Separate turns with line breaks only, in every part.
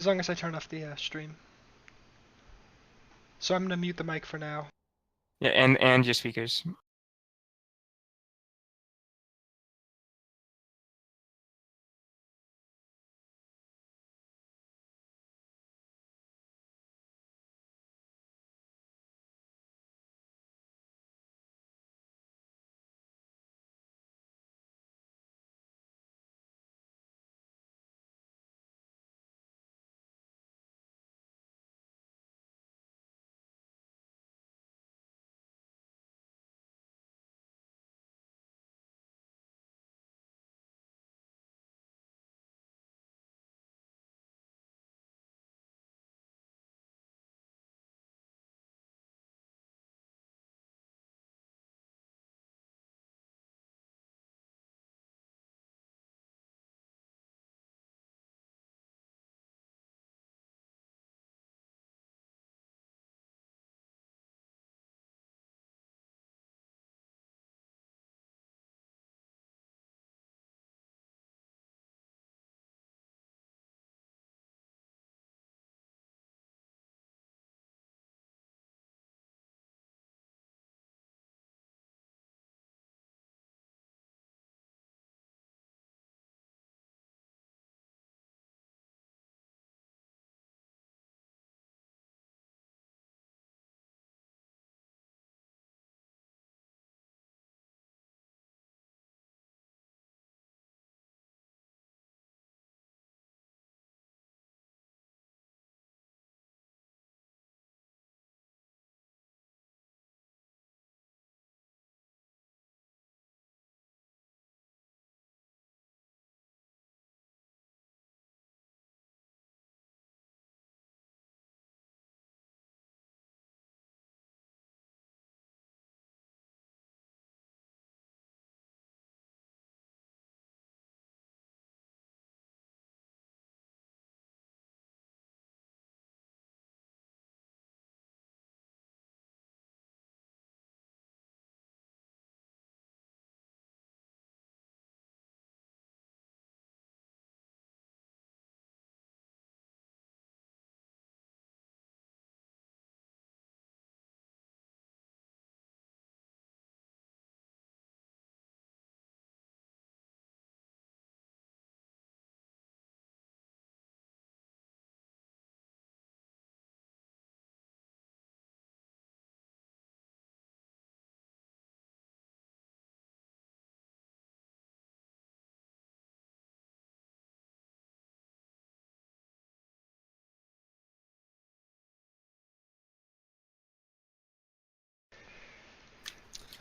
As long as I turn off the stream. So I'm gonna mute the mic for now.
Yeah, and your speakers.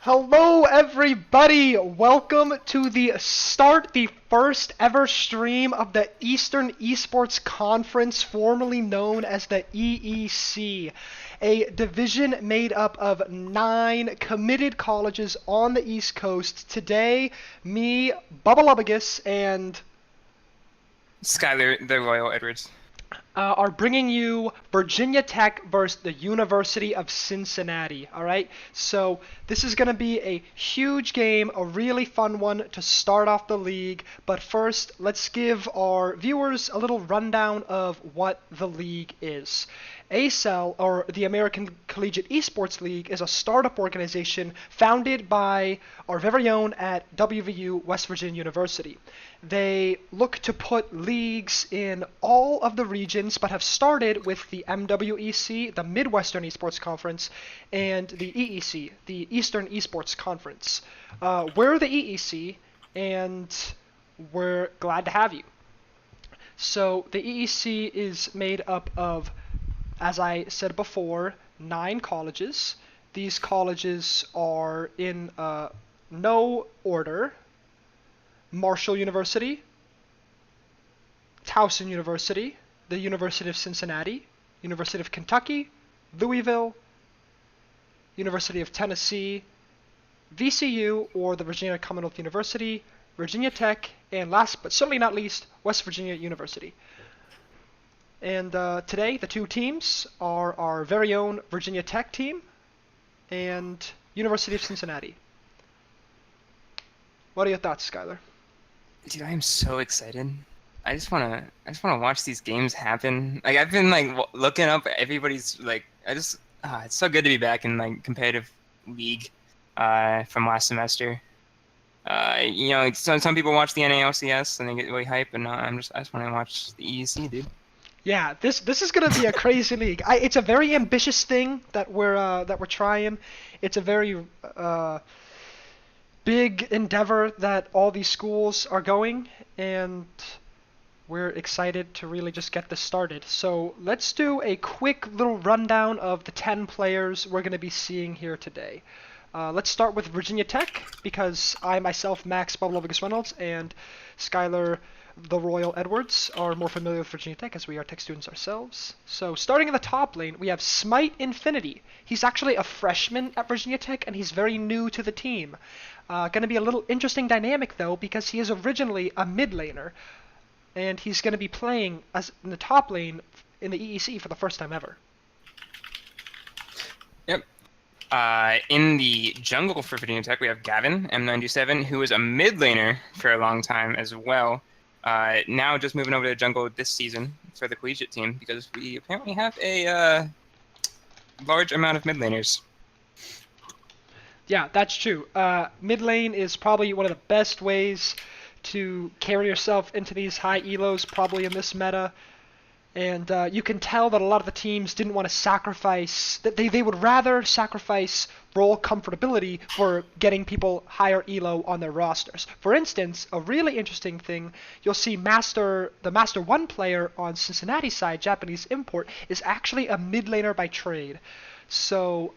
Hello everybody! Welcome to the first ever stream of the Eastern Esports Conference, formerly known as the EEC, a division made up of 9 committed colleges on the East Coast. Today, me, Bubba Lubagus, and
Skyler, the Royal Edwards.
are bringing you Virginia Tech versus the University of Cincinnati. All right, so this is going to be a huge game, a really fun one to start off the league. But first, let's give our viewers a little rundown of what the league is. ACEL, or the American Collegiate Esports League, is a startup organization founded by our very own at WVU, West Virginia University. They look to put leagues in all of the regions, but have started with the MWEC, the Midwestern Esports Conference, and the EEC, the Eastern Esports Conference. We're the EEC, and we're glad to have you. So the EEC is made up of, as I said before, 9 colleges. These colleges are in no order: Marshall University, Towson University, the University of Cincinnati, University of Kentucky, Louisville, University of Tennessee, VCU, or the Virginia Commonwealth University, Virginia Tech, and last but certainly not least, West Virginia University. And today, the 2 teams are our very own Virginia Tech team and University of Cincinnati. What are your thoughts, Skyler?
Dude, I am so excited. I just wanna watch these games happen. Like I've been like looking up everybody's like it's so good to be back in like competitive league from last semester. Some people watch the NALCS and they get really hype, and I just want to watch the EEC, dude.
Yeah, this is gonna be a crazy league. It's a very ambitious thing that we're trying. It's a very big endeavor that all these schools are going, and we're excited to really just get this started. So let's do a quick little rundown of the 10 players we're going to be seeing here today. Let's start with Virginia Tech, because I myself, Max Bublovigus Reynolds, and Skylar the Royal Edwards are more familiar with Virginia Tech, as we are tech students ourselves. So starting in the top lane, we have Smite Infinity. He's actually a freshman at Virginia Tech, and he's very new to the team. Going to be a little interesting dynamic, though, because he is originally a mid laner, and he's going to be playing as in the top lane in the EEC for the first time ever.
Yep. In the jungle for Virginia Tech, we have Gavin, M97, who was a mid laner for a long time as well. Now just moving over to the jungle this season for the Collegiate team, because we apparently have a large amount of mid laners.
Yeah, that's true. Mid lane is probably one of the best ways to carry yourself into these high elos, probably in this meta. And you can tell that a lot of the teams didn't want to sacrifice, that they would rather sacrifice role comfortability for getting people higher elo on their rosters. For instance, a really interesting thing, you'll see the Master 1 player on Cincinnati side, Japanese import, is actually a mid laner by trade. So,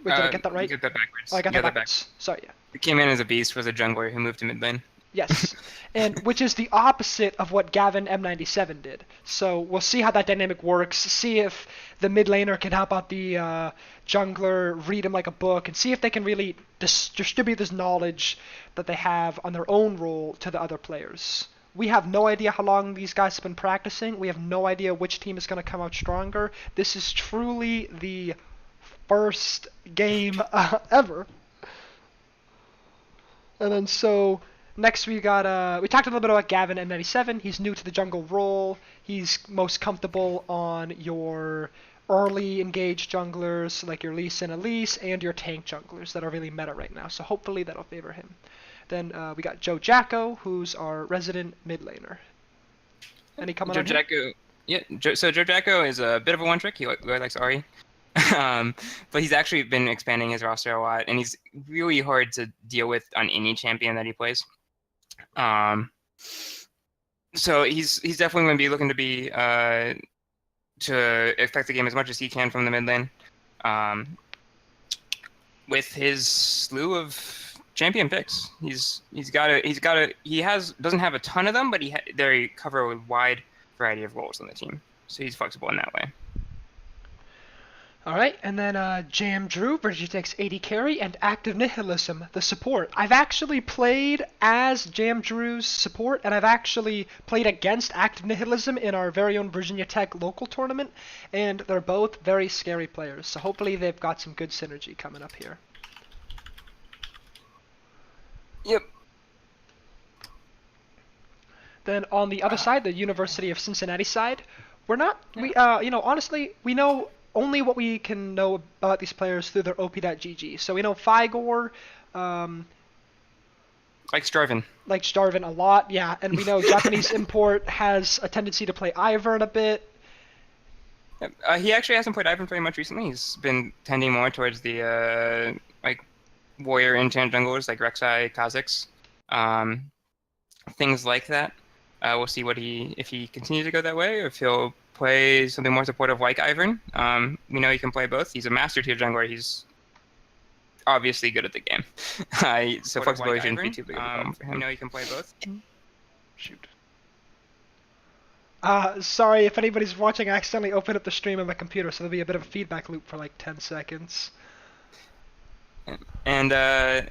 wait, did I get that right?
You get that backwards.
Oh, I got that backwards. Sorry, yeah.
He came in as a beast, was a jungler who moved to mid lane.
Yes, and which is the opposite of what Gavin M97 did. So we'll see how that dynamic works, see if the mid laner can help out the jungler, read him like a book, and see if they can really distribute this knowledge that they have on their own role to the other players. We have no idea how long these guys have been practicing. We have no idea which team is going to come out stronger. This is truly the first game ever. And then so... Next we got, we talked a little bit about Gavin M97. He's new to the jungle role. He's most comfortable on your early engaged junglers, like your Lee Sin Elise, and your tank junglers that are really meta right now. So hopefully that'll favor him. Then we got Joe Jacko, who's our resident mid laner. Any comment on him?
Yeah, so Joe Jacko is a bit of a one-trick. He really likes Ahri. But he's actually been expanding his roster a lot, and he's really hard to deal with on any champion that he plays. So he's definitely going to be looking to be to affect the game as much as he can from the mid lane. With his slew of champion picks, he doesn't have a ton of them, but they cover a wide variety of roles on the team, so he's flexible in that way.
Alright, and then Jam Drew, Virginia Tech's AD carry, and Active Nihilism, the support. I've actually played as Jam Drew's support, and I've actually played against Active Nihilism in our very own Virginia Tech local tournament, and they're both very scary players, so hopefully they've got some good synergy coming up here.
Yep.
Then on the other side, the University of Cincinnati side, honestly, we know only what we can know about these players through their op.gg. So we know Figor,
like Starvin.
Like Starvin a lot, yeah. And we know Japanese import has a tendency to play Ivern a bit.
He actually hasn't played Ivern very much recently. He's been tending more towards the warrior enchant junglers like Rek'Sai, Kha'Zix, things like that. We'll see if he continues to go that way, or if he'll play something more supportive like Ivern. We know he can play both. He's a master tier jungler. He's obviously good at the game. So flexibility shouldn't be too big of a problem for him. We know he can play both.
Shoot. Sorry if anybody's watching, I accidentally opened up the stream on my computer, so there'll be a bit of a feedback loop for like 10 seconds.
And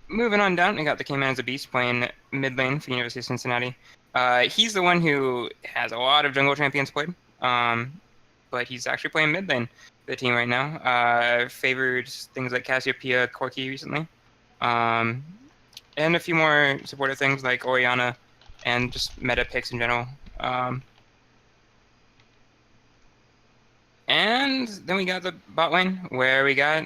moving on down, we got the King Man as a Beast playing mid lane for the University of Cincinnati. He's the one who has a lot of jungle champions played, but he's actually playing mid lane for the team right now. Favored things like Cassiopeia, Corki recently, and a few more supportive things like Orianna, and just meta picks in general. And then we got the bot lane, where we got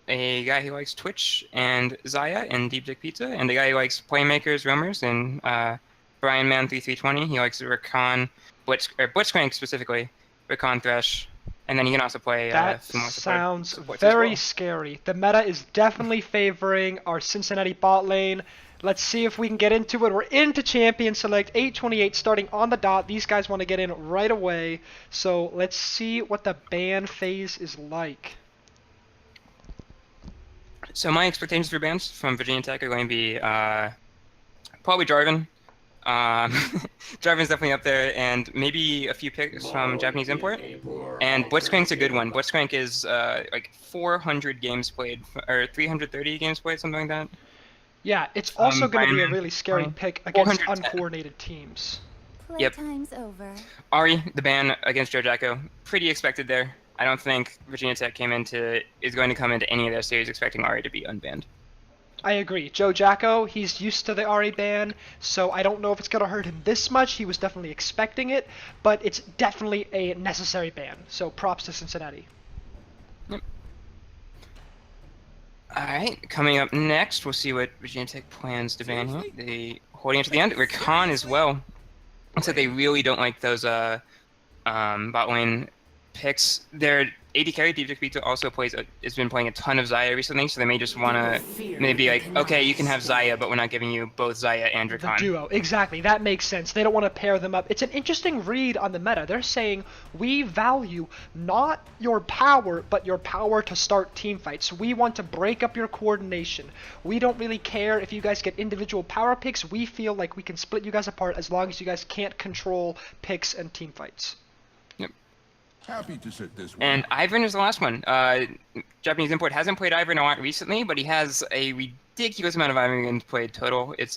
a guy who likes Twitch and Zaya and Deep Dick Pizza, and a guy who likes Playmakers, Roamers, and Brian Man 3320. He likes Rakan, Blitzcrank specifically, Rakan Thresh, and then he can also play
That
some more
sounds
supports as
very
well.
scary. The meta is definitely favoring our Cincinnati bot lane. Let's see if we can get into it. We're into Champion Select 8:28 starting on the dot. These guys want to get in right away. So let's see what the ban phase is like.
So my expectations for bans from Virginia Tech are going to be probably Jarvan. Jarvan's definitely up there, and maybe a few picks from Japanese import. And Blitzcrank's a good one. Blitzcrank is like 400 games played, or 330 games played, something like that.
Yeah, it's also going to be a
Brian
really scary
Man,
pick against
410.
uncoordinated teams.
Yep.
Playtime's over.
Ari, the ban against Joe Jacko, pretty expected there. I don't think Virginia Tech is going to come into any of their series expecting Ari to be unbanned.
I agree. Joe Jacko, he's used to the Ari ban, so I don't know if it's going to hurt him this much. He was definitely expecting it, but it's definitely a necessary ban. So props to Cincinnati.
Yep. Alright, coming up next, we'll see what Virginia Tech plans to ban here. They holding it to the end. Rakan as well. Looks like they really don't like those bot lane picks. Their AD carry, Deep Dick Pizza, also has been playing a ton of Zaya recently, so they may just want to maybe like, okay, you can have Zaya, but we're not giving you both Zaya and
The
Rakan.
duo, exactly. That makes sense. They don't want to pair them up. It's an interesting read on the meta. They're saying we value not your power, but your power to start team fights. We want to break up your coordination. We don't really care if you guys get individual power picks. We feel like we can split you guys apart as long as you guys can't control picks and team fights.
Happy to sit this one.
And Ivern is the last one. Japanese import hasn't played Ivern a lot recently, but he has a ridiculous amount of Ivern played total. It's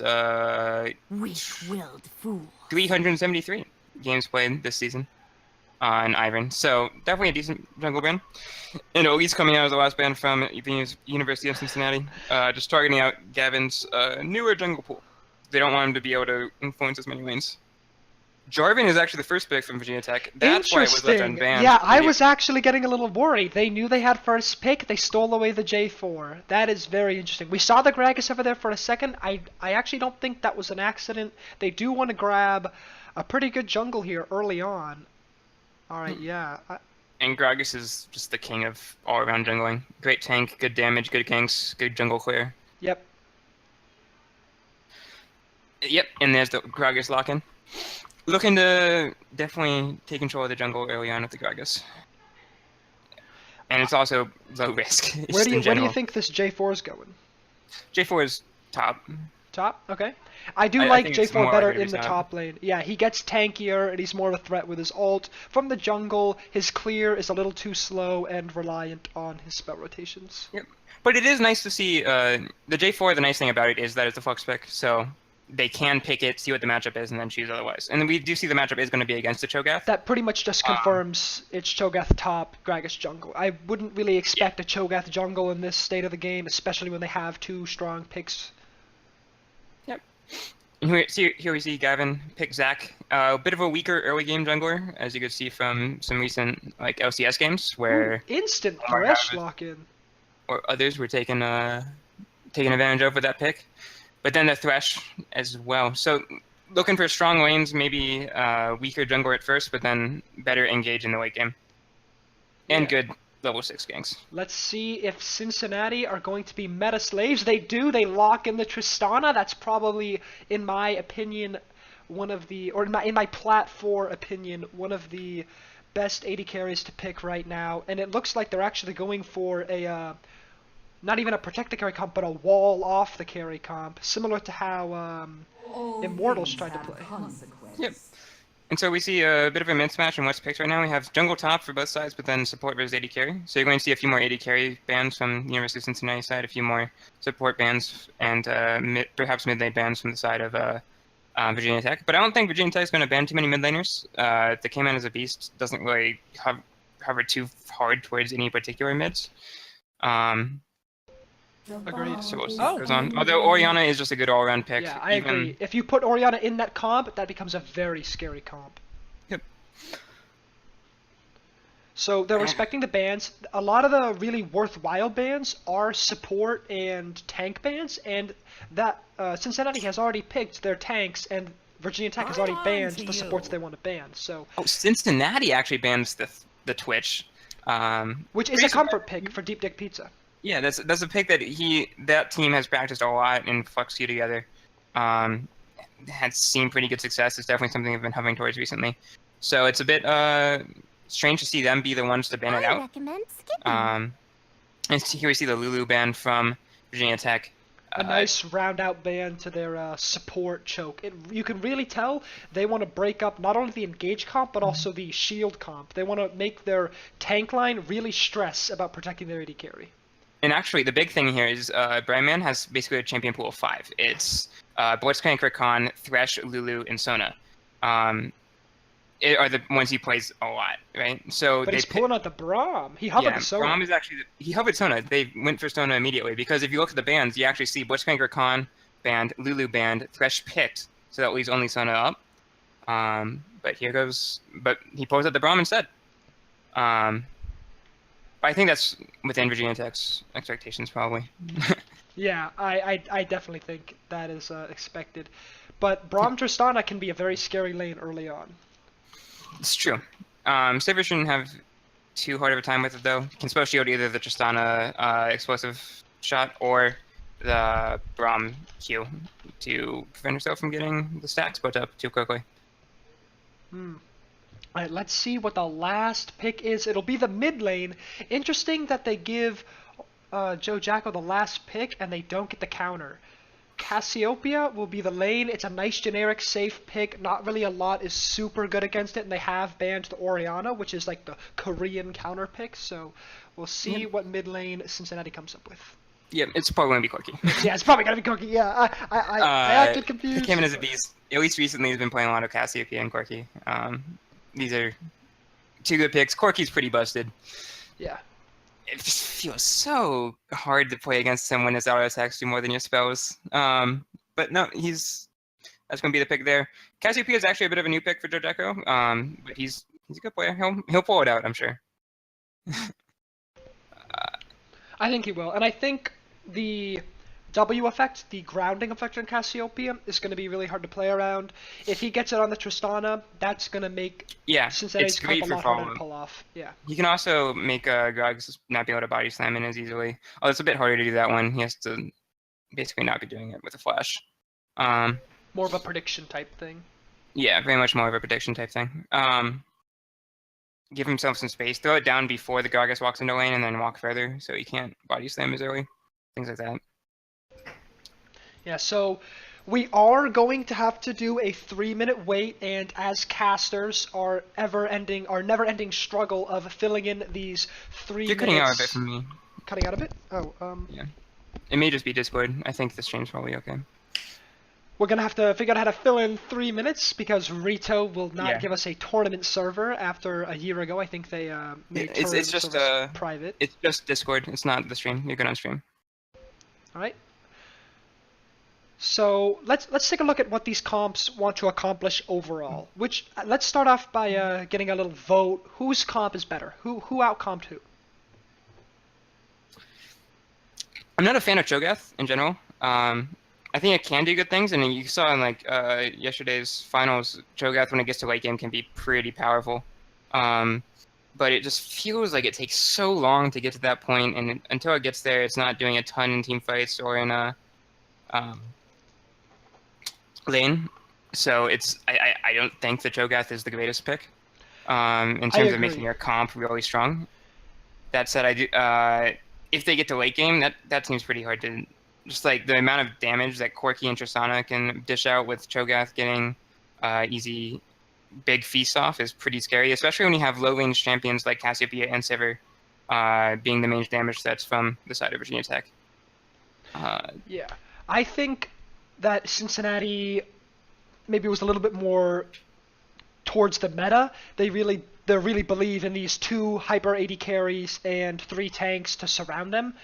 Weak-willed fool.
373 games played this season on Ivern. So definitely a decent jungle ban. And Ogi's coming out as the last ban from the University of Cincinnati, just targeting out Gavin's newer jungle pool. They don't want him to be able to influence as many lanes. Jarvan is actually the first pick from Virginia Tech. That's why it was left unbanned.
Yeah, I was actually getting a little worried. They knew they had first pick. They stole away the J4. That is very interesting. We saw the Gragas over there for a second. I actually don't think that was an accident. They do want to grab a pretty good jungle here early on. All right, yeah.
And Gragas is just the king of all-around jungling. Great tank, good damage, good ganks, good jungle clear.
Yep.
Yep, and there's the Gragas lock-in. Looking to definitely take control of the jungle early on with the Gragas. And it's also low risk.
Where do you think this J4 is going?
J4 is top.
Top? Okay. I do
I
like
think it's
J4
more
better
likely to
in
be
the
top.
top lane. Yeah, he gets tankier and he's more of a threat with his ult. From the jungle, his clear is a little too slow and reliant on his spell rotations.
Yep. But it is nice to see the J4. The nice thing about it is that it's a flex pick, so they can pick it, see what the matchup is, and then choose otherwise. And we do see the matchup is going to be against the Cho'Gath.
That pretty much just confirms it's Cho'Gath top, Gragas jungle. I wouldn't really expect a Cho'Gath jungle in this state of the game, especially when they have two strong picks.
Yep. And here we see Gavin pick Zac. A bit of a weaker early game jungler, as you could see from some recent like LCS games where
Ooh, instant
Oh my
Thresh
God.
lock-in.
or others were taken advantage of with that pick. But then the Thresh as well. So looking for strong lanes, maybe weaker jungler at first, but then better engage in the late game. And
Yeah.
good level 6 ganks.
Let's see if Cincinnati are going to be meta slaves. They do. They lock in the Tristana. That's probably, in my opinion, one of the, or in my Plat 4 opinion, one of the best AD carries to pick right now. And it looks like they're actually going for a, not even a protect the carry comp, but a wall off the carry comp, similar to how Immortals tried to play.
Yep. And so we see a bit of a mismatch in what's picked right now. We have jungle top for both sides, but then support versus AD carry. So you're going to see a few more AD carry bans from the University of Cincinnati side, a few more support bans, and perhaps mid lane bans from the side of Virginia Tech. But I don't think Virginia Tech is going to ban too many mid laners. The K-Man as a beast doesn't really hover too hard towards any particular mids.
Agreed.
So we'll see what
Oh,
goes on. Although Oriana is just a good all-around pick.
yeah, I agree. If you put Oriana in that comp, that becomes a very scary comp.
Yep.
So they're respecting the bans. A lot of the really worthwhile bans are support and tank bans, and that Cincinnati has already picked their tanks, and Virginia Tech has already banned the supports they want to ban. So,
Oh, Cincinnati actually bans the Twitch.
which is a comfort pick for Deep Dick Pizza.
Yeah, that's a pick that team has practiced a lot in Flux Q together. Had seen pretty good success. It's definitely something I've been hovering towards recently. So it's a bit strange to see them be the ones to ban it out.
Recommend skipping.
And here we see the Lulu ban from Virginia Tech.
A nice round out ban to their support choke. You can really tell they want to break up not only the engage comp but also the shield comp. They want to make their tank line really stress about protecting their AD carry.
And actually, the big thing here is Brightman has basically a champion pool of 5. It's Blitzcrank, Rakan, Thresh, Lulu, and Sona. It are the ones he plays a lot, right? So
But he's pulling out the Braum. He hovered the Sona.
Braum is actually he hovered Sona. They went for Sona immediately because if you look at the bans, you actually see Blitzcrank, Rakan banned, Lulu banned, Thresh picked, so that leaves only Sona up. But he pulls out the Braum instead. But I think that's within Virginia Tech's expectations, probably.
Yeah, I definitely think that is expected. But Braum Tristana can be a very scary lane early on.
It's true. Saber shouldn't have too hard of a time with it, though. You can spell shield either the Tristana explosive shot or the Braum Q to prevent herself from getting the stacks put up too quickly.
Alright, let's see what the last pick is. It'll be the mid lane. Interesting that they give Joe Jacko the last pick and they don't get the counter. Cassiopeia will be the lane. It's a nice generic safe pick. Not really a lot is super good against it, and they have banned the Oriana, which is like the Korean counter pick. So we'll see what mid lane Cincinnati comes up with.
Yeah, it's probably going to be Corky.
Yeah, it's probably gonna be Corky. Yeah, I acted confused.
Came in as a beast. At least recently, he's been playing a lot of Cassiopeia and Corky. These are 2 good picks. Corky's pretty busted.
Yeah.
It just feels so hard to play against him when his auto attacks do more than your spells. But no, that's going to be the pick there. Cassiopeia is actually a bit of a new pick for Jodeco, but he's a good player. He'll pull it out, I'm sure.
I think he will, and I think the W effect, the grounding effect on Cassiopeia, is going to be really hard to play around. If he gets it on the Tristana, that's going to make Cincinnati's comp a lot harder to pull off. Yeah.
He can also make Grogs not be able to body slam in as easily. Oh, it's a bit harder to do that one. He has to basically not be doing it with a flash.
More of a prediction type thing.
Yeah, very much more of a prediction type thing. Give himself some space. Throw it down before the Gragas walks into lane and then walk further so he can't body slam as early. Things like that.
Yeah, so we are going to have to do a 3-minute wait, and as casters, our never-ending struggle of filling in these 3 minutes.
You're cutting out a bit from me.
Cutting out a bit? Oh,
Yeah. It may just be Discord. I think the stream's probably okay.
We're going to have to figure out how to fill in 3 minutes because Rito will not give us a tournament server after a year ago. I think they made
it's just
private.
It's just Discord. It's not the stream. You're good on stream.
All right. So let's take a look at what these comps want to accomplish overall. Let's start off by getting a little vote. Whose comp is better? Who out-comped who?
I'm not a fan of Cho'Gath in general. I think it can do good things, and you saw in like yesterday's finals, Cho'Gath when it gets to late game can be pretty powerful. But it just feels like it takes so long to get to that point, and until it gets there, it's not doing a ton in team fights or in a lane. So I don't think the Cho'Gath is the greatest pick in terms of making your comp really strong. That said, I do if they get to late game, that seems pretty hard to. Just like the amount of damage that Corki and Tristana can dish out with Cho'Gath getting easy big feast off is pretty scary, especially when you have low range champions like Cassiopeia and Sivir being the main damage sets from the side of Virginia Tech.
Yeah, I think that Cincinnati maybe was a little bit more towards the meta. They really they really believe in these 2 hyper AD carries and 3 tanks to surround them.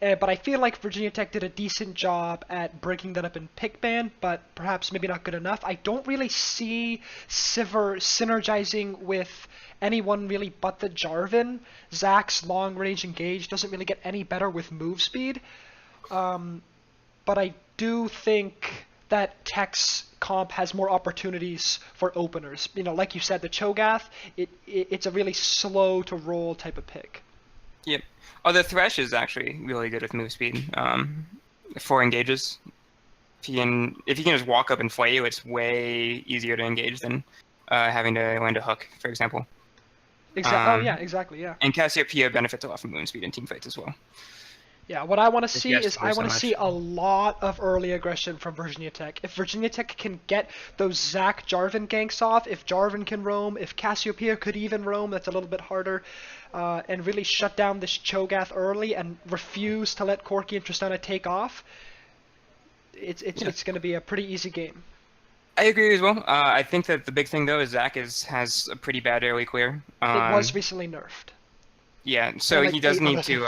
But I feel like Virginia Tech did a decent job at breaking that up in pick ban, but perhaps maybe not good enough. I don't really see Sivir synergizing with anyone really but the Jarvan. Zach's long-range engage doesn't really get any better with move speed. But I do think that Tech's comp has more opportunities for openers. You know, like you said, the Cho'Gath, it's a really slow to roll type of pick.
Yep. Oh, the Thresh is actually really good with move speed. 4 engages. If you can just walk up and flay you, it's way easier to engage than having to land a hook, for example.
Exactly, yeah.
And Cassiopeia benefits a lot from move speed in teamfights as well.
Yeah, what I want to see is
I want
to see a lot of early aggression from Virginia Tech. If Virginia Tech can get those Zach Jarvan ganks off, if Jarvan can roam, if Cassiopeia could even roam, that's a little bit harder, and really shut down this Cho'Gath early and refuse to let Corki and Tristana take off, it's going to be a pretty easy game.
I agree as well. I think that the big thing though is Zach has a pretty bad early clear.
It was recently nerfed.
Yeah, so
like
he does need
things.
to.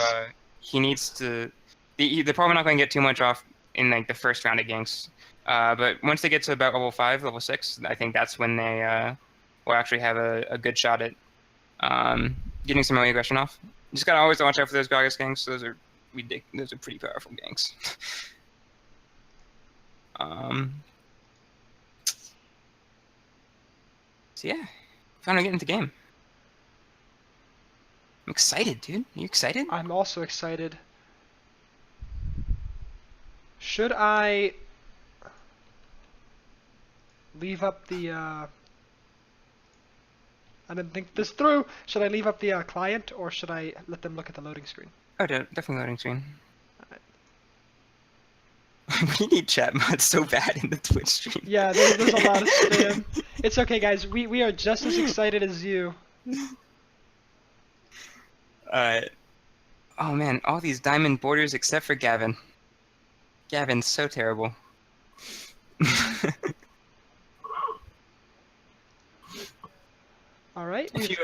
He needs to. They're probably not going to get too much off in like the first round of ganks. But once they get to about level 5, level 6, I think that's when they will actually have a good shot at getting some early aggression off. You just gotta always watch out for those Gragas ganks. Those are pretty powerful ganks. So yeah, finally getting into the game. I'm excited, dude. Are you excited?
I'm also excited. Should I leave up the I didn't think this through. Should I leave up the client, or should I let them look at the loading screen?
Oh, definitely loading screen. We need chat mods so bad in the Twitch stream.
Yeah, there's a lot of spam. It's okay, guys. We are just as excited as you.
Oh man, all these diamond borders except for Gavin. Gavin's so terrible.
All right.
If you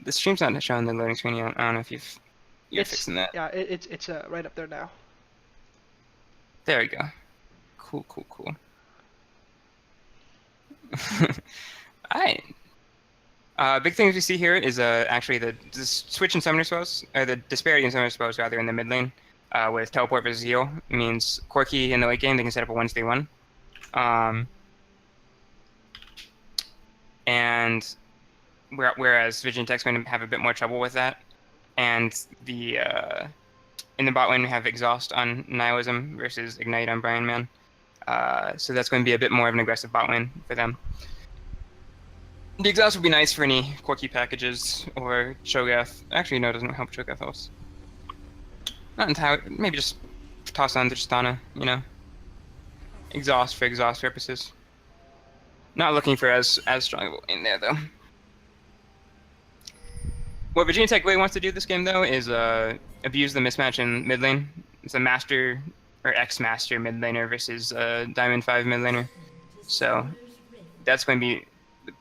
the stream's not showing the loading screen yet. I don't know if you're fixing that.
Yeah, it's right up there now.
There we go. Cool. Alright. Big things we see here is actually the switch in summoner spells, or the disparity in summoner spells rather in the mid lane. With teleport versus heal means Corki in the late game they can set up a 1-3-1. And whereas Virginia Tech's going to have a bit more trouble with that, and the in the bot lane we have Exhaust on Nihilism versus Ignite on Brian Man. So that's going to be a bit more of an aggressive bot lane for them. The Exhaust would be nice for any Corki packages or Cho'Gath. Actually, no, it doesn't help Cho'Gath else. Not entirely. Maybe just toss on Tristana, you know. Exhaust for exhaust purposes. Not looking for as strong in there though. What Virginia Tech really wants to do this game though is abuse the mismatch in mid lane. It's a master or ex-master mid laner versus Diamond 5 mid laner. So that's going to be the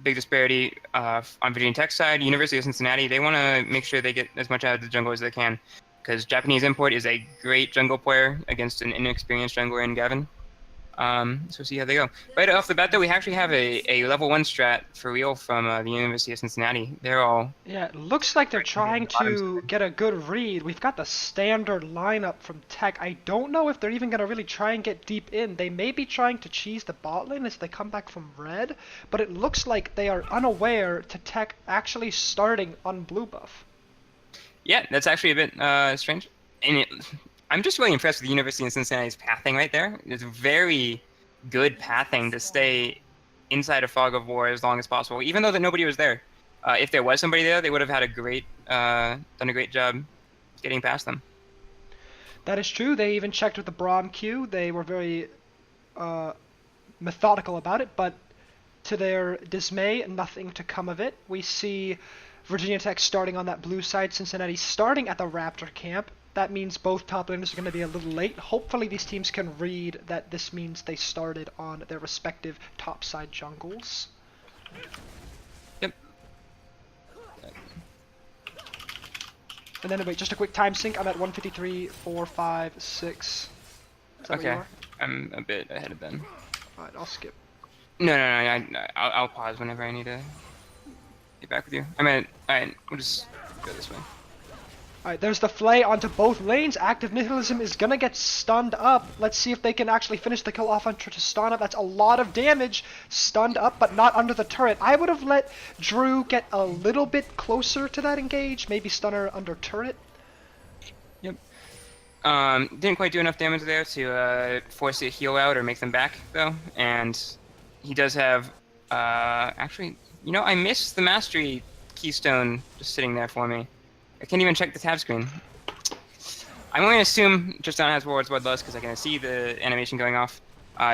big disparity on Virginia Tech's side. University of Cincinnati, they want to make sure they get as much out of the jungle as they can, because Japanese import is a great jungle player against an inexperienced jungler in Gavin. So see how they go. Right off the bat, though, we actually have a level 1 strat for real from the University of Cincinnati. They're all...
Yeah, it looks like they're trying to get a good read. We've got the standard lineup from Tech. I don't know if they're even going to really try and get deep in. They may be trying to cheese the bot lane as they come back from red, but it looks like they are unaware to Tech actually starting on blue buff.
Yeah, that's actually a bit strange. And I'm just really impressed with the University of Cincinnati's pathing right there. It's very good pathing to stay inside a fog of war as long as possible, even though that nobody was there. If there was somebody there, they would have had done a great job getting past them.
That is true. They even checked with the Braum queue. They were very methodical about it, but to their dismay, nothing to come of it. We see Virginia Tech starting on that blue side, Cincinnati starting at the Raptor camp. That means both top laners are going to be a little late. Hopefully these teams can read that this means they started on their respective top side jungles.
Yep.
And then wait, just a quick time sync. I'm at 153, 4, 5, 6. Is that where you
Okay.
are?
I'm a bit ahead of Ben.
Alright, I'll skip.
No. I'll pause whenever I need to get back with you. Alright, we'll just go this way.
Alright, there's the flay onto both lanes. Active Nihilism is gonna get stunned up. Let's see if they can actually finish the kill off on Tristana. That's a lot of damage. Stunned up, but not under the turret. I would have let Drew get a little bit closer to that engage. Maybe stun her under turret.
Yep. Didn't quite do enough damage there to force a heal out or make them back, though. And he does have... actually, you know, I missed the Mastery Keystone just sitting there for me. I can't even check the tab screen. I'm going to assume Tristana has Warlord's Bloodlust because I can see the animation going off.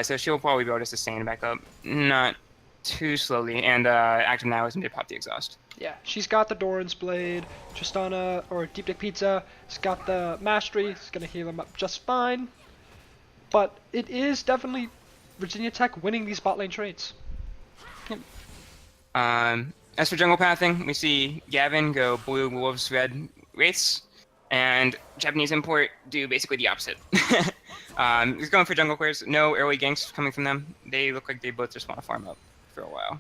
So she'll probably be able to sustain back up. Not too slowly. And Active Nihilism did pop the exhaust.
Yeah, she's got the Doran's Blade. Tristana, or Deep Dick Pizza, has got the Mastery. It's going to heal him up just fine. But it is definitely Virginia Tech winning these bot lane trades.
Yep. As for jungle pathing, we see Gavin go blue, wolves, red, wraiths, and Japanese import do basically the opposite. He's going for jungle clears. No early ganks coming from them. They look like they both just want to farm up for a while.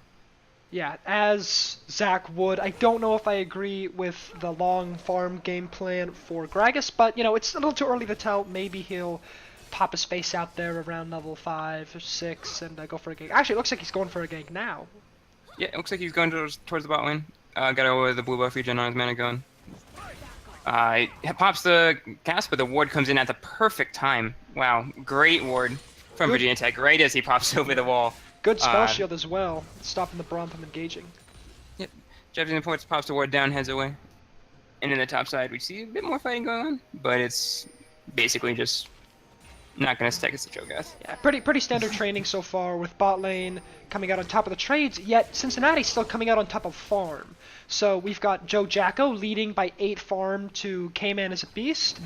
Yeah, as Zach would. I don't know if I agree with the long farm game plan for Gragas, but, you know, it's a little too early to tell. Maybe he'll pop his face out there around level 5 or 6 and go for a gank. Actually, it looks like he's going for a gank now.
Yeah, it looks like he's going towards the bot lane. Got over the blue buff regen on his mana gun. He pops the cast, but the ward comes in at the perfect time. Wow, great ward from Virginia Tech, right as he pops over the wall.
Good spell shield as well, stopping the Braum from engaging.
Yep, Japanese imports pops the ward down, heads away. And in the top side, we see a bit more fighting going on, but it's basically just not going to stick as a Cho'Gath.
Yeah, pretty standard training so far with bot lane coming out on top of the trades, yet Cincinnati still coming out on top of farm. So we've got Joe Jacko leading by 8 farm to K-Man as a beast.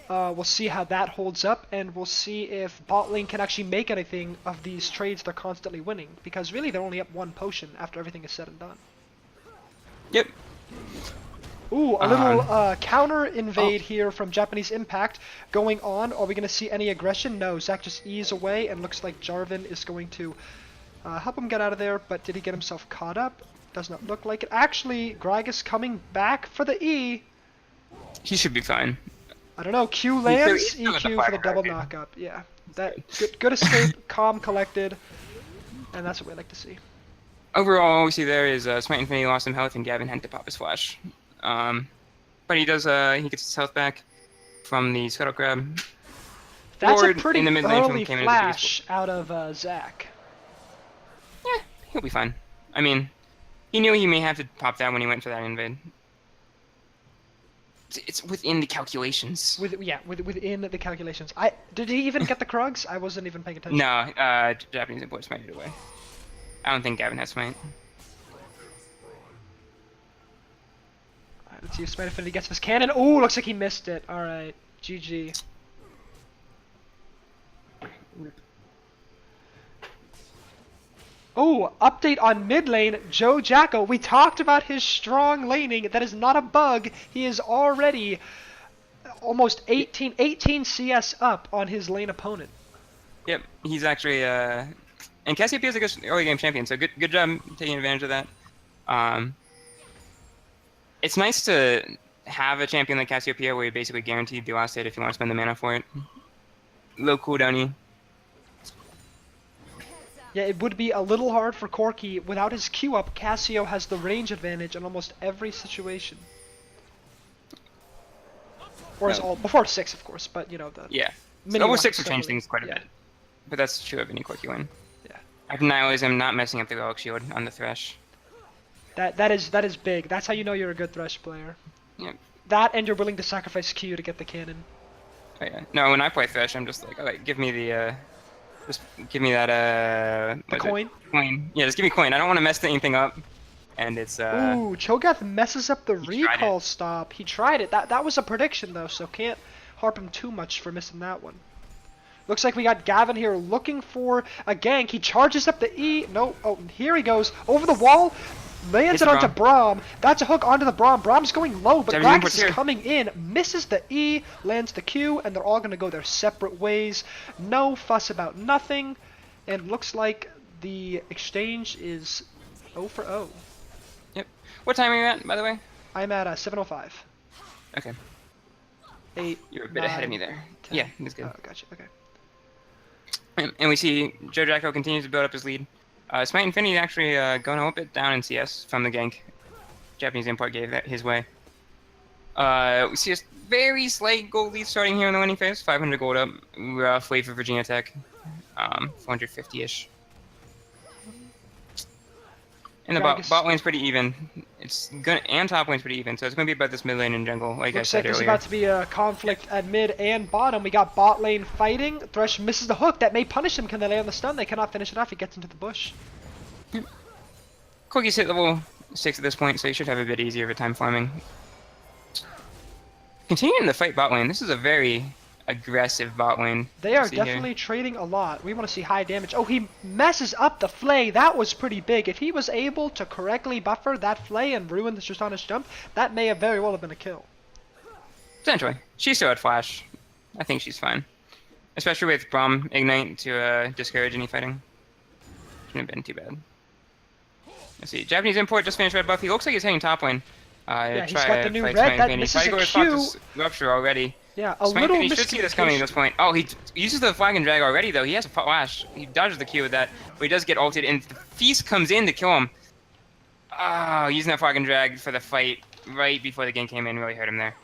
We'll see how that holds up, and we'll see if bot lane can actually make anything of these trades they're constantly winning, because really they're only up 1 potion after everything is said and done.
Yep.
Ooh, a little counter invade here from Japanese Impact going on. Are we going to see any aggression? No, Zach just ease away, and looks like Jarvan is going to help him get out of there, but did he get himself caught up? Does not look like it. Actually, Gragas coming back for the E.
He should be fine.
I don't know, Q lands,
he's still
EQ for the double knockup. Yeah, that good escape, calm, collected, and that's what we like to see.
Overall, all we see there is Smite Infinity lost some health, and Gavin had to pop his flash. But he does, he gets his health back from the Scuttle Crab.
That's
Lord
a pretty
in the mid lane
early
from
flash out of Zach.
Yeah, he'll be fine. I mean, he knew he may have to pop that when he went for that invade. It's within the calculations.
Within the calculations. Did he even get the Krugs? I wasn't even paying attention.
No, Japanese import smited away. I don't think Gavin has smite.
Alright, let's see if Smite Affinity gets his cannon. Ooh, looks like he missed it. Alright, GG. Oh, update on mid lane, Joe Jacko. We talked about his strong laning. That is not a bug. He is already almost 18 CS up on his lane opponent.
Yep, he's actually, and Cassiopeia is a good early game champion, so good job taking advantage of that. It's nice to have a champion like Cassiopeia where you're basically guaranteed the last hit if you want to spend the mana for it. Low cooldown-y.
Yeah, it would be a little hard for Corki. Without his Q up, Cassio has the range advantage in almost every situation. Or is all before 6, of course, but you know the
Level 6 will change things quite a bit, but that's true of any Corki win.
Yeah,
Active Nihilism not messing up the relic shield on the Thresh.
That is big. That's how you know you're a good Thresh player.
Yep.
That and you're willing to sacrifice Q to get the cannon.
Oh, yeah. No, when I play Thresh, I'm just like, alright, give me the just give me that
the coin.
Coin. Yeah, just give me coin. I don't want to mess anything up. And it's
Ooh, Cho'Gath messes up the recall stop. He tried it. That was a prediction though, so can't harp him too much for missing that one. Looks like we got Gavin here looking for a gank. He charges up the E. No, oh, here he goes over the wall. Lands
Hits
it onto
Braum.
Braum. That's a hook onto the Braum. Braum's going low, but
Japanese
Gracchus is
imports here.
coming in, misses the E, lands the Q, and they're all going to go their separate ways. No fuss about nothing, and looks like the exchange is 0 for 0.
Yep. What time are you at, by the way?
I'm at 7:05.
Okay.
8.
You're a bit ahead of
9,
me there.
10.
Yeah, that's good.
Oh, gotcha. Okay.
And we see Joe Jacko continues to build up his lead. Smite Infinity actually going a little bit down in CS from the gank. Japanese import gave that his way. We see a very slight gold lead starting here in the winning phase. 500 gold up, roughly for Virginia Tech. 450-ish. And the bot lane's pretty even. And top lane's pretty even, so it's gonna be about this mid lane and jungle, like I
Looks
said
like there's
earlier.
about to be a conflict at mid and bottom. We got bot lane fighting. Thresh misses the hook. That may punish him. Can they lay on the stun? They cannot finish it off. He gets into the bush.
Corgi's hit level 6 at this point, so he should have a bit easier of a time farming. Continuing the fight bot lane, this is a very aggressive bot lane.
They are
See here.
definitely trading a lot. We want to see high damage. Oh, he messes up the flay. That was pretty big. If he was able to correctly buffer that flay and ruin the Tristana's jump, that may have very well have been a kill.
Potentially. She still had flash. I think she's fine. Especially with Braum Ignite to discourage any fighting. Shouldn't have been too bad. Let's see. Japanese import just finished red buff. He looks like he's hitting top lane.
Yeah, he's got the new red. That misses a Q.
Rupture already.
Yeah, a
Smite
little
Infinity should see this coming at this point. Oh, he uses the flag and drag already, though. He has a flash. He dodges the Q with that, but he does get ulted, and the Feast comes in to kill him. Oh, using that flag and drag for the fight right before the game came in really hurt him there.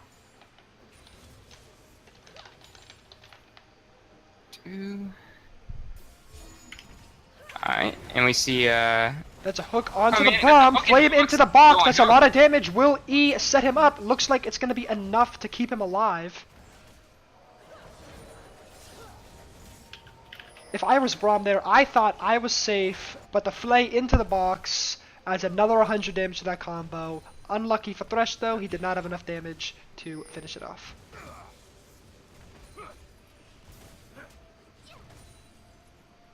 Alright, and we see,
That's a hook onto
Come
the
in.
Braum.
Okay,
Flame
the
into
box.
the box.
Go on,
That's
go
a
on.
lot of damage. Will E set him up? Looks like it's going to be enough to keep him alive. If I was Braum there, I thought I was safe, but the flay into the box adds another 100 damage to that combo. Unlucky for Thresh though, he did not have enough damage to finish it off.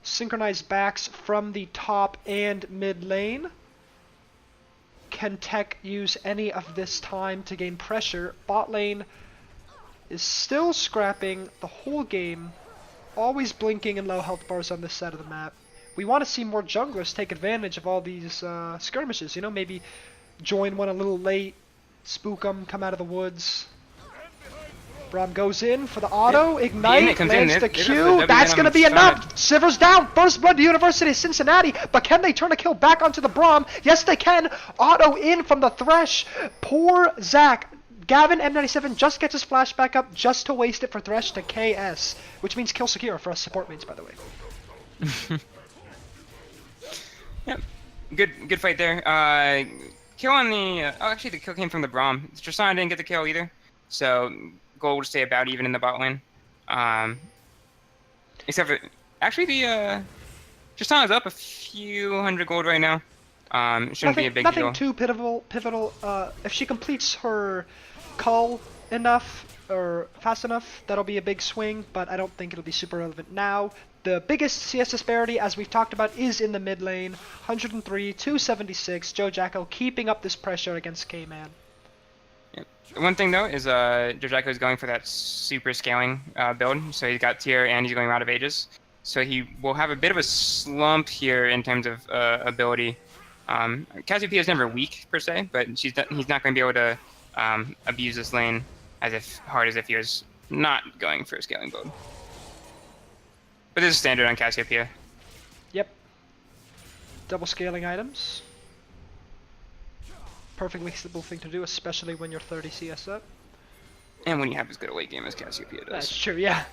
Synchronized backs from the top and mid lane. Can Tech use any of this time to gain pressure? Bot lane is still scrapping the whole game. Always blinking in low health bars on this side of the map. We want to see more junglers take advantage of all these skirmishes, you know, maybe join one a little late, spook them, come out of the woods. Braum goes in for the auto, ignite, lands the Q, that's going to be enough! Sivers down, first blood to University of Cincinnati, but can they turn a kill back onto the Braum? Yes they can! Auto in from the Thresh, poor Zach. Gavin M97 just gets his flash back up just to waste it for Thresh to KS, which means kill secure for us support mates, by the way.
Yep, good fight there. Kill on the oh, actually the kill came from the Braum. Tristana didn't get the kill either, so gold will stay about even in the bot lane. Except for actually the Tristana's up a few hundred gold right now. It shouldn't be a big deal.
Nothing too pivotal. If she completes her cull enough or fast enough, that'll be a big swing, but I don't think it'll be super relevant now. The biggest CS disparity, as we've talked about, is in the mid lane. 103, 276. Joe Jacko keeping up this pressure against K-Man.
Yep. One thing though is Joe Jacko is going for that super scaling build, so he's got tier and he's going out of ages. So he will have a bit of a slump here in terms of ability. Cassiopeia is never weak per se, but he's not going to be able to abuse this lane hard as if he was not going for a scaling build. But this is standard on Cassiopeia.
Yep. Double scaling items. Perfectly simple thing to do, especially when you're 30 CS up.
And when you have as good a late game as Cassiopeia does.
That's true, yeah.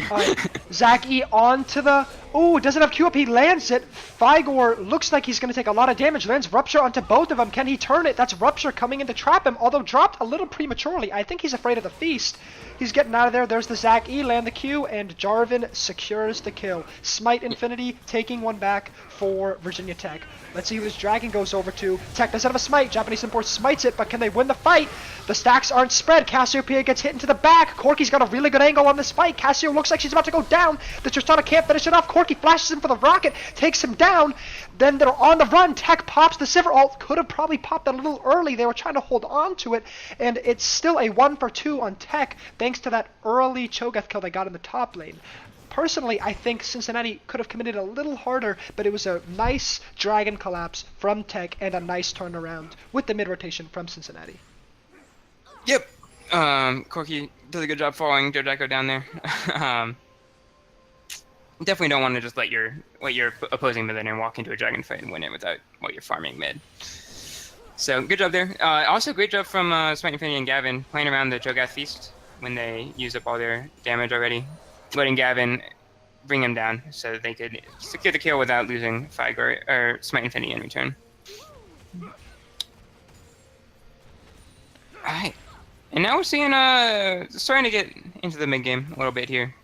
Alright, Zach E onto the... Ooh, doesn't have Q up, he lands it. Figor looks like he's going to take a lot of damage. Lands Rupture onto both of them. Can he turn it? That's Rupture coming in to trap him, although dropped a little prematurely. I think he's afraid of the Feast. He's getting out of there. There's the Zach E, land the Q, and Jarvan secures the kill. Smite Infinity taking one back. for Virginia Tech. Let's see who this dragon goes over to. Tech doesn't have a smite. Japanese import smites it, but can they win the fight? The stacks aren't spread. Cassiopeia gets hit into the back. Corky's got a really good angle on this fight. Cassio looks like she's about to go down. The Tristana can't finish it off. Corky flashes him for the rocket, takes him down. Then they're on the run. Tech pops the Sivir ult. Could have probably popped that a little early. They were trying to hold on to it, and it's still a 1-for-2 on Tech, thanks to that early Cho'Gath kill they got in the top lane. Personally, I think Cincinnati could have committed a little harder, but it was a nice dragon collapse from Tech and a nice turnaround with the mid-rotation from Cincinnati.
Yep. Corky does a good job following Jojako down there. Definitely don't want to just let your opposing mid laner walk into a dragon fight and win it without what you're farming mid. So good job there. Also great job from Smite Infinity and Gavin playing around the Cho'Gath Feast when they used up all their damage already, letting Gavin bring him down so that they could secure the kill without losing Figor or Smite Infinity in return. Alright. And now we're seeing starting to get into the mid game a little bit here.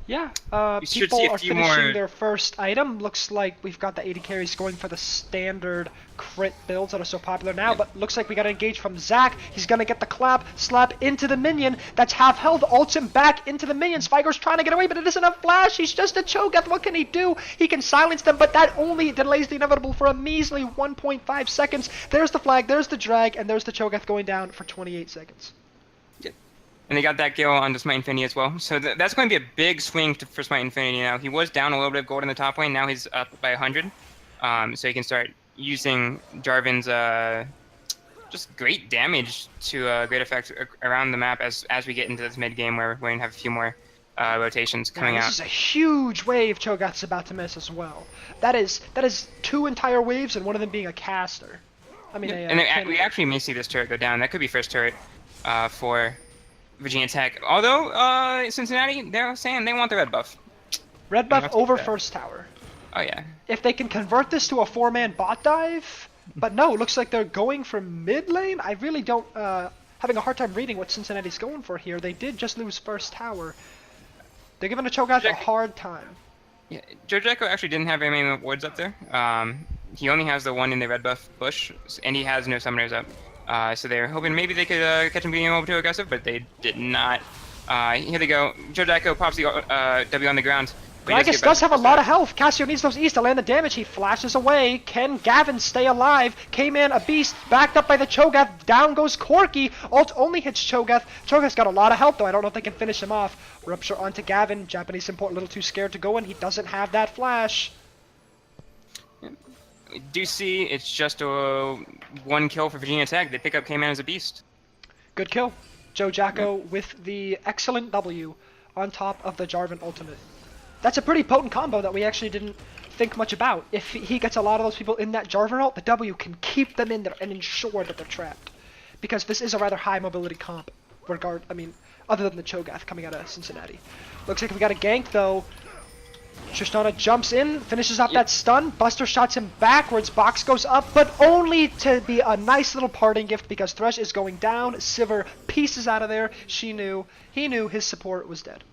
Yeah,
You should
people
see a
are
few
finishing
more-
their first item. Looks like we've got the 80 carries going for the standard crit builds that are so popular now, but looks like we got to engage from Zac. He's going to get the clap, slap into the minion. That's half held, ults him back into the minions. Vigor's trying to get away, but it isn't a flash. He's just a Cho'Gath. What can he do? He can silence them, but that only delays the inevitable for a measly 1.5 seconds. There's the flag, there's the drag, and there's the Cho'Gath going down for 28 seconds.
And they got that kill on the Smite Infinity as well. So that's going to be a big swing for Smite Infinity now. He was down a little bit of gold in the top lane. Now he's up by 100. So he can start using Jarvan's just great damage to great effect around the map as we get into this mid game where we're going to have a few more rotations coming out.
This is a huge wave Cho'Gath's about to miss as well. That is 2 entire waves and one of them being a caster. I mean,
we actually may see this turret go down. That could be first turret for Virginia Tech. Although Cincinnati, they're saying they want the red buff.
Red buff over first tower.
Oh yeah.
If they can convert this to a 4-man bot dive, but no, it looks like they're going for mid lane. I really don't, having a hard time reading what Cincinnati's going for here. They did just lose first tower. They're giving a Cho'Gath a hard time.
Yeah, Jojako actually didn't have very many wards up there. He only has the one in the red buff bush, and he has no summoners up. So they're hoping maybe they could catch him being a little too aggressive, but they did not. Here they go. Jojako pops the W on the ground.
Gragas does have a lot of health. Cassio needs those E's to land the damage. He flashes away. Can Gavin stay alive? K-Man, a beast, backed up by the Cho'Gath. Down goes Corky. Ult only hits Cho'Gath. Cho'Gath's got a lot of health, though. I don't know if they can finish him off. Rupture onto Gavin. Japanese import a little too scared to go in. He doesn't have that flash.
We do see it's just a 1 kill for Virginia Tech. They pick up K-Man as a beast.
Good kill. Jojako with the excellent W on top of the Jarvan ultimate. That's a pretty potent combo that we actually didn't think much about. If he gets a lot of those people in that Jarvan ult, the W can keep them in there and ensure that they're trapped. Because this is a rather high mobility comp, other than the Cho'Gath coming out of Cincinnati. Looks like we got a gank though. Tristana jumps in, finishes off that stun. Buster shots him backwards. Box goes up, but only to be a nice little parting gift because Thresh is going down. Sivir pieces out of there. He knew his support was dead.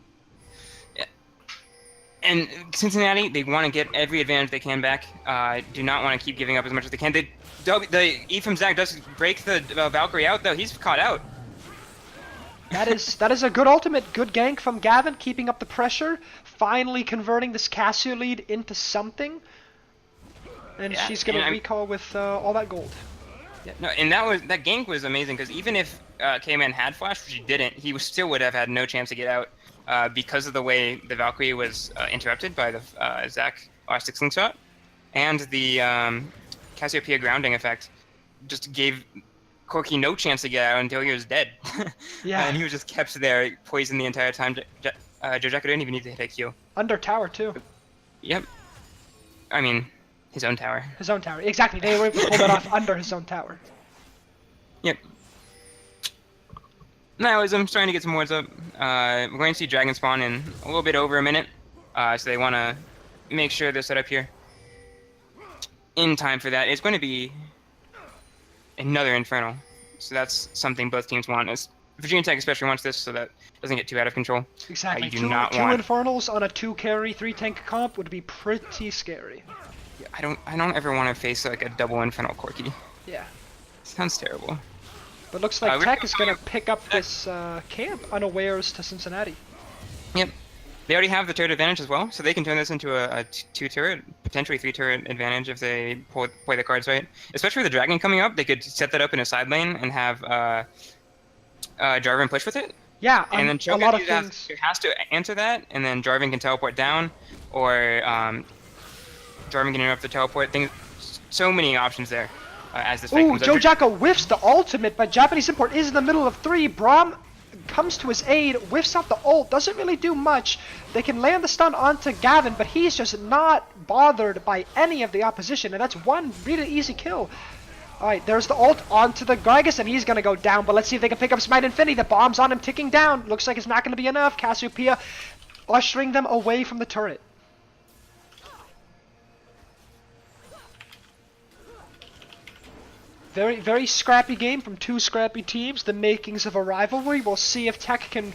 Yeah. And Cincinnati, they want to get every advantage they can back. Do not want to keep giving up as much as they can. The E from Zac does break the Valkyrie out, though. He's caught out.
That is a good ultimate, good gank from Gavin, keeping up the pressure, finally converting this Cassio lead into something, and she's gonna recall with all that gold.
Yeah, no, and that gank was amazing because even if K-Man had flash, which he didn't, he still would have had no chance to get out because of the way the Valkyrie was interrupted by the Zac R6 slingshot, and the Cassiopeia grounding effect just gave Corky no chance to get out until he was dead.
Yeah.
And he was just kept there, poisoned the entire time. Jojako didn't even need to hit a Q.
Under tower, too.
Yep. I mean, his own tower.
His own tower. Exactly. They were able to pull that off under his own tower.
Yep. Nihilism starting to get some wards up. We're going to see Dragon spawn in a little bit over a minute. So they want to make sure they're set up here in time for that. It's going to be another Infernal. So that's something both teams want, is Virginia Tech especially wants this so that it doesn't get too out of control.
Exactly.
You do
two
not
two
want...
Infernals on a 2 carry, 3 tank comp would be pretty scary.
I don't ever want to face like a double Infernal Corki.
Yeah.
Sounds terrible.
But looks like Tech is going to pick up this camp unawares to Cincinnati.
Yep. They already have the turret advantage as well, so they can turn this into a 2-turret, potentially 3-turret advantage if they play the cards right. Especially with the Dragon coming up, they could set that up in a side lane and have Jarvan push with it.
Yeah,
and then
a lot of things.
has to answer that, and then Jarvan can teleport down, or Jarvan can interrupt the teleport. So many options there as this fight comes up.
Joe Jacko whiffs the ultimate, but Japanese import is in the middle of 3. Braum comes to his aid, whiffs out the ult, doesn't really do much. They can land the stun onto Gavin, but he's just not bothered by any of the opposition, and that's one really easy kill. Alright, there's the ult onto the Gragas, and he's gonna go down, but let's see if they can pick up Smite Infinity. The bomb's on him ticking down. Looks like it's not gonna be enough. Cassiopeia ushering them away from the turret. Very, very scrappy game from 2 scrappy teams, the makings of a rivalry. We'll see if Tech can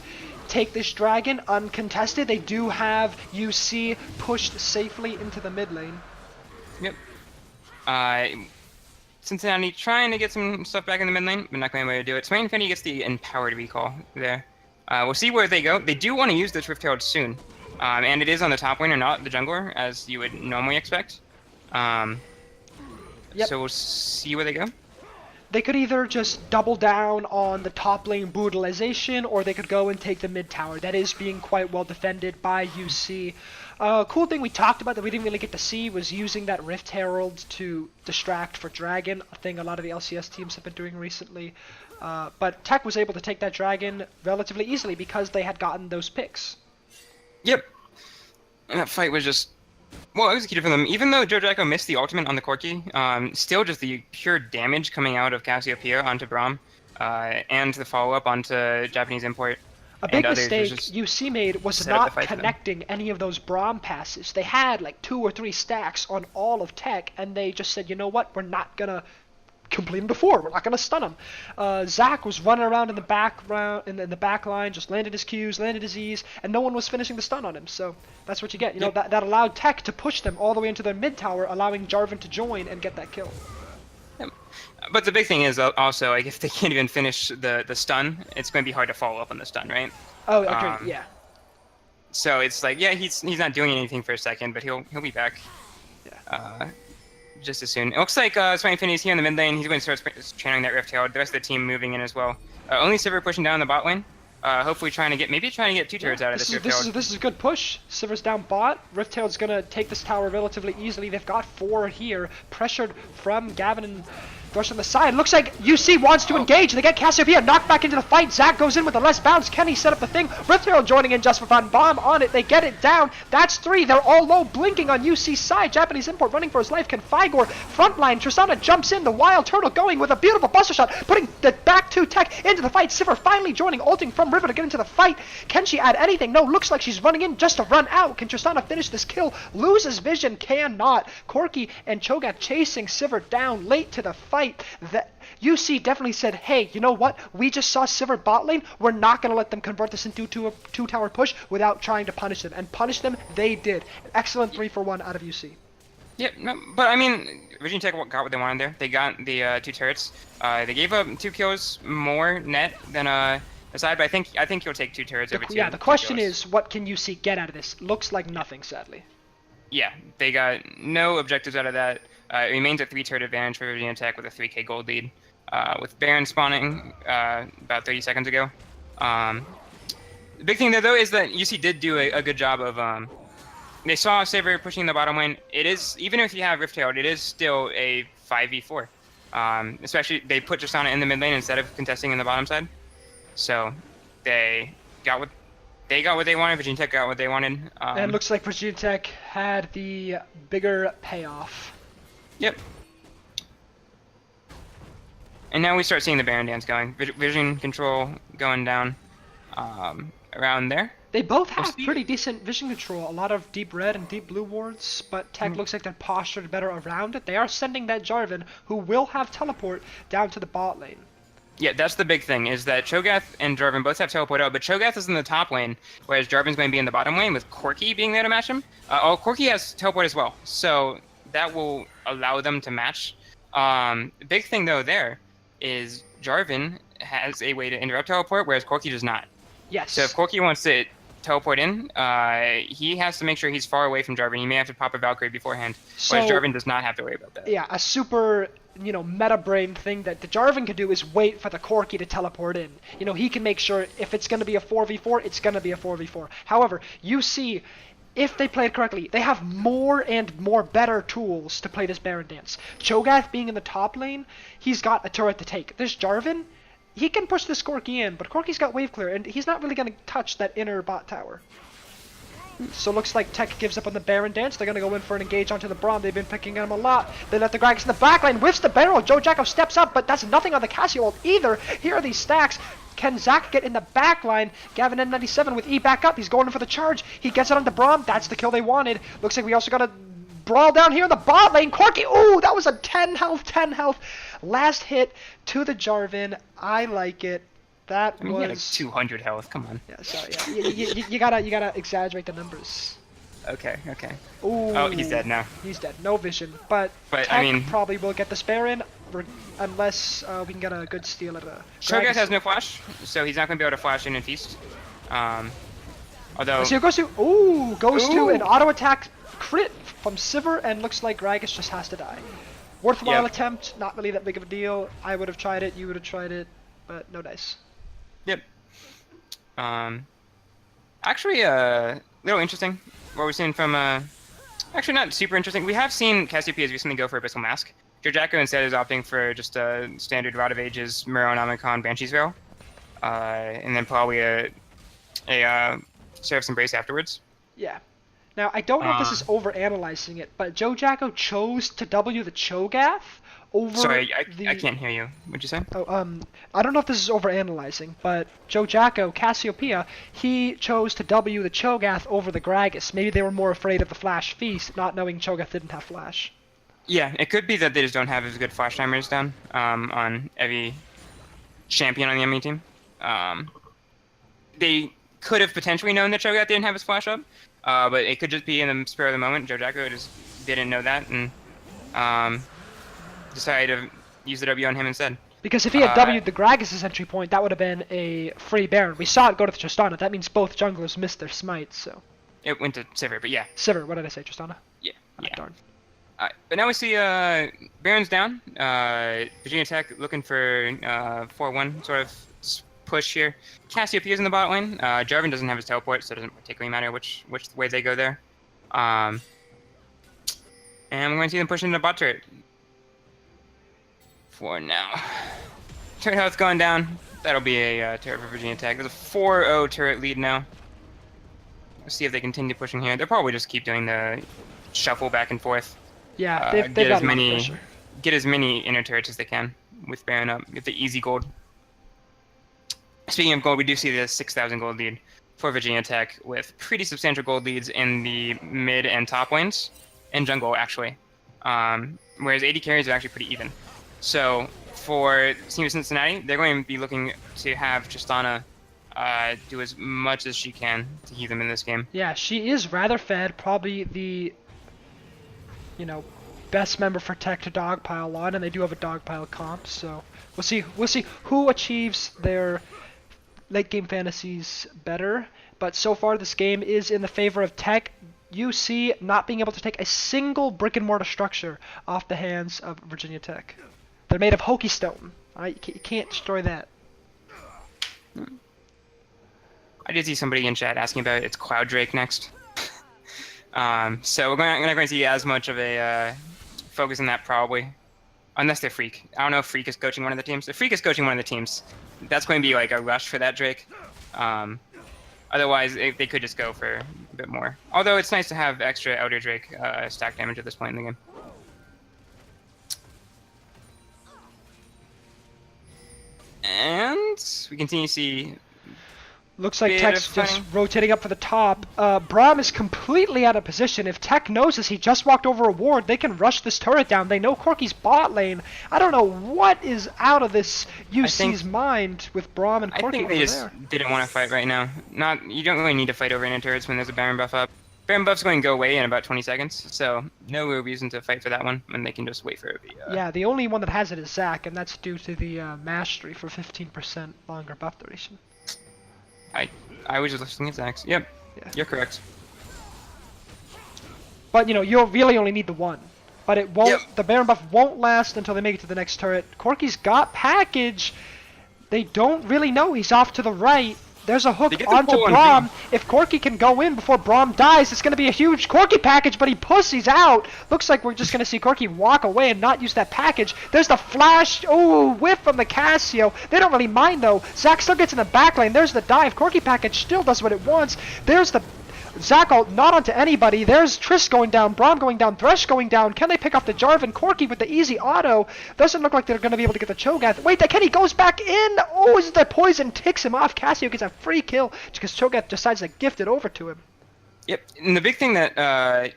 take this dragon uncontested. They do have UC pushed safely into the mid lane.
Yep. Cincinnati trying to get some stuff back in the mid lane, but not going to be able to do it. Smite Infinity gets the Empowered recall there. We'll see where they go. They do want to use this Rift Herald soon. And it is on the top lane, or not the jungler, as you would normally expect. So we'll see where they go.
They could either just double down on the top lane brutalization, or they could go and take the mid tower. That is being quite well defended by UC. Cool thing we talked about that we didn't really get to see was using that Rift Herald to distract for Dragon, a thing a lot of the LCS teams have been doing recently. But Tech was able to take that Dragon relatively easily because they had gotten those picks.
Yep. And that fight was just well executed for them. Even though Joe Jacko missed the ultimate on the Corki, still just the pure damage coming out of Cassiopeia onto Braum, and the follow-up onto Japanese import.
A big mistake UC made was not connecting any of those Braum passes. They had like 2 or 3 stacks on all of Tech, and they just said, you know what, we're not gonna complete him before. We're not gonna stun him. Zach was running around in the back line, just landed his Qs, landed his Es, and no one was finishing the stun on him. So that's what you get. You know, that allowed Tech to push them all the way into their mid tower, allowing Jarvan to join and get that kill.
But the big thing is also, like, if they can't even finish the stun, it's going to be hard to follow up on the stun, right?
Oh, okay, yeah.
So it's like, yeah, he's not doing anything for a second, but he'll be back.
Yeah.
Just as soon. It looks like Smite Infinity's here in the mid lane. He's going to start channeling that Rift Herald. The rest of the team moving in as well. Only Sivir pushing down the bot lane. Hopefully trying to get 2 turrets out of this Rift Herald.
This is a good push. Sivir's down bot. Rift Herald's gonna take this tower relatively easily. They've got 4 here, pressured from Gavin and Thrush on the side. Looks like UC wants to engage. They get Cassiopeia knocked back into the fight. Zach goes in with a less bounce. Kenny set up the thing. Rift Herald joining in just for fun. Bomb on it. They get it down. That's 3. They're all low, blinking on UC's side. Japanese import running for his life. Can Figor frontline. Tristana jumps in. The Wild Turtle going with a beautiful buster shot, putting the back 2 Tech into the fight. Sivir finally joining, ulting from River to get into the fight. Can she add anything? No, looks like she's running in just to run out. Can Tristana finish this kill? Loses vision, cannot. Corki and Cho'Gath chasing Sivir down late to the fight. UC definitely said, hey, you know what? We just saw Sivir bot lane. We're not going to let them convert this into a 2-tower push without trying to punish them. And punish them, they did. An excellent 3-for-1 out of UC.
Yeah, no, but I mean, Virginia Tech got what they wanted there. They got the 2 turrets. They gave up 2 kills more net than aside, but I think he'll take 2 turrets over 2.
Yeah, the question is, what can UC get out of this? Looks like nothing, sadly.
Yeah, they got no objectives out of that. It remains a 3-turret advantage for Virginia Tech with a 3k gold lead. With Baron spawning about 30 seconds ago. The big thing there, though, is that UC did do a good job of... they saw Sivir pushing the bottom lane. It is, even if you have Rift Herald, it is still a 5v4. Especially, they put Tristana in the mid lane instead of contesting in the bottom side. So, they got what they wanted. Virginia Tech got what they wanted.
And it looks like Virginia Tech had the bigger payoff.
Yep. And now we start seeing the Baron dance going. Vision control going down around there.
They both have pretty decent vision control. A lot of deep red and deep blue wards, but Tech looks like they're postured better around it. They are sending that Jarvan, who will have teleport, down to the bot lane.
Yeah, that's the big thing, is that Cho'Gath and Jarvan both have teleport out, but Cho'Gath is in the top lane, whereas Jarvan's going to be in the bottom lane with Corki being there to match him. Corki has teleport as well, so that will allow them to match. The big thing, though, there is Jarvan has a way to interrupt teleport, whereas Corki does not.
Yes.
So if Corki wants to teleport in, he has to make sure he's far away from Jarvan. He may have to pop a Valkyrie beforehand, whereas Jarvan does not have to worry about that.
Yeah, a super, meta brain thing that the Jarvan can do is wait for the Corki to teleport in. He can make sure if it's going to be a 4v4, it's going to be a 4v4. However, you see, if they play it correctly, they have more and more better tools to play this Baron dance. Cho'Gath being in the top lane, he's got a turret to take. This Jarvan, he can push this Corki in, but Corki's got wave clear, and he's not really going to touch that inner bot tower. So looks like Tech gives up on the Baron dance. They're going to go in for an engage onto the Braum. They've been picking him a lot. They let the Gragas in the backline, whiffs the barrel. Joe Jacko steps up, but that's nothing on the Cassio ult either. Here are these stacks. Can Zach get in the backline? Gavin M97 with E back up. He's going in for the charge. He gets it on the Braum. That's the kill they wanted. Looks like we also got a brawl down here in the bot lane. Corki, ooh, that was a 10 health. Last hit to the Jarvan. I like it. That was...
he had like 200 health, come on.
Yeah, sorry, yeah. You gotta exaggerate the numbers.
Okay.
Ooh.
Oh, he's dead now.
He's dead. No vision. But Tech probably will get this Baron, unless we can get a good steal at a...
Cho'Gath has no flash, so he's not going to be able to flash in and feast. Although...
So goes to an auto attack crit from Sivir, and looks like Gragas just has to die. Worthwhile attempt, not really that big of a deal. I would have tried it, you would have tried it, but no dice.
Yep. Actually, a little interesting what we're seeing from, actually not super interesting. We have seen Cassiopeia recently go for Abyssal Mask. Jojako instead is opting for just a standard Rod of Ages, Mironomicon, Banshee's Veil. And then probably a Seraph's Embrace afterwards.
Yeah. Now, I don't know if this is over-analyzing it, but Joe Jacko chose to W the Cho'Gath over
Sorry, I can't hear you. What'd you say?
Oh, I don't know if this is over-analyzing, but Joe Jacko, Cassiopeia, he chose to W the Cho'Gath over the Gragas. Maybe they were more afraid of the Flash Feast, not knowing Cho'Gath didn't have Flash.
Yeah, it could be that they just don't have as good Flash timers down on every champion on the enemy team. They could have potentially known that Cho'Gath didn't have his Flash up. But it could just be in the spur of the moment. Joe Jacko just didn't know that and decided to use the W on him instead.
Because if he had W'd the Gragas' entry point, that would have been a free Baron. We saw it go to the Tristana. That means both junglers missed their smites, so...
It went to Sivir, but yeah.
Sivir, what did I say, Tristana?
Yeah.
Darn.
But now we see Baron's down. Virginia Tech looking for 4-1 sort of push here. Cassiopeia's in the bot lane. Jarvan doesn't have his teleport, so it doesn't particularly matter which way they go there. And we're going to see them push into the bot turret. For now. Turret health going down. That'll be a turret for Virginia Tech. There's a 4-0 turret lead now. Let's see if they continue pushing here. They'll probably just keep doing the shuffle back and forth.
Yeah, they've got a lot of pressure.
Get as many inner turrets as they can with Baron up. Get the easy gold. Speaking of gold, we do see the 6,000 gold lead for Virginia Tech with pretty substantial gold leads in the mid and top lanes, and jungle actually. Whereas AD carries are actually pretty even. So for Team Cincinnati, they're going to be looking to have Tristana do as much as she can to keep them in this game.
Yeah, she is rather fed, probably the best member for Tech to dogpile on, and they do have a dogpile comp, so we'll see who achieves their late game fantasies better, but so far this game is in the favor of Tech. UC not being able to take a single brick and mortar structure off the hands of Virginia Tech. They're made of Hokie Stone. You can't destroy that.
I did see somebody in chat asking about it's Cloud Drake next. So we're not going to see as much of a focus on that probably. Unless they're Freak. I don't know if Freak is coaching one of the teams. If Freak is coaching one of the teams, that's going to be like a rush for that Drake. Otherwise, they could just go for a bit more. Although it's nice to have extra Elder Drake stack damage at this point in the game. And we continue to see
Looks like
Bit
Tech's
of
just
fighting.
rotating up for the top. Braum is completely out of position. If Tech knows this, he just walked over a ward, they can rush this turret down. They know Corky's bot lane. I don't know what is out of this UC's mind with Braum and
I
Corky
think they
over
just
there.
didn't want to fight right now. You don't really need to fight over inner turrets when there's a Baron buff up. Baron buff's going to go away in about 20 seconds, so no real reason to fight for that one, and they can just wait for the...
Yeah, the only one that has it is Zac, and that's due to the mastery for 15% longer buff duration.
I was just listening to Zach's. Yep,
Yeah.
you're correct.
But, you know, you'll really only need the one. But it won't.
Yep.
The Baron buff won't last until they make it to the next turret. Corky's got package. They don't really know. He's off to the right. There's a hook
They get the
onto
pull on
Braum.
B.
If Corky can go in before Braum dies, it's going to be a huge Corky package, but he pussies out. Looks like we're just going to see Corky walk away and not use that package. There's the flash. Ooh, whiff from the Casio. They don't really mind, though. Zac still gets in the back lane. There's the dive. Corky package still does what it wants. There's the... Zac ult not onto anybody. There's Triss going down, Braum going down, Thresh going down. Can they pick off the Jarvan? Corky with the easy auto. Doesn't look like they're going to be able to get the Cho'Gath. Wait, that Kenny goes back in. Oh, is the poison ticks him off. Casio gets a free kill because Cho'Gath decides to gift it over to him.
Yep, and the big thing that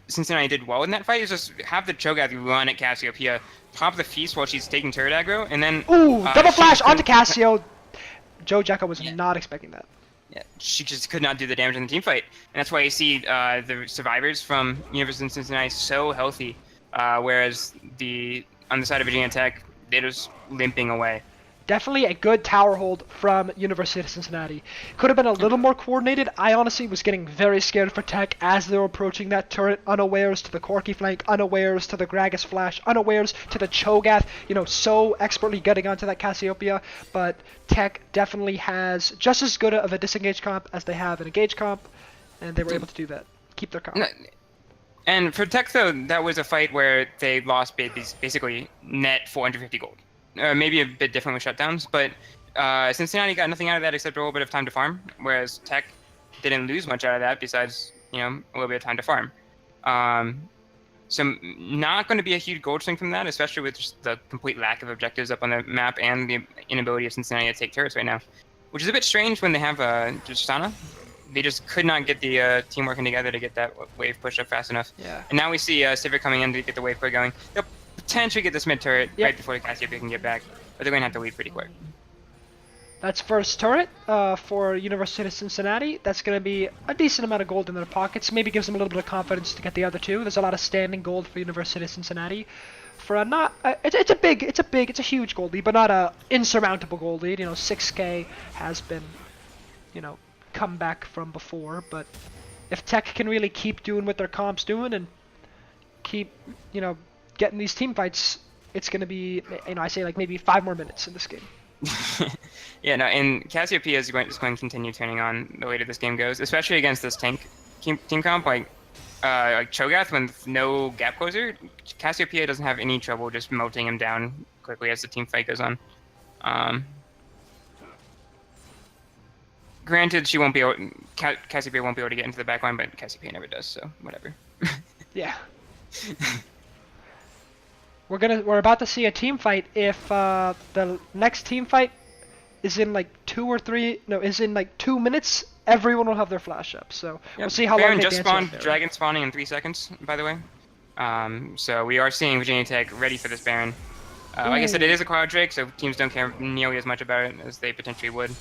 Cincinnati did well in that fight is just have the Cho'Gath run at Cassiopeia, pop the feast while she's taking turret aggro, and then...
Ooh, double flash
she
onto
couldn't-
Casio. Joe Jacko was not expecting that.
Yeah, she just could not do the damage in the team fight, and that's why you see the survivors from University of Cincinnati so healthy, whereas on the side of Virginia Tech, they're just limping away.
Definitely a good tower hold from University of Cincinnati. Could have been a little more coordinated. I honestly was getting very scared for Tech as they were approaching that turret, unawares to the Corky flank, unawares to the Gragas flash, unawares to the Cho'Gath, you know, so expertly getting onto that Cassiopeia. But Tech definitely has just as good of a disengage comp as they have an engage comp, and they were able to do that. Keep their comp.
No, and for Tech, though, that was a fight where they lost basically net 450 gold. Maybe a bit different with shutdowns, but Cincinnati got nothing out of that except a little bit of time to farm, whereas Tech didn't lose much out of that besides, you know, a little bit of time to farm. So not going to be a huge gold swing from that, especially with just the complete lack of objectives up on the map and the inability of Cincinnati to take turrets right now, which is a bit strange when they have Tristana. They just could not get the team working together to get that wave push up fast enough.
Yeah.
And now we see Civic coming in to get the wave push going. They'll potentially get this mid turret right before the Cassiopeia can get back, but they're going to have to leave pretty quick.
That's first turret for University of Cincinnati. That's going to be a decent amount of gold in their pockets. Maybe gives them a little bit of confidence to get the other two. There's a lot of standing gold for University of Cincinnati. For a not, it's a huge gold lead, but not a insurmountable gold lead. You know, 6K has been, you know, come back from before. But if Tech can really keep doing what their comp's doing and keep, you know, getting these team fights, it's going to be, you know, I say like maybe 5 more minutes in this game.
Yeah, no, and Cassiopeia is going to continue turning on the later this game goes, especially against this tank team comp like Cho'Gath with no gap closer. Cassiopeia doesn't have any trouble just melting him down quickly as the team fight goes on. Granted, she won't be able, Cassiopeia won't be able to get into the backline, but Cassiopeia never does, so whatever.
Yeah. We're about to see a team fight. If the next team fight is in like 2 minutes, everyone will have their flash up. So we'll see how
Baron
long they
just
dance
spawned,
around
Dragon spawning in 3 seconds, by the way. So we are seeing Virginia Tech ready for this Baron. Like I said, it is a Cloud Drake, so teams don't care nearly as much about it as they potentially would.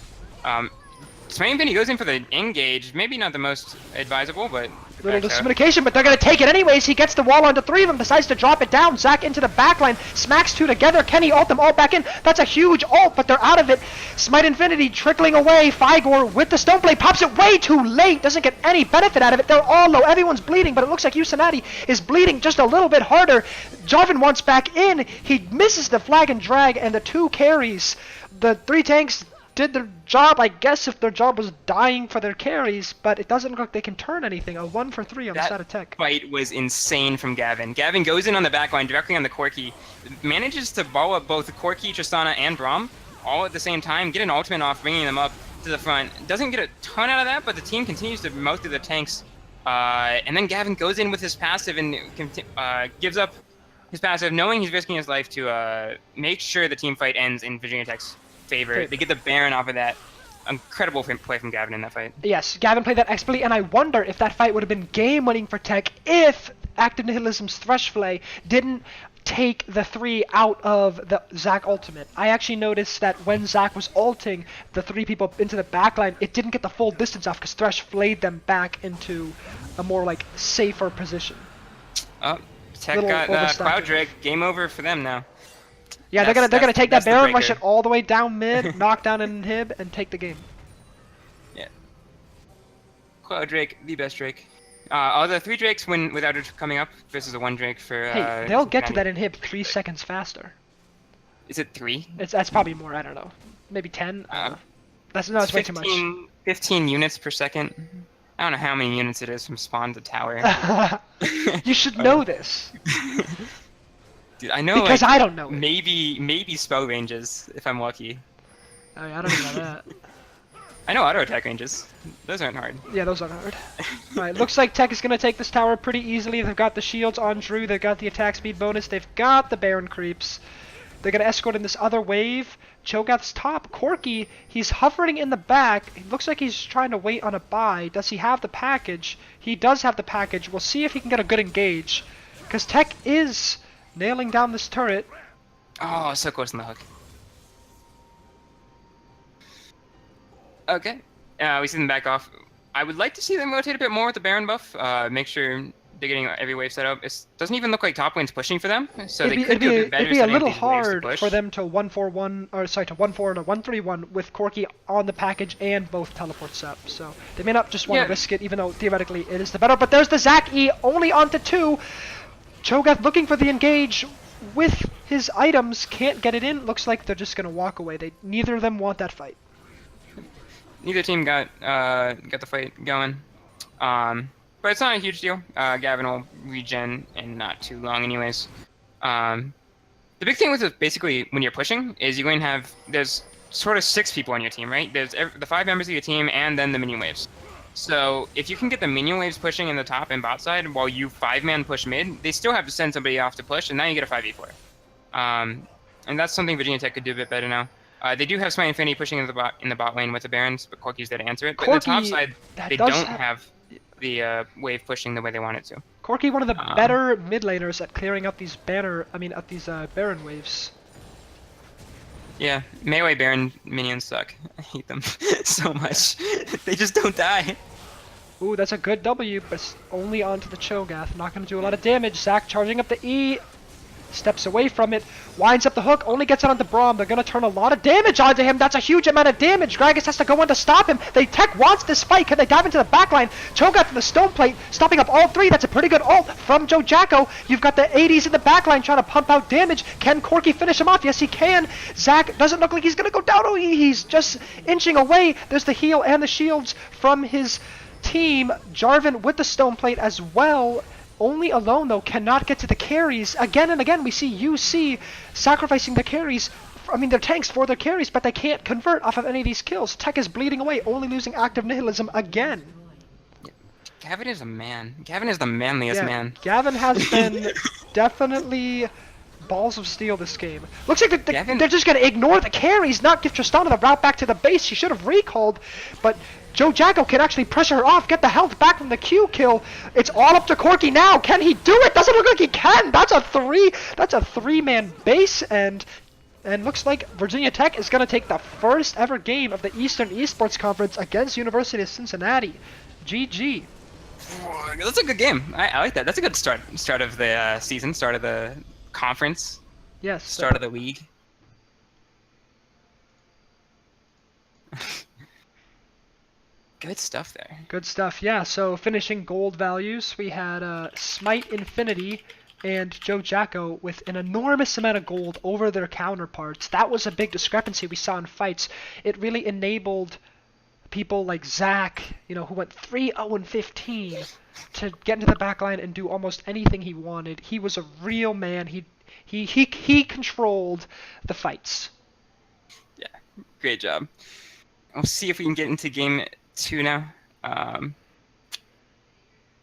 Swain Vinny goes in for the engage, maybe not the most advisable, but...
Little discommunication, but they're going to take it anyways. He gets the wall onto 3 of them, decides to drop it down. Zac into the backline, smacks 2 together. Kenny ult them all back in. That's a huge ult, but they're out of it. Smite Infinity trickling away. Figor with the Stoneblade pops it way too late. Doesn't get any benefit out of it. They're all low. Everyone's bleeding, but it looks like Cincinnati is bleeding just a little bit harder. Jarvan wants back in. He misses the flag and drag, and the 2 carries. The 3 tanks did their job, I guess, if their job was dying for their carries, but it doesn't look like they can turn anything. A 1 for 3 on the side of Tech.
That fight was insane from Gavin. Gavin goes in on the backline directly on the Corky, manages to ball up both Corky, Tristana, and Braum all at the same time, get an ultimate off, bringing them up to the front. Doesn't get a ton out of that, but the team continues to mow through the tanks. And then Gavin goes in with his passive and gives up his passive, knowing he's risking his life to make sure the team fight ends in Virginia Tech's favor. They get the Baron off of that. incredible play from Gavin in that fight.
Yes, Gavin played that expertly, and I wonder if that fight would have been game-winning for Tech if Active Nihilism's Thresh Flay didn't take the 3 out of the Zac ultimate. I actually noticed that when Zac was ulting the 3 people into the backline, it didn't get the full distance off because Thresh flayed them back into a more like safer position.
Oh, Tech got Cloud Drake. Game over for them now.
Yeah, they're gonna take that Baron, rush it all the way down mid, knock down an inhib, and take the game.
Yeah. Cloud Drake, the best Drake. All the 3 Drakes win without it coming up versus a 1 Drake for.
Hey, they'll get to that inhib 3 seconds faster.
Is it 3?
That's probably more. I don't know. Maybe 10. That's way too much.
15 units per second. I don't know how many units it is from spawn to tower.
You should know this.
Dude, I know.
Because
like,
I don't know it.
Maybe spell ranges if I'm lucky.
I don't even know that.
I know auto attack ranges. Those aren't hard.
Yeah, those aren't hard. Alright, looks like Tech is going to take this tower pretty easily. They've got the shields on Drew. They've got the attack speed bonus. They've got the Baron creeps. They're going to escort in this other wave. Cho'Gath's top. Corki, he's hovering in the back. It looks like he's trying to wait on a buy. Does he have the package? He does have the package. We'll see if he can get a good engage. Because Tech is nailing down this turret.
Oh, so close in the hook. Okay. We see them back off. I would like to see them rotate a bit more with the Baron buff. Make sure they're getting every wave set up. It doesn't even look like top lane's pushing for them, so they could do a bit better.
It'd be a little hard for them to 1-4-1, or sorry, to 1-4 and a 1-3-1 with Corki on the package and both teleports up. So they may not just want to risk it, even though theoretically it is the better. But there's the Zac E only onto 2. Cho'Gath looking for the engage with his items, can't get it in. Looks like they're just gonna walk away. Neither of them want that fight.
Neither team got the fight going, but it's not a huge deal. Gavin will regen in not too long, anyways. The big thing with it, basically, when you're pushing, is you're going to have there's sort of 6 people on your team, right? There's the 5 members of your team, and then the minion waves. So if you can get the minion waves pushing in the top and bot side while you 5-man push mid, they still have to send somebody off to push, and now you get a 5v4. And that's something Virginia Tech could do a bit better now. They do have Smite Infinity pushing in the bot lane with the Barons, but Corki's there to answer it. But on the top side, they don't have the wave pushing the way they want it to.
Corki, one of the better mid laners at clearing up these Baron waves.
Yeah, melee Baron minions suck. I hate them so much. They just don't die.
Ooh, that's a good W, but it's only onto the Cho'Gath. Not going to do a lot of damage. Zac charging up the E. Steps away from it, winds up the hook, only gets it onto Braum. They're going to turn a lot of damage onto him. That's a huge amount of damage. Gragas has to go in to stop him. Tech wants this fight. Can they dive into the backline? Cho'Gath to the stone plate, stopping up all 3. That's a pretty good ult from Joe Jacko. You've got the 80s in the backline trying to pump out damage. Can Corki finish him off? Yes, he can. Zac doesn't look like he's going to go down. Oh, he's just inching away. There's the heal and the shields from his team. Jarvan with the stone plate as well. Only alone, though, cannot get to the carries. Again and again, we see UC sacrificing the carries. I mean, they're tanks for their carries, but they can't convert off of any of these kills. Tech is bleeding away, only losing Active Nihilism again.
Gavin is a man. Gavin is the manliest man.
Gavin has been definitely balls of steel this game. Looks like they're just going to ignore the carries, not give Tristana the route back to the base. She should have recalled, but Joe Jacko can actually pressure her off, get the health back from the Q kill. It's all up to Corki now. Can he do it? Doesn't look like he can. That's a 3-man base, and looks like Virginia Tech is going to take the first ever game of the Eastern Esports Conference against University of Cincinnati. GG.
That's a good game. I like that. That's a good start of the season, start of the conference.
Yes.
Start of the league. Good stuff there.
Good stuff, yeah. So finishing gold values, we had Smite Infinity and Joe Jacko with an enormous amount of gold over their counterparts. That was a big discrepancy we saw in fights. It really enabled people like Zac, who went 3-0-15 to get into the backline and do almost anything he wanted. He was a real man. He controlled the fights.
Yeah, great job. We'll see if we can get into game 2 now.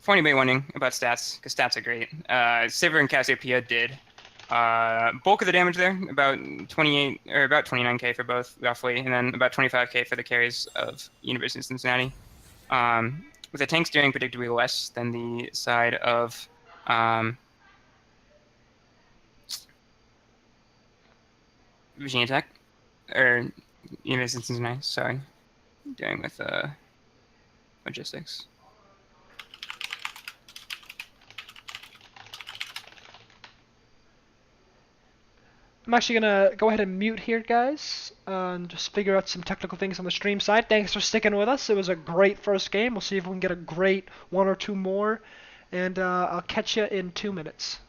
For anybody wondering about stats, because stats are great, Sivir and Cassiopeia did Bulk of the damage there, about 28 or about 29k for both, roughly, and then about 25k for the carries of University of Cincinnati. With the tanks doing predictably less than the side of Virginia Tech, or University of Cincinnati, sorry, dealing with logistics.
I'm actually gonna go ahead and mute here, guys, and just figure out some technical things on the stream side. Thanks for sticking with us. It was a great first game. We'll see if we can get a great one or two more, and I'll catch you in 2 minutes.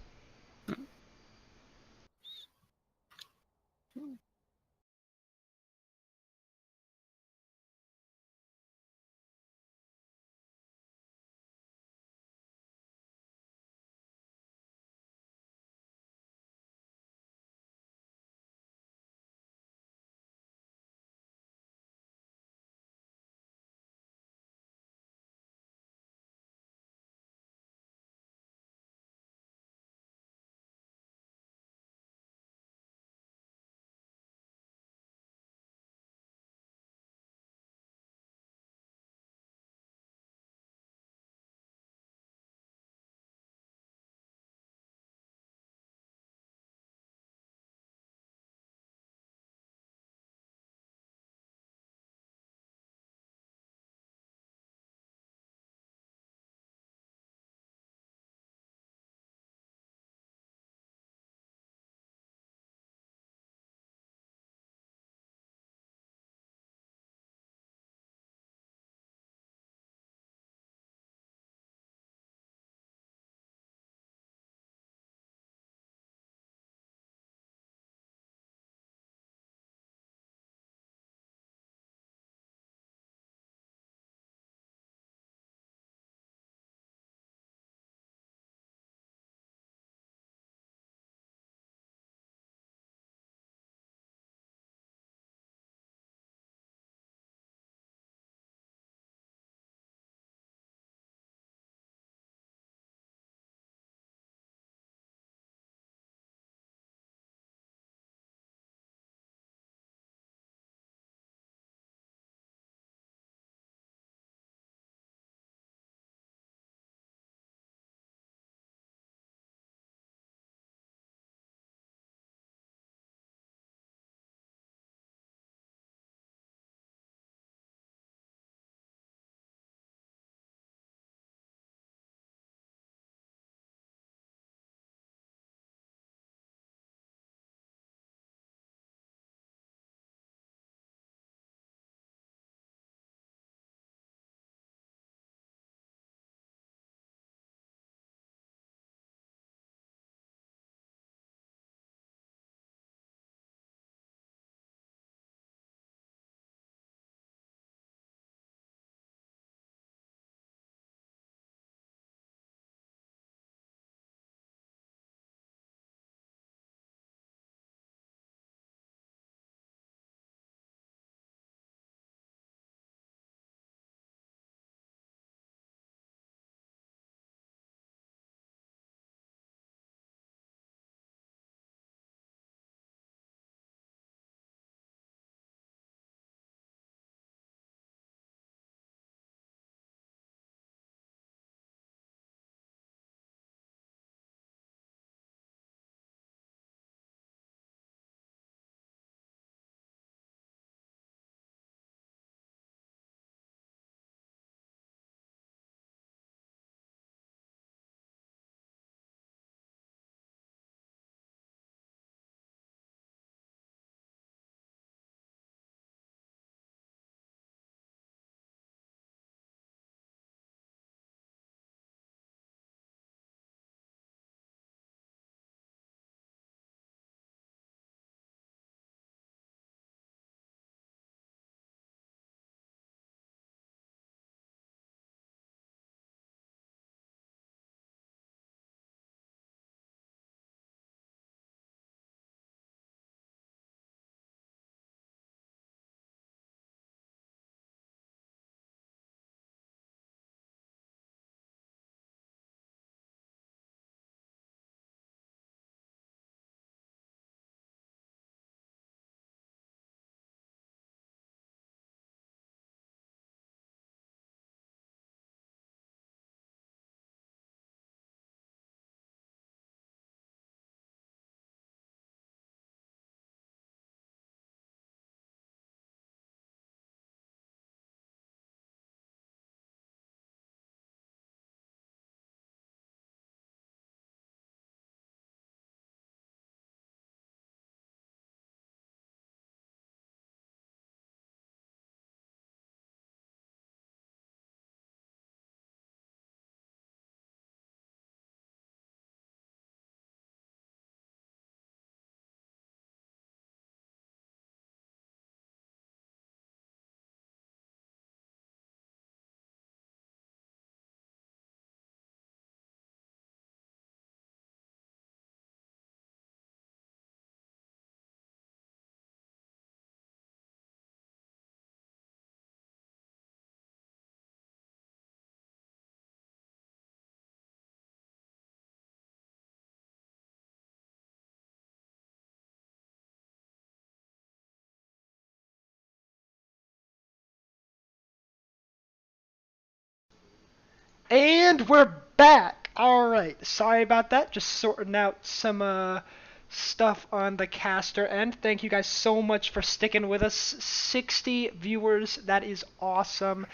And we're back. All right. Sorry about that. Just sorting out some stuff on the caster end. Thank you guys so much for sticking with us. 60 viewers. That is awesome.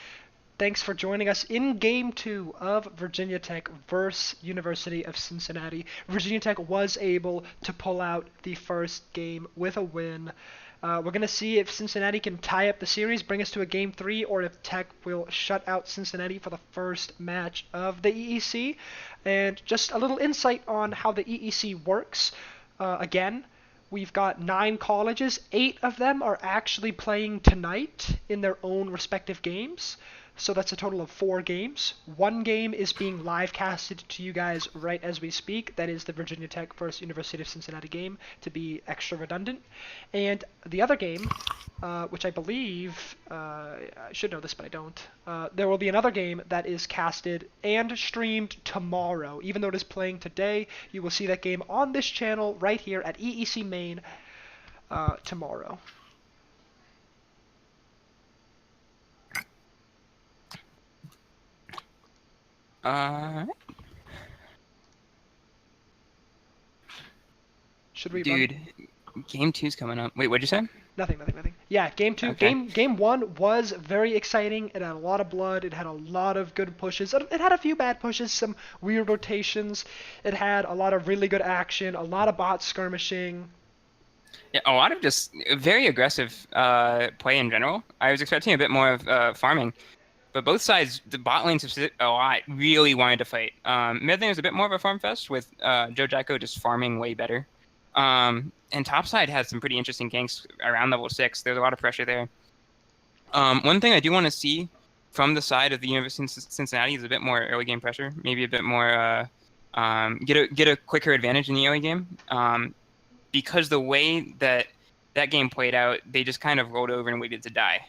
Thanks for joining us in Game 2 of Virginia Tech versus University of Cincinnati. Virginia Tech was able to pull out the first game with a win. We're going to see if Cincinnati can tie up the series, bring us to a Game 3, or if Tech will shut out Cincinnati for the first match of the EEC. And just a little insight on how the EEC works. Again, we've got 9 colleges. 8 of them are actually playing tonight in their own respective games. So that's a total of 4 games. 1 game is being live casted to you guys right as we speak. That is the Virginia Tech versus University of Cincinnati game, to be extra redundant. And the other game, which I believe, I should know this but I don't, there will be another game that is casted and streamed tomorrow. Even though it is playing today, you will see that game on this channel right here at EEC Main tomorrow. Should we
Dude, Game 2's coming up. Wait, what'd you say?
Nothing. Yeah, Game 2.
Okay.
Game 1 was very exciting. It had a lot of blood. It had a lot of good pushes. It had a few bad pushes, some weird rotations. It had a lot of really good action, a lot of bot skirmishing.
Yeah, a lot of just very aggressive play in general. I was expecting a bit more of farming. But both sides, the bot lanes a lot, really wanted to fight. Mid lane was a bit more of a farm fest with Joe Jacko just farming way better. And top side had some pretty interesting ganks around level 6. There's a lot of pressure there. One thing I do want to see from the side of the University of Cincinnati is a bit more early game pressure. Maybe a bit more get a quicker advantage in the early game. Because the way that game played out, they just kind of rolled over and waited to die.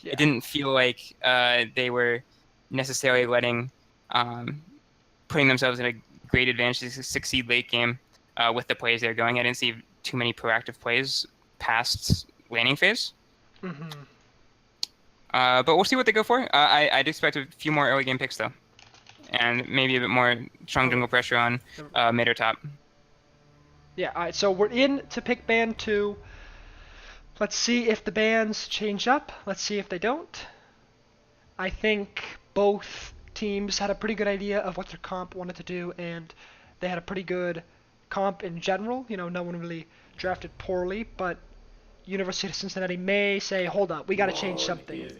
Yeah.
It didn't feel like they were necessarily putting themselves in a great advantage to succeed late game with the plays they're going. I didn't see too many proactive plays past laning phase.
Mm-hmm.
But we'll see what they go for. I'd expect a few more early game picks, though. And maybe a bit more strong jungle pressure on mid or top.
Yeah, all right, so we're in to pick band 2. Let's see if the bands change up. Let's see if they don't. I think both teams had a pretty good idea of what their comp wanted to do, and they had a pretty good comp in general. You know, no one really drafted poorly, but University of Cincinnati may say, hold up, we got to change something.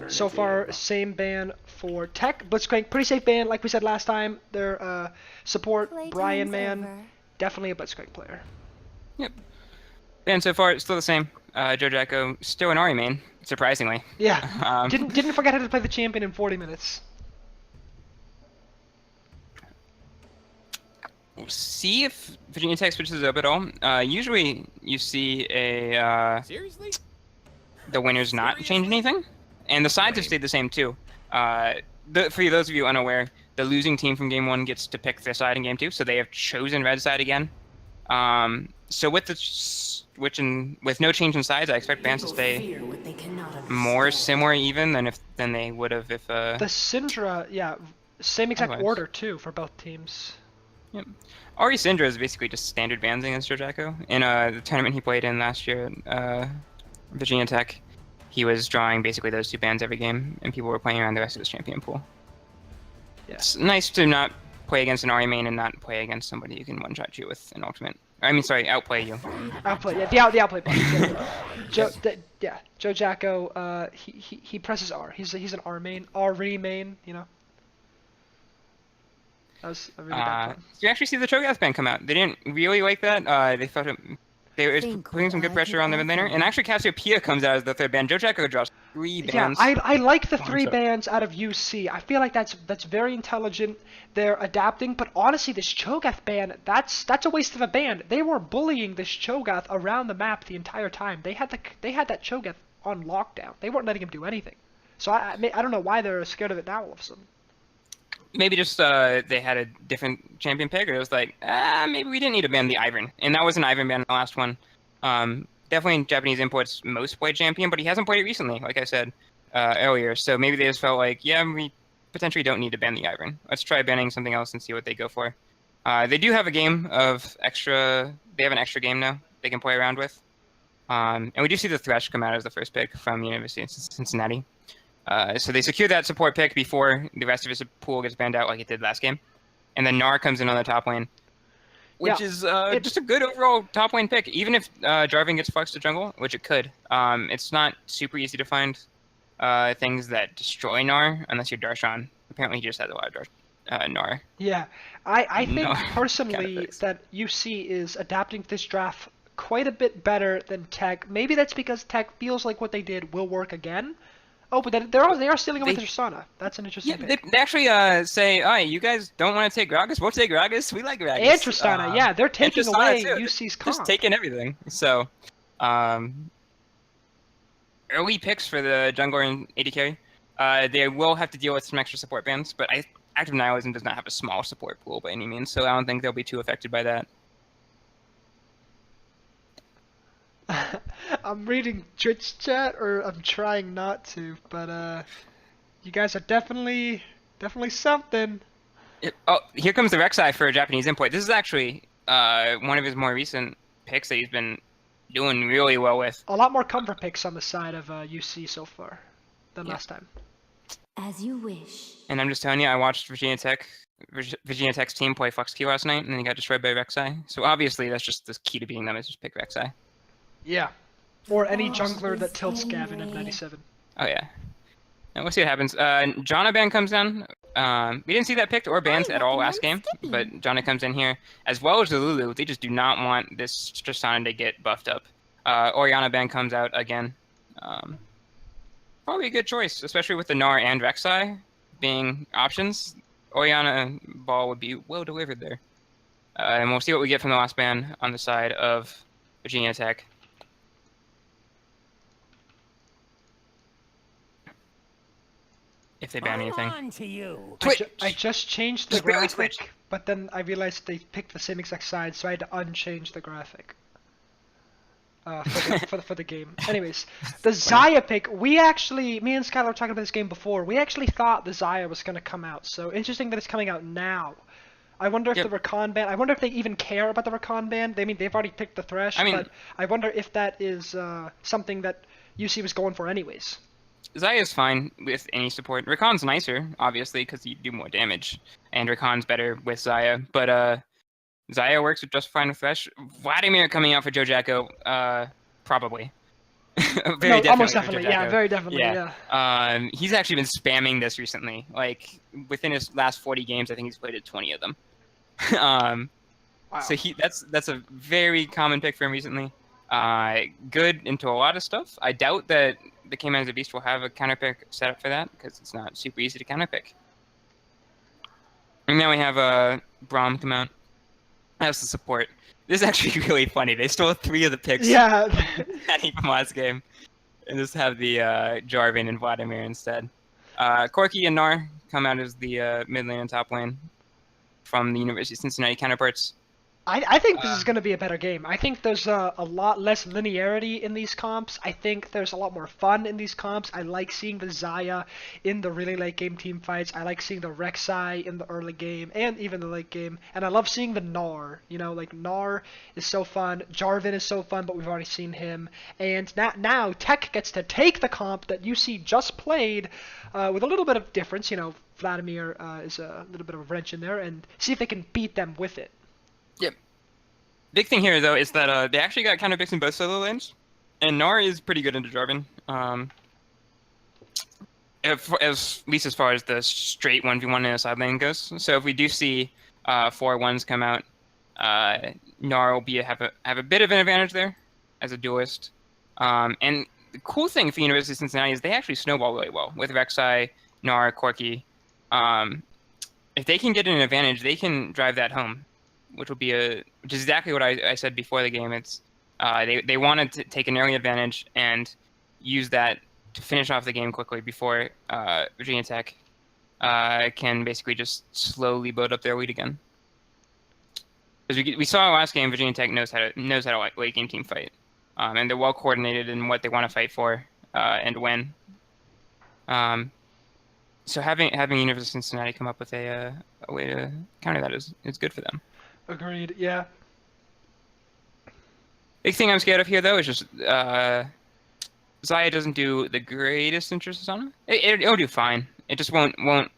So far, same ban for Tech. Blitzcrank, pretty safe ban, like we said last time. Their support, Brian Man, definitely a Blitzcrank player.
Yep. And so far, it's still the same. Joe Jacko, still an Ari main, surprisingly.
Yeah, didn't forget how to play the champion in 40 minutes.
We'll see if Virginia Tech switches up at all. Usually, you see
Seriously?
the winners not change anything, and the sides have stayed the same too. For those of you unaware, the losing team from Game 1 gets to pick their side in Game 2, so they have chosen red side again. So with the with no change in sides, I expect bands to stay more similar even than they would have if.
The Syndra, yeah, same exact
Otherwise.
order too for both teams.
Yep. Ari Syndra is basically just standard bans against Joe Jacko. In the tournament he played in last year at Virginia Tech, he was drawing basically those 2 bans every game, and people were playing around the rest of his champion pool.
Yeah.
It's nice to not play against an Ari main and not play against somebody who can one-shot you with an ultimate. I mean, sorry, outplay you.
Outplay, yeah, the outplay button. Joe Jacko, he presses R. He's an R main, R-re main, you know. That was a really bad one.
You actually see the Cho'Gath ban come out. They didn't really like that. They thought they were putting some good pressure on the mid laner. And actually Cassiopeia comes out as the 3rd ban. Joe Jacko draws 3 bans.
Yeah, I like the 3 bans out of UC. I feel like that's very intelligent. They're adapting, but honestly, this Cho'Gath ban, that's a waste of a ban. They were bullying this Cho'Gath around the map the entire time. They had that Cho'Gath on lockdown. They weren't letting him do anything. So I don't know why they're scared of it now all of a sudden.
Maybe just they had a different champion pick, or it was like, maybe we didn't need to ban the Ivern. And that was an Ivern ban in the last one. Definitely in Japanese imports most played champion, but he hasn't played it recently, like I said earlier. So maybe they just felt like, yeah, we potentially don't need to ban the Ivern. Let's try banning something else and see what they go for. They do have a game of extra. They have an extra game now they can play around with. And we do see the Thresh come out as the first pick from University of Cincinnati. So they secure that support pick before the rest of his pool gets banned out like it did last game. And then Gnar comes in on the top lane, which is just a good overall top lane pick. Even if Jarvan gets flexed to jungle, which it could, it's not super easy to find things that destroy Gnar unless you're Darshan. Apparently he just has a lot of Gnar.
Yeah, I think
No,
personally that UC is adapting to this draft quite a bit better than Tech. Maybe that's because Tech feels like what they did will work again. Oh, but they are stealing away with Tristana. That's an interesting pick.
They actually say, "Oh, you guys don't want to take Gragas? We'll take Gragas. We like Gragas."
And Tristana, yeah, they're taking away
too.
UC's comp.
Just taking everything. So, early picks for the jungler and AD carry. They will have to deal with some extra support bans, but Active Nihilism does not have a small support pool by any means, so I don't think they'll be too affected by that.
I'm reading Twitch chat, or I'm trying not to, but you guys are definitely something.
Oh, here comes the Rek'Sai for a Japanese import. This is actually one of his more recent picks that he's been doing really well with.
A lot more comfort picks on the side of UC so far than last time.
As you wish.
And I'm just telling you, I watched Virginia Tech's team play Flux Key last night, and they got destroyed by Rek'Sai. So obviously, that's just the key to beating them is just pick Rek'Sai.
Yeah. Or any jungler that tilts Gavin at 97.
Oh, yeah. And we'll see what happens. Janna ban comes down. We didn't see that picked or banned at all last game, but Janna comes in here, as well as the Lulu. They just do not want this Tristana to get buffed up. Orianna ban comes out again. Probably a good choice, especially with the Gnar and Rek'Sai being options. Orianna ball would be well delivered there. And we'll see what we get from the last ban on the side of Virginia Tech. If they ban anything.
I just changed the graphic, but then I realized they picked the same exact side, so I had to unchange the graphic for the game. Anyways, the Xayah pick, me and Skylar were talking about this game before. We actually thought the Xayah was going to come out, so interesting that it's coming out now. I wonder if the Rakan ban, I wonder if they even care about the Rakan ban. I mean, they've already picked the Thresh, but I wonder if that is something that UC was going for anyways.
Xayah is fine with any support. Rakan's nicer, obviously, because you do more damage, and Rakan's better with Xayah. But Xayah works just fine with Thresh. Vladimir coming out for Joe Jacko, probably.
Almost definitely, yeah, very definitely, yeah.
He's actually been spamming this recently. Like, within his last 40 games, I think he's played 20 of them. Wow. So that's a very common pick for him recently. Good into a lot of stuff. I doubt that the Cayman as a Beast will have a counter pick set up for that, because it's not super easy to counter pick. And now we have Braum come out. That's the support. This is actually really funny. They stole 3 of the picks from last game, and just have the Jarvan and Vladimir instead. Corki and Gnar come out as the mid lane and top lane from the University of Cincinnati counterparts.
I think this is going to be a better game. I think there's a lot less linearity in these comps. I think there's a lot more fun in these comps. I like seeing the Xayah in the really late game team fights. I like seeing the Rek'Sai in the early game and even the late game. And I love seeing the Gnar. You know, like Gnar is so fun. Jarvan is so fun, but we've already seen him. And now Tech gets to take the comp that UC just played with a little bit of difference. You know, Vladimir is a little bit of a wrench in there, and see if they can beat them with it.
Yep. Big thing here, though, is that they actually got counter picks in both solo lanes, and Gnar is pretty good into Jarvan. At least as far as the straight 1v1 in a side lane goes. So if we do see 4-1s come out, Gnar will have a bit of an advantage there as a duelist. And the cool thing for University of Cincinnati is they actually snowball really well with Rek'Sai, Gnar, Corki. If they can get an advantage, they can drive that home. Which is exactly what I said before the game. It's they wanted to take an early advantage and use that to finish off the game quickly before Virginia Tech can basically just slowly build up their lead again. Because we saw last game, Virginia Tech knows how to late game team fight, and they're well coordinated in what they want to fight for and when. So having University of Cincinnati come up with a way to counter that is good for them.
Agreed. Yeah.
Big thing I'm scared of here though is just Zaya doesn't do the greatest in Tristana. It'll do fine. It just won't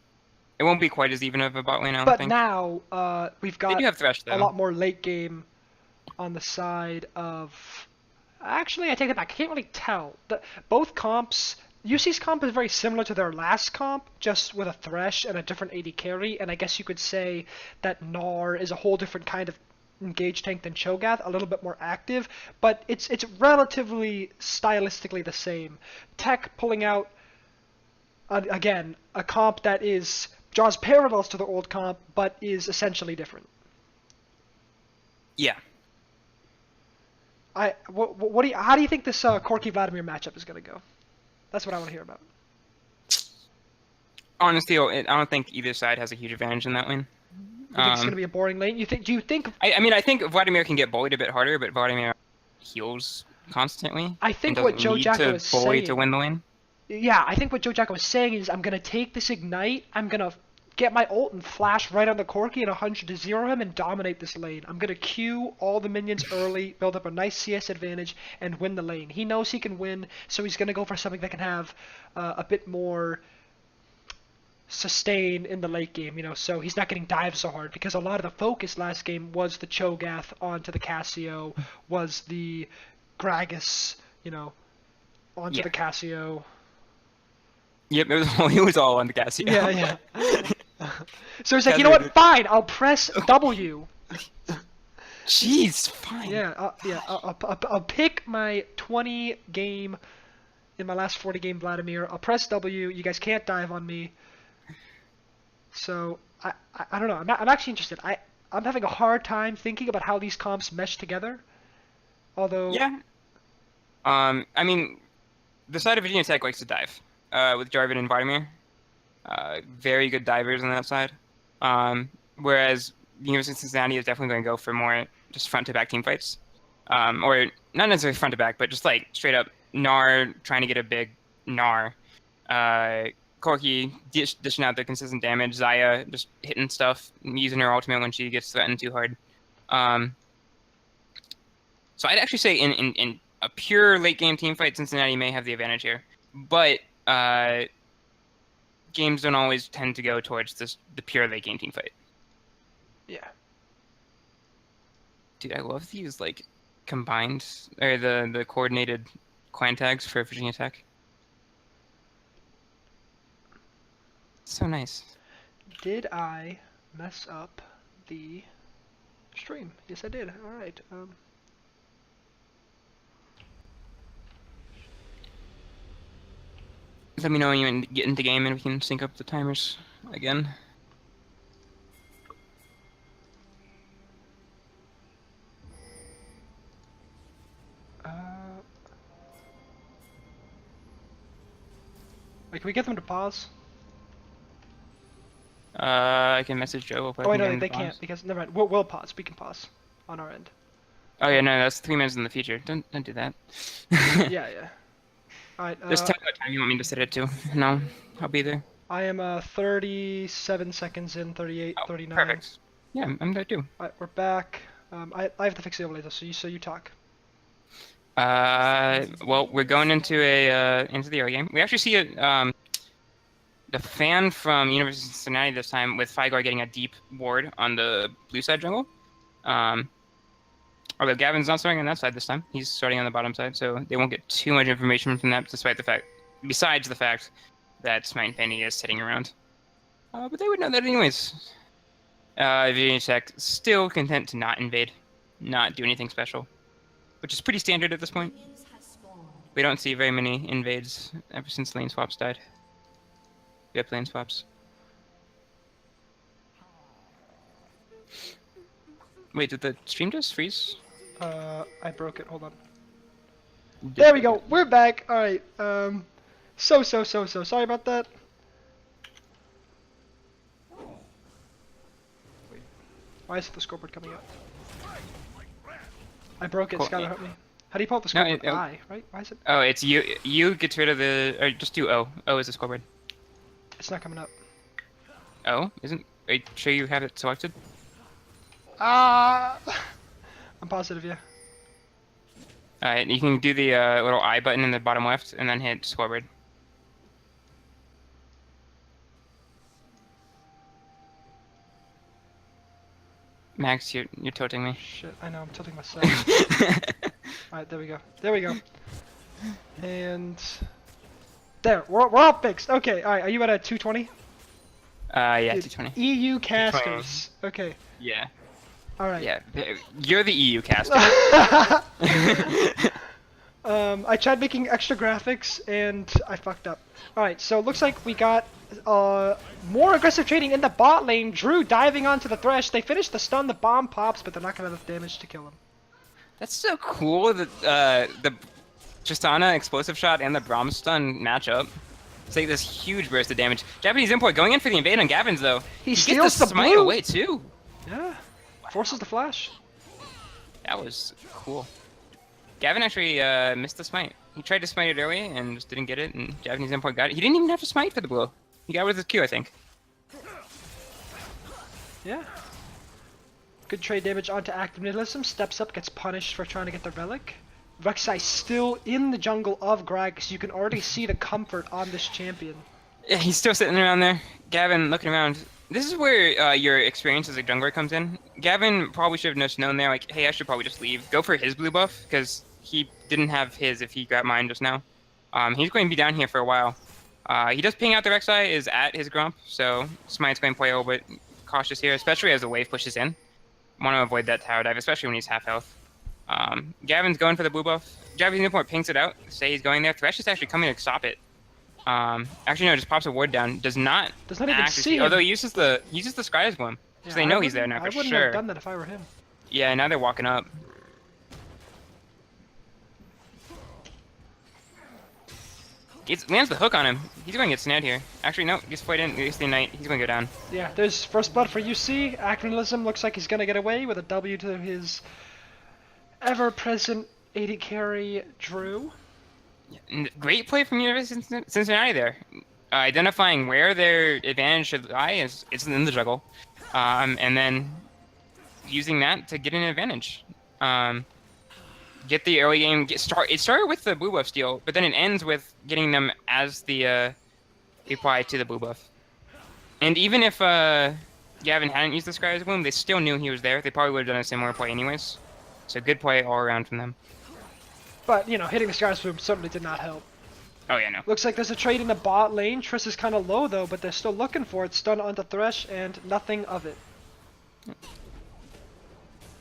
be quite as even of a bot lane, I don't
But
think.
now we've
They do
got
have Thresh
a
though.
lot more late game on the side of. Actually, I take it back. I can't really tell. Both comps. UC's comp is very similar to their last comp, just with a Thresh and a different AD carry, and I guess you could say that Gnar is a whole different kind of engage tank than Cho'Gath, a little bit more active, but it's relatively stylistically the same. Tech pulling out, again, a comp that draws parallels to the old comp, but is essentially different.
Yeah.
How do you think this Corki Vladimir matchup is going to go? That's what I want to hear about.
Honestly, I don't think either side has a huge advantage in that lane.
You think it's going to be a boring lane? Do you think?
I mean, I think Vladimir can get bullied a bit harder, but Vladimir heals constantly.
I think
and
what
doesn't
Joe
need
Jacko
to
is
bully
saying.
to win the lane.
Yeah, I think what Joe Jacko was saying is I'm going to take this Ignite, I'm going to get my ult and flash right on the Corki and 100 to 0 him and dominate this lane. I'm going to Q all the minions early, build up a nice CS advantage, and win the lane. He knows he can win, so he's going to go for something that can have a bit more sustain in the late game, so he's not getting dived so hard, because a lot of the focus last game was the Cho'Gath onto the Cassio, was the Gragas, onto the Cassio.
Yep, it was all on the Cassio.
Yeah. So he's like, you know what? Fine, I'll press W.
Jeez, fine.
Yeah, I'll pick my 20 game in my last 40 game Vladimir. I'll press W. You guys can't dive on me. So I don't know. I'm actually interested. I'm having a hard time thinking about how these comps mesh together. Although.
Yeah. I mean, the side of Virginia Tech likes to dive. With Jarvan and Vladimir. Very good divers on that side. Whereas University of Cincinnati is definitely going to go for more just front-to-back team fights. Or not necessarily front-to-back, but just like straight up Gnar trying to get a big Gnar. Corki dishing out the consistent damage. Zaya just hitting stuff, using her ultimate when she gets threatened too hard. So I'd actually say in a pure late-game team fight, Cincinnati may have the advantage here. But games don't always tend to go towards the pure late game team fight.
Yeah.
Dude, I love these like combined or the coordinated clan tags for Virginia Tech. So nice.
Did I mess up the stream? Yes, I did. All right.
Let me know when you get into game and we can sync up the timers again.
Wait, can we get them to pause?
I can message Joe.
Oh, wait, no, they can't, because, never mind. We'll pause. We can pause on our end.
Oh, yeah, no, that's 3 minutes in the future. Don't do that.
Yeah. Alright,
Just tell me what time you want me to set it to. No, I'll be there.
I am 37 seconds in, 38, 39.
Perfect. Yeah, I'm there too.
Alright, we're back. I have to fix the overlay though, so you talk.
Well, we're going into the early game. We actually see the fan from University of Cincinnati this time with Fygar getting a deep ward on the blue side jungle. Although Gavin's not starting on that side this time. He's starting on the bottom side, so they won't get too much information from that besides the fact that Smite and Fanny is sitting around. But they would know that anyways. Virginia Tech still content to not invade, not do anything special, which is pretty standard at this point. We don't see very many invades ever since lane swaps died. We have lane swaps. Wait, did the stream just freeze?
I broke it. Hold on. There we go. We're back. All right. So sorry about that. Wait. Why isn't the scoreboard coming up? I broke it. Skylar, help me. How do you pull up the scoreboard? I, right? Why is it?
Oh, it's you. You get rid of the, or just do O. O is the scoreboard.
It's not coming up.
Oh, are you sure you have it selected?
I'm positive, yeah.
Alright, you can do the little I button in the bottom left, and then hit scoreboard. Max, you're tilting me.
Shit, I know, I'm tilting myself. Alright, there we go. There we go. And... There, we're all fixed. Okay, alright, are you at a 220?
Yeah,
Dude,
220.
EU casters. Okay,
Yeah.
alright.
Yeah, you're the EU caster.
I tried making extra graphics and I fucked up. Alright, so it looks like we got more aggressive trading in the bot lane. Drew diving onto the Thresh. They finished the stun, the bomb pops, but they're not gonna have enough damage to kill him.
That's so cool that the Tristana explosive shot and the Braum stun match up. It's like this huge burst of damage. Japanese import going in for the invade on Gavin's though.
He
gets
steals the
smite
blue.
away too.
Yeah, forces the flash.
That was cool. Gavin actually missed the smite. He tried to smite it early and just didn't get it, and Japanese import got it. He didn't even have to smite for the blow. He got it with his Q, I think.
Yeah. Good trade damage onto active nihilism. Steps up, gets punished for trying to get the relic. Rek'Sai still in the jungle of Gragas, so you can already see the comfort on this champion.
Yeah, he's still sitting around there. Gavin looking around. This is where your experience as a jungler comes in. Gavin probably should have just known there, like, hey, I should probably just leave. Go for his blue buff, because he didn't have his if he got mine just now. He's going to be down here for a while. He does ping out the Rek'Sai, is at his Grump, so Smite's going to play a little bit cautious here, especially as the wave pushes in. Want to avoid that tower dive, especially when he's half health. Gavin's going for the blue buff. Japanese import pings it out, say he's going there. Thresh is actually coming to stop it. Actually no, just pops a ward down. Does not
even see him.
Although he uses the Sky's Bloom. So they know he's there now for sure.
I wouldn't have done that if I were him.
Yeah, now they're walking up. Lands the hook on him. He's going to get snared here. Actually, no, gets played in. Gets the Ignite. He's going to go down.
Yeah, there's first blood for UC. Acronism looks like he's going to get away with a W to his ever-present AD carry, Drew.
Great play from University of Cincinnati there. Identifying where their advantage should lie is it's in the juggle. And then using that to get an advantage. Get the early game. It started with the blue buff steal, but then it ends with getting them as the reply to the blue buff. And even if Gavin hadn't used the Sky's Bloom, they still knew he was there. They probably would have done a similar play anyways. So good play all around from them.
But, you know, hitting the Sky's Bloom certainly did not help.
Oh yeah, no.
Looks like there's a trade in the bot lane. Triss is kind of low though, but they're still looking for it. Stun onto Thresh and nothing of it.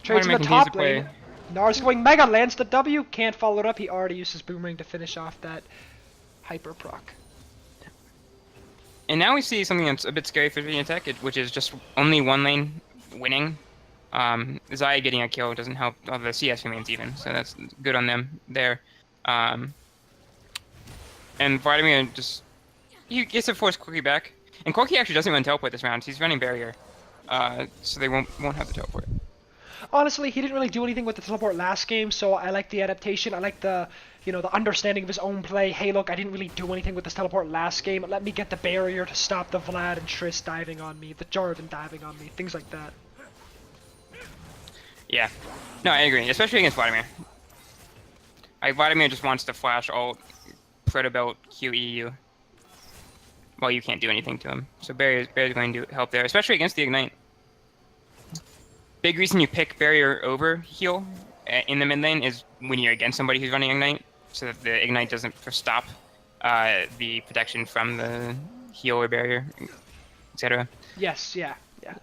Trades in the top lane. Nars going Mega, lands the W, can't follow it up. He already used his Boomerang to finish off that hyper proc.
And now we see something that's a bit scary for Virginia Tech, which is just only one lane winning. Zaya getting a kill doesn't help. Well, the CS remains even, so that's good on them there. And Vladimir he gets to force Corki back, and Corki actually doesn't run teleport this round. He's running barrier, so they won't have the teleport.
Honestly, he didn't really do anything with the teleport last game, so I like the adaptation. I like the, you know, the understanding of his own play. Hey, look, I didn't really do anything with this teleport last game. Let me get the barrier to stop the Vlad and Triss diving on me, the Jarvan diving on me, things like that.
Yeah. No, I agree, especially against Vladimir. Vladimir just wants to flash ult, Proto Belt, QEU. Well, you can't do anything to him. So Barrier's going to help there, especially against the Ignite. Big reason you pick Barrier over heal in the mid lane is when you're against somebody who's running Ignite, so that the Ignite doesn't stop the protection from the heal or Barrier, etc.
Yes, yeah.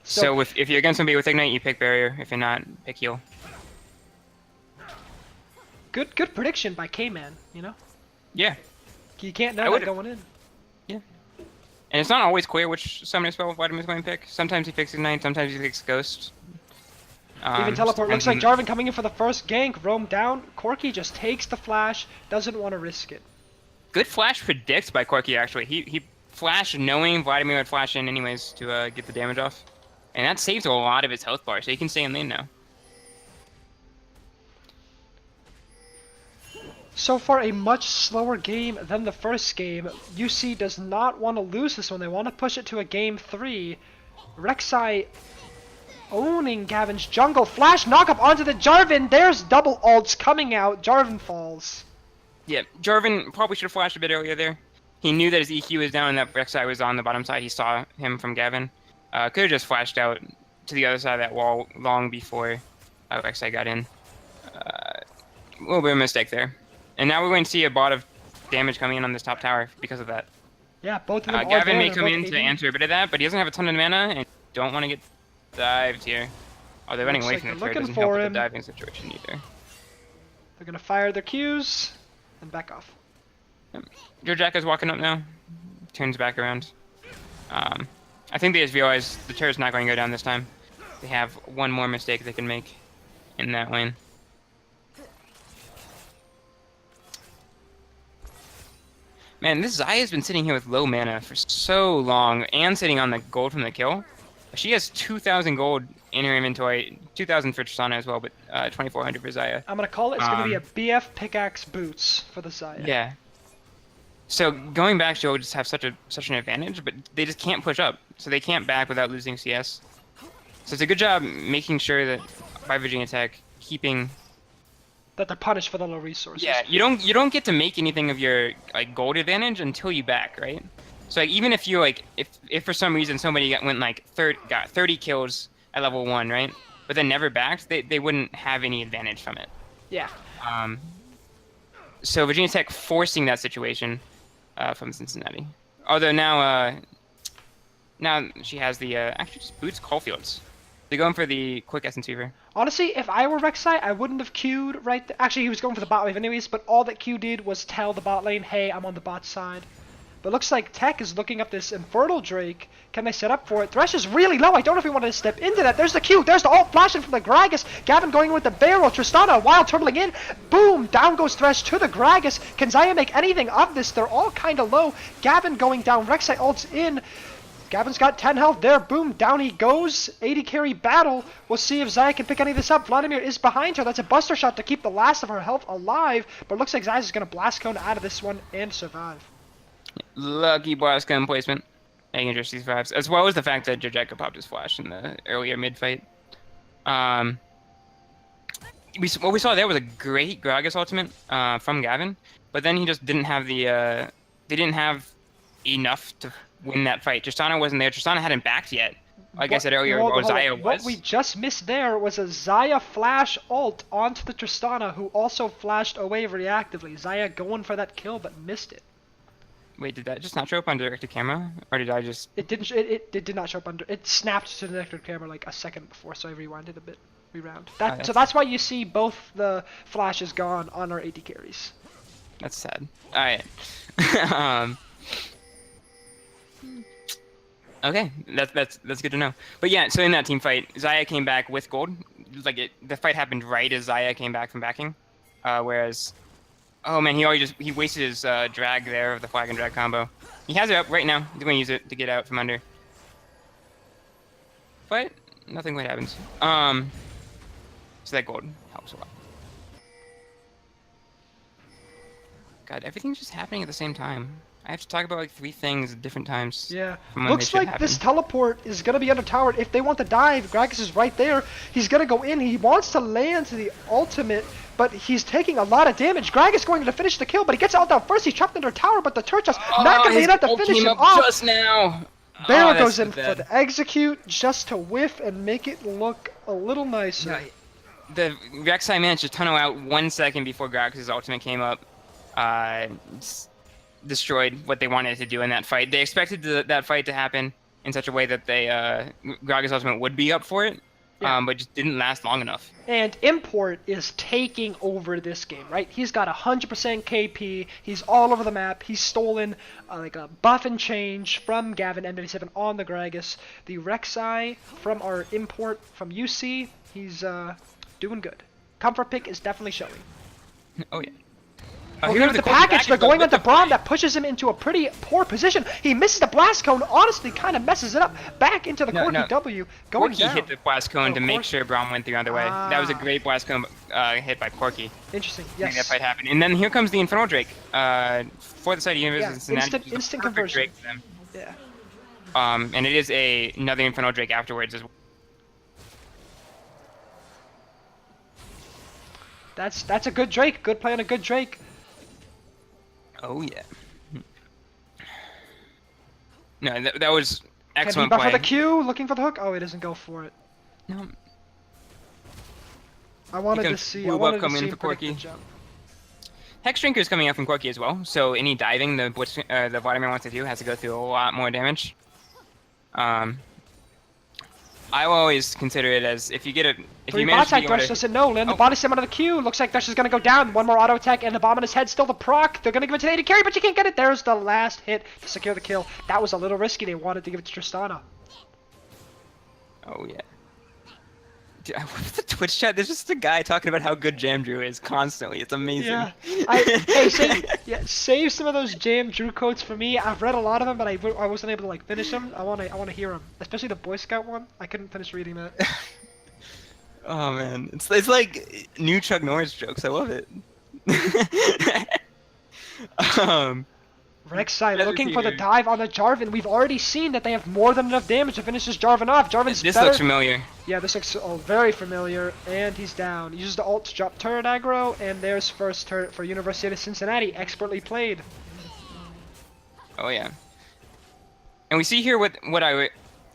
So if you're against somebody with Ignite, you pick Barrier. If you're not, pick heal.
Good prediction by K-Man, you know?
Yeah.
You can't know that going in.
Yeah. And it's not always clear which summoner spell Vladimir's going to pick. Sometimes he picks Ignite, sometimes he picks Ghost.
Even teleport. Looks like Jarvan coming in for the first gank. Roam down. Corki just takes the flash. Doesn't want to risk it.
Good flash predicts by Corki, actually. He flashed knowing Vladimir would flash in anyways to get the damage off. And that saves a lot of his health bar, so he can stay in lane now.
So far, a much slower game than the first game. UC does not want to lose this one. They want to push it to a game 3. Rek'Sai owning Gavin's jungle. Flash knockup onto the Jarvan. There's double ults coming out. Jarvan falls.
Yeah, Jarvan probably should have flashed a bit earlier there. He knew that his EQ was down and that Rek'Sai was on the bottom side. He saw him from Gavin. Could have just flashed out to the other side of that wall long before Rek'Sai got in. A little bit of a mistake there. And now we're going to see a lot of damage coming in on this top tower because of that.
Yeah, both of them are
Gavin
there.
may
They're
come
both
in to
80.
answer a bit of that, but he doesn't have a ton of mana and don't want to get dived here. Oh, they're running
Looks
away
like
from the
they're
turret.
looking
Doesn't help
for
with
him.
the diving situation either.
They're gonna fire their Qs and back off.
Your Jack is walking up now. Turns back around. I think they just realized the turret's not going to go down this time. They have one more mistake they can make in that lane. Man, this Xayah has been sitting here with low mana for so long and sitting on the gold from the kill. She has 2,000 gold in her inventory, 2,000 for Tristana as well, but 2,400 for Xayah.
I'm gonna call it. It's gonna be a BF pickaxe boots for the Xayah.
Yeah. So going back, she'll just have such an advantage, but they just can't push up, so they can't back without losing CS. So it's a good job making sure that by Virginia Tech keeping.
That they're punished for the low resources.
Yeah, you don't get to make anything of your like gold advantage until you back, right? So like, even if you like if for some reason somebody got 30 kills at level 1, right? But then never backed, they wouldn't have any advantage from it.
Yeah.
So Virginia Tech forcing that situation from Cincinnati. Although now she has the actually just boots Caulfields. They're going for the quick Essence Weaver.
Honestly, if I were Rek'Sai, I wouldn't have queued right there. Actually, he was going for the bot wave anyways, but all that Q did was tell the bot lane, hey, I'm on the bot side. But looks like Tech is looking up this Infernal Drake. Can they set up for it? Thresh is really low. I don't know if he wanted to step into that. There's the Q. There's the ult flashing from the Gragas. Gavin going in with the barrel. Tristana, wild turtling in. Boom! Down goes Thresh to the Gragas. Can Xayah make anything of this? They're all kind of low. Gavin going down. Rek'Sai ults in. Gavin's got 10 health there. Boom, down he goes. 80 carry battle. We'll see if Xayah can pick any of this up. Vladimir is behind her. That's a buster shot to keep the last of her health alive. But it looks like Xayah's going to blast cone out of this one and survive.
Lucky blast gun placement. Making sure she survives. As well as the fact that Jojeka popped his flash in the earlier mid-fight. What we saw there was a great Gragas ultimate from Gavin. But then he just didn't have the... they didn't have enough to win that fight. Tristana wasn't there. Tristana hadn't backed yet. Like I said earlier, Xayah was.
What we just missed there was a Xayah flash ult onto the Tristana, who also flashed away reactively. Xayah going for that kill, but missed it.
Wait, did that just not show up on direct camera? Or did I just...
It didn't. It did not show up under. It snapped to the director camera like a second before, so I rewinded a bit. Reround. So that's why you see both the flashes gone on our 80 carries.
That's sad. Alright. Okay, that's good to know. But yeah, so in that team fight, Xayah came back with gold. Like the fight happened right as Xayah came back from backing. Whereas, oh man, he wasted his drag there of the flag and drag combo. He has it up right now. He's going to use it to get out from under. But nothing quite happens. So that gold helps a lot. God, everything's just happening at the same time. I have to talk about like 3 things at different times.
Yeah. Looks like this teleport is going to be undertowered. If they want to dive, Gragas is right there. He's going to go in. He wants to land the ultimate, but he's taking a lot of damage. Gragas going to finish the kill, but he gets out down first. He's trapped under tower, but the turret just not going to be enough to finish him off.
Just now.
Barrow goes in for the execute just to whiff and make it look a little nicer.
No, the Rek'Sai managed to tunnel out 1 second before Gragas' ultimate came up. Destroyed what they wanted to do in that fight. They expected that fight to happen in such a way that they Gragas' ultimate would be up for it, but just didn't last long enough.
And Import is taking over this game, right? He's got 100% KP. He's all over the map. He's stolen like a buff and change from Gavin M97 on the Gragas. The Rek'Sai from our Import from UC, he's doing good. Comfort pick is definitely showing.
Oh yeah.
Oh, here with the package. They're going into Braum. That pushes him into a pretty poor position. He misses the blast cone. Honestly, kind of messes it up. Back into the Corky W. Going
Corky
down.
hit the blast cone to make sure Braum went the other way. That was a great blast cone hit by Corky.
Interesting.
I
Yes.
think that fight happened. And then here comes the Infernal Drake. For the side of University of Cincinnati.
Instant conversion.
Drake for them.
Yeah.
And it is another Infernal Drake afterwards as well.
That's a good Drake. Good play on a good Drake.
Oh yeah. No, that was excellent
Can he
play.
buffer the Q? Looking for the hook? Oh, he doesn't go for it.
No.
I wanted to see. I
Blue
wanted
Buff
to see
coming in
him
for
predict the
Corky.
jump.
Hex Drinker is coming out from Corky as well, so any diving the Vladimir wants to do has to go through a lot more damage. I will always consider it as if you manage to
Bot Thresh doesn't know. Land the body slam out of the Q. Looks like Thresh is gonna go down. One more auto attack and the bomb on his head. Still the proc. They're gonna give it to AD carry, but you can't get it. There's the last hit to secure the kill. That was a little risky. They wanted to give it to Tristana.
Oh yeah. Dude, the Twitch chat, there's just a guy talking about how good Jam Drew is constantly. It's amazing.
Yeah. Save some of those Jam Drew quotes for me. I've read a lot of them, but I wasn't able to like finish them. I wanna hear them, especially the Boy Scout one. I couldn't finish reading that.
Oh man, it's like new Chuck Norris jokes. I love it.
Rek'Sai looking for the dive on the Jarvan. We've already seen that they have more than enough damage to finish this Jarvan off. Jarvan's
This
better.
looks familiar.
Yeah, this looks very familiar, and he's down. Uses the ult to drop turret aggro, and there's first turret for University of Cincinnati. Expertly played.
Oh yeah. And we see here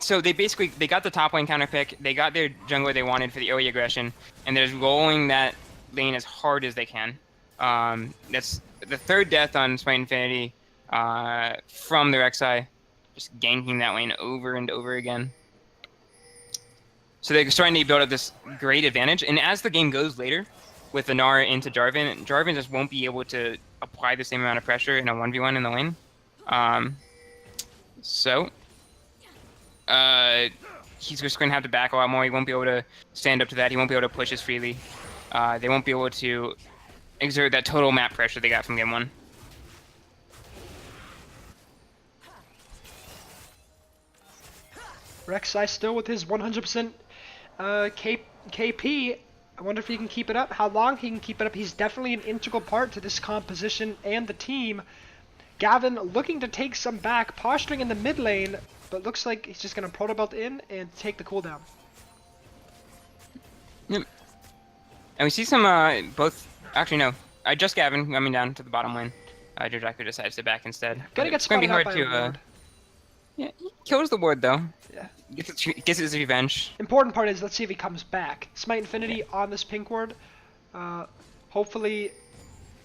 so they got the top lane counter pick, they got their jungler they wanted for the OE aggression, and they're just rolling that lane as hard as they can. That's the third death on Smite Infinity from the Rek'Sai, just ganking that lane over and over again. So they're starting to build up this great advantage, and as the game goes later, with the Nara into Jarvan just won't be able to apply the same amount of pressure in a 1v1 in the lane. He's just going to have to back a lot more. He won't be able to stand up to that. He won't be able to push as freely. They won't be able to exert that total map pressure they got from game 1.
Rek'Sai still with his 100% KP. I wonder if he can keep it up. How long he can keep it up. He's definitely an integral part to this composition and the team. Gavin looking to take some back, posturing in the mid lane, but looks like he's just going to proto belt in and take the cooldown.
Yep. And we see some both. Actually, no. Just Gavin coming down to the bottom lane. Jojaku decides to back instead.
Gonna get
it's going to be
spotted
hard
out by a
to.
ward.
Yeah, he kills the ward though.
Yeah.
Gets his revenge.
Important part is let's see if he comes back. Smite Infinity on this pink ward. Hopefully,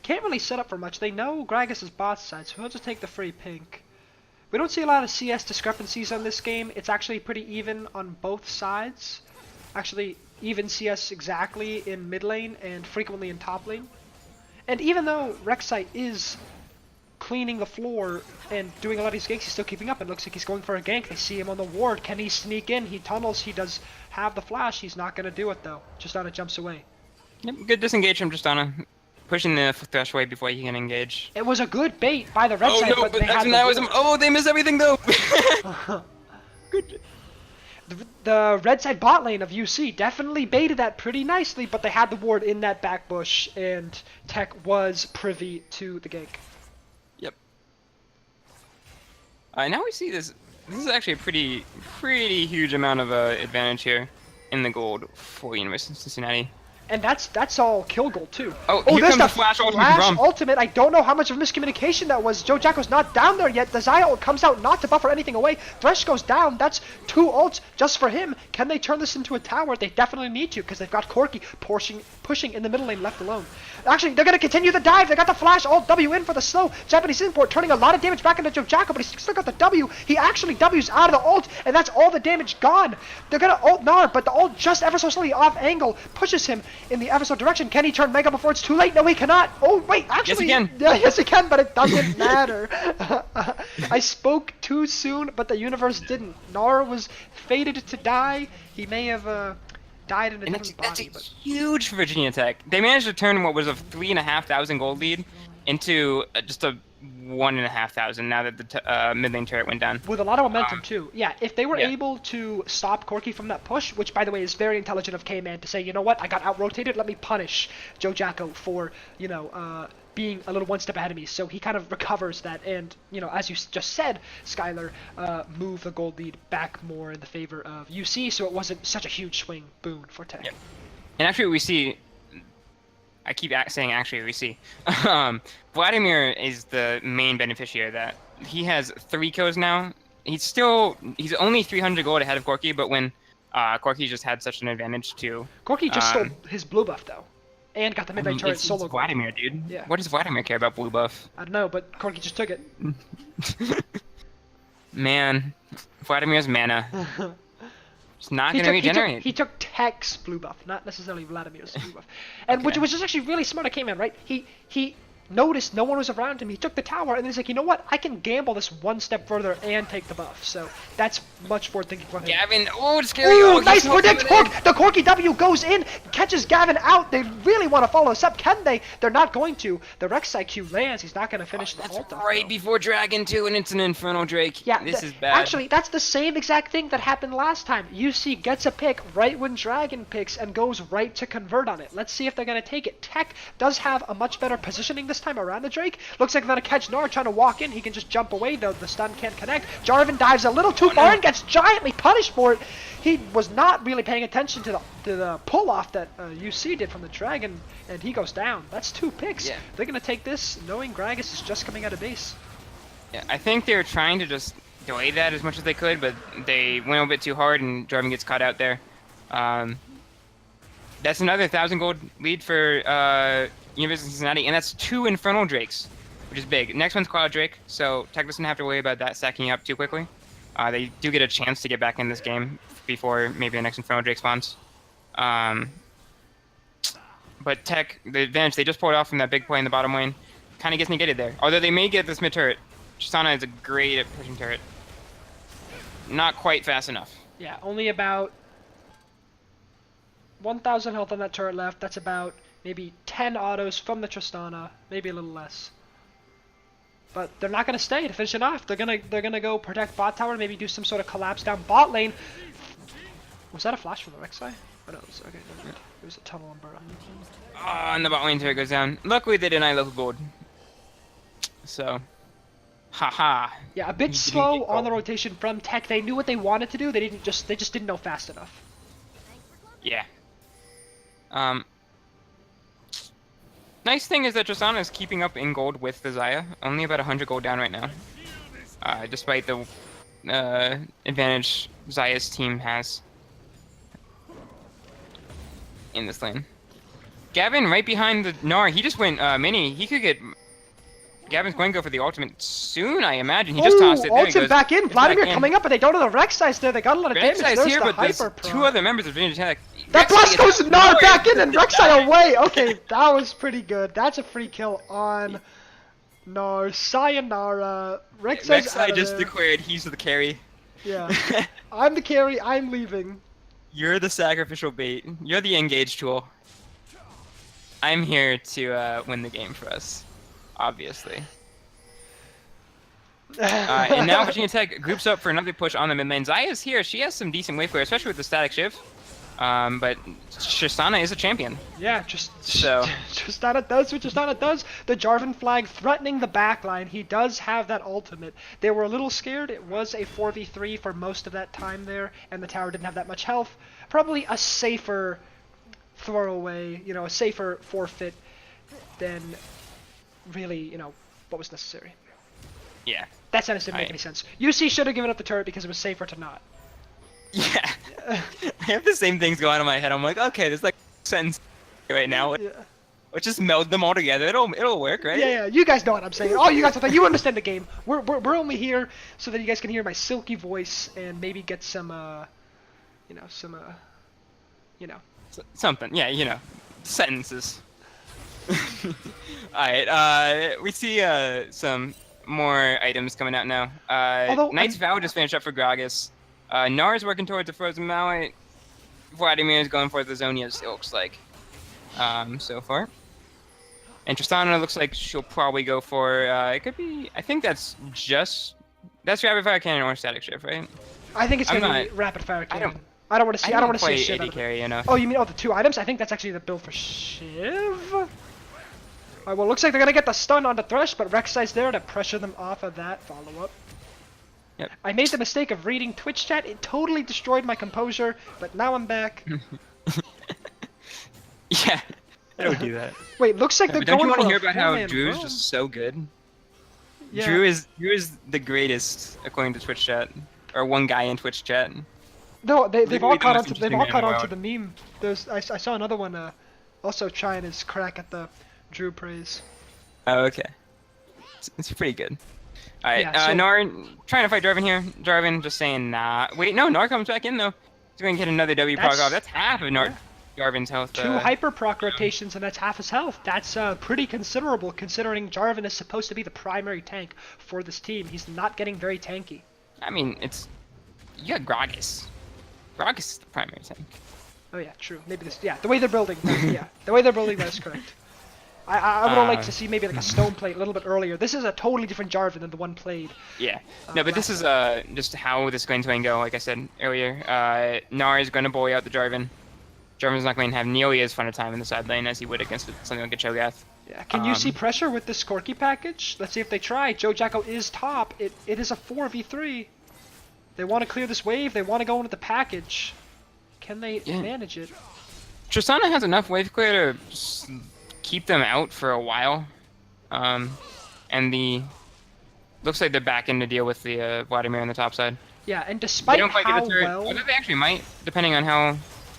can't really set up for much. They know Gragas is bot side, so he'll just take the free pink. We don't see a lot of CS discrepancies on this game. It's actually pretty even on both sides. Actually, even CS exactly in mid lane and frequently in top lane. And even though Rek'Sai is cleaning the floor and doing a lot of these ganks, he's still keeping up. It looks like he's going for a gank. They see him on the ward. Can he sneak in? He tunnels. He does have the flash. He's not going to do it though. Tristana jumps away.
Yep, good disengage from Tristana. Pushing the Thresh away before he can engage.
It was a good bait by the red
Oh
side,
no,
but
but
they had
they miss everything though! Good.
The red side bot lane of UC definitely baited that pretty nicely, but they had the ward in that back bush, and Tech was privy to the gank.
Yep. Now we see this. This is actually a pretty huge amount of advantage here in the gold for University of Cincinnati.
And that's all kill gold too.
Oh,
oh
here
there's
comes
the
the flash ultimate from Braum.
ultimate. I don't know how much of miscommunication that was. Jojako's not down there yet. The Xayah ult comes out not to buffer anything away. Thresh goes down. That's 2 ults just for him. Can they turn this into a tower? They definitely need to because they've got Corky pushing in the middle lane left alone. Actually, they're going to continue the dive. They got the flash ult W in for the slow. Japanese import turning a lot of damage back into Jojako, but he's still got the W. He actually W's out of the ult, and that's all the damage gone. They're going to ult Nar, but the ult just ever so slightly off angle pushes him in the ever so direction. Can he turn Mega before it's too late? No, he cannot. Oh, wait, actually.
Yes, he can.
Yeah, yes, he can, but it doesn't matter. I spoke too soon, but the universe didn't. Nar was fated to die. He may have died in a different body.
That's huge for Virginia Tech. They managed to turn what was a 3,500 gold lead into just a 1,500 now that the mid lane turret went down.
With a lot of momentum too. Yeah, if they were
Yeah.
able to stop Corki from that push, which by the way is very intelligent of K-Man to say, you know what, I got out-rotated, let me punish Joe Jacko for, being a little one step ahead of me. So he kind of recovers that and, as you just said, Skylar, move the gold lead back more in the favor of UC, so it wasn't such a huge swing boon for Tech.
Yep. And actually we see, I keep saying actually we see, Vladimir is the main beneficiary of that. He has 3 kills now. He's only 300 gold ahead of Corki, but when Corki just had such an advantage too.
Corki just stole his blue buff though, and got the mid lane turret
It's
solo.
Vladimir, dude.
Yeah.
What does Vladimir care about blue buff?
I don't know, but Corki just took it.
Man, Vladimir's mana. It's not going to regenerate.
He took Tech's blue buff, not necessarily Vladimir's blue buff. And which was actually really smart of K-Man, right? He noticed no one was around him. He took the tower, and then he's like, you know what? I can gamble this one step further and take the buff. So that's much forward thinking for him.
Gavin, oh, it's scary.
Ooh,
Oh,
nice predict, Cork! The Corki W goes in, catches Gavin out. They really want to follow us up. Can they? They're not going to. The Rek'Sai Q lands. He's not going to finish the
That's
ult.
right before Dragon 2, and it's an Infernal Drake.
Yeah,
this is bad.
Actually, that's the same exact thing that happened last time. UC gets a pick right when Dragon picks and goes right to convert on it. Let's see if they're going to take it. Tech does have a much better positioning this time around the Drake. Looks like they're going to catch Gnar trying to walk in. He can just jump away, though. The stun can't connect. Jarvan dives a little too far and gets giantly punished for it. He was not really paying attention to the pull-off that UC did from the Dragon, and he goes down. That's 2 picks.
Yeah.
They're going to take this knowing Gragas is just coming out of base.
Yeah, I think they were trying to just delay that as much as they could, but they went a bit too hard, and Jarvan gets caught out there. That's another 1,000 gold lead for University of Cincinnati, and that's 2 Infernal Drakes, which is big. Next one's Cloud Drake, so Tech doesn't have to worry about that stacking up too quickly. They do get a chance to get back in this game before maybe the next Infernal Drake spawns. But Tech, the advantage they just pulled off from that big play in the bottom lane, kind of gets negated there. Although they may get this mid turret. Tristana is a great at pushing turret. Not quite fast enough.
Yeah, only about 1,000 health on that turret left. That's about maybe 10 autos from the Tristana, maybe a little less. But they're not going to stay to finish it off. They're gonna go protect bot tower, maybe do some sort of collapse down bot lane. Was that a flash from the Rek'Sai? Oh no, it was, okay, never mind. It was a tunnel on Burrow.
Oh, and the bot lane turret goes down. Luckily they deny local gold. So, haha.
Yeah, a bit slow on the rotation from Tech. They knew what they wanted to do. They just didn't know fast enough.
Yeah. Nice thing is that Tristana is keeping up in gold with the Xayah. Only about 100 gold down right now. Despite the advantage Xayah's team has in this lane. Gavin right behind the Gnar. He just went mini. He could get... Gavin's going to go for the ultimate soon, I imagine. He just tossed it. There he
Ultimate
goes.
back in.
It's
Vladimir
back in.
coming up, but they don't have the Rek'Sai's there. They got a lot of damage.
Rek'Sai's
There's
here,
the
but there's
Hyper Pro.
2 other members of Virginia Tech.
That blast goes Gnar back in and
Rek'Sai
Rek'Sai away. Okay, that was pretty good. That's a free kill on Gnar. Sayonara. Rek'Sai's out
Rek'Sai
of
just
there.
declared he's the carry.
Yeah. I'm the carry. I'm leaving.
You're the sacrificial bait. You're the engage tool. I'm here to win the game for us, obviously. And now Virginia Tech groups up for another push on the mid lane. Xayah's here. She has some decent wave clear, especially with the static shiv. But Tristana is a champion.
Yeah, Tristana does what Tristana does. The Jarvan flag threatening the backline. He does have that ultimate. They were a little scared. It was a 4v3 for most of that time there, and the tower didn't have that much health. Probably a safer throwaway, a safer forfeit than really, what was necessary.
Yeah.
That sentence didn't make any sense. UC should have given up the turret because it was safer to not.
Yeah. I have the same things going on in my head. I'm like, okay, there's like sentence right now.
Yeah.
Let's just meld them all together. It'll work, right?
Yeah, you guys know what I'm saying. Oh, you guys, you understand the game. We're only here so that you guys can hear my silky voice and maybe get some,
Something. Yeah, sentences. Alright, we see some more items coming out now. Knight's Vow just finished up for Gragas. Gnar is working towards the Frozen Mallet. Vladimir is going for the Zonias, it looks like. So far. And Tristana looks like she'll probably go for, it could be, I think that's Rapid Fire Cannon or Static Shift, right?
I think it's
I'm
gonna be
not-
Rapid Fire
I
Cannon.
don't-
I don't want to see. I don't want to see a
play
shit
AD
out of it.
carry enough.
Oh, you mean the 2 items? I think that's actually the build for Shiv. Alright, well, looks like they're gonna get the stun on the Thresh, but Rek'Sai's there to pressure them off of that follow-up.
Yep.
I made the mistake of reading Twitch chat. It totally destroyed my composure, but now I'm back.
Yeah, I don't do that.
Wait, looks like they're
But don't you
going
want to
for
hear
a
about how
four-man
Drew is
roam.
just so good?
Yeah.
Drew is the greatest according to Twitch chat, or one guy in Twitch chat.
No, they've
Literally
all
the
caught
most
onto they've
interesting
all
man
caught
in the
onto
world.
the meme. I saw another one also trying his crack at the Drew praise.
Oh, okay. It's pretty good. Alright,
Yeah, so-
Nar trying to fight Jarvan here. Jarvan just saying nah. Wait, no, Nar comes back in though. He's going to get another W proc off. That's half of Jarvan's health.
2 hyper proc rotations and that's half his health. That's pretty considerable considering Jarvan is supposed to be the primary tank for this team. He's not getting very tanky.
I mean, you got Gragas. Gragas is the primary tank.
Oh yeah, true. Maybe this. Yeah, the way they're building. Yeah, the way they're building that is correct. I would have liked to see maybe like a stone plate a little bit earlier. This is a totally different Jarvan than the one played.
Yeah. No, but this is just how this is going to go. Like I said earlier, Nar is going to bully out the Jarvan. Jarvan's not going to have nearly as fun a time in the side lane as he would against something like a Cho'Gath.
Yeah. Can you see pressure with this Corki package? Let's see if they try. Joe Jacko is top. It is a 4v3. They want to clear this wave. They want to go into the package. Can they manage it?
Tristana has enough wave clear to just keep them out for a while. And looks like they're back in to deal with the Vladimir on the top side.
Yeah, and
They
despite
don't quite get
how
the turret.
well...
Although they actually might, depending on how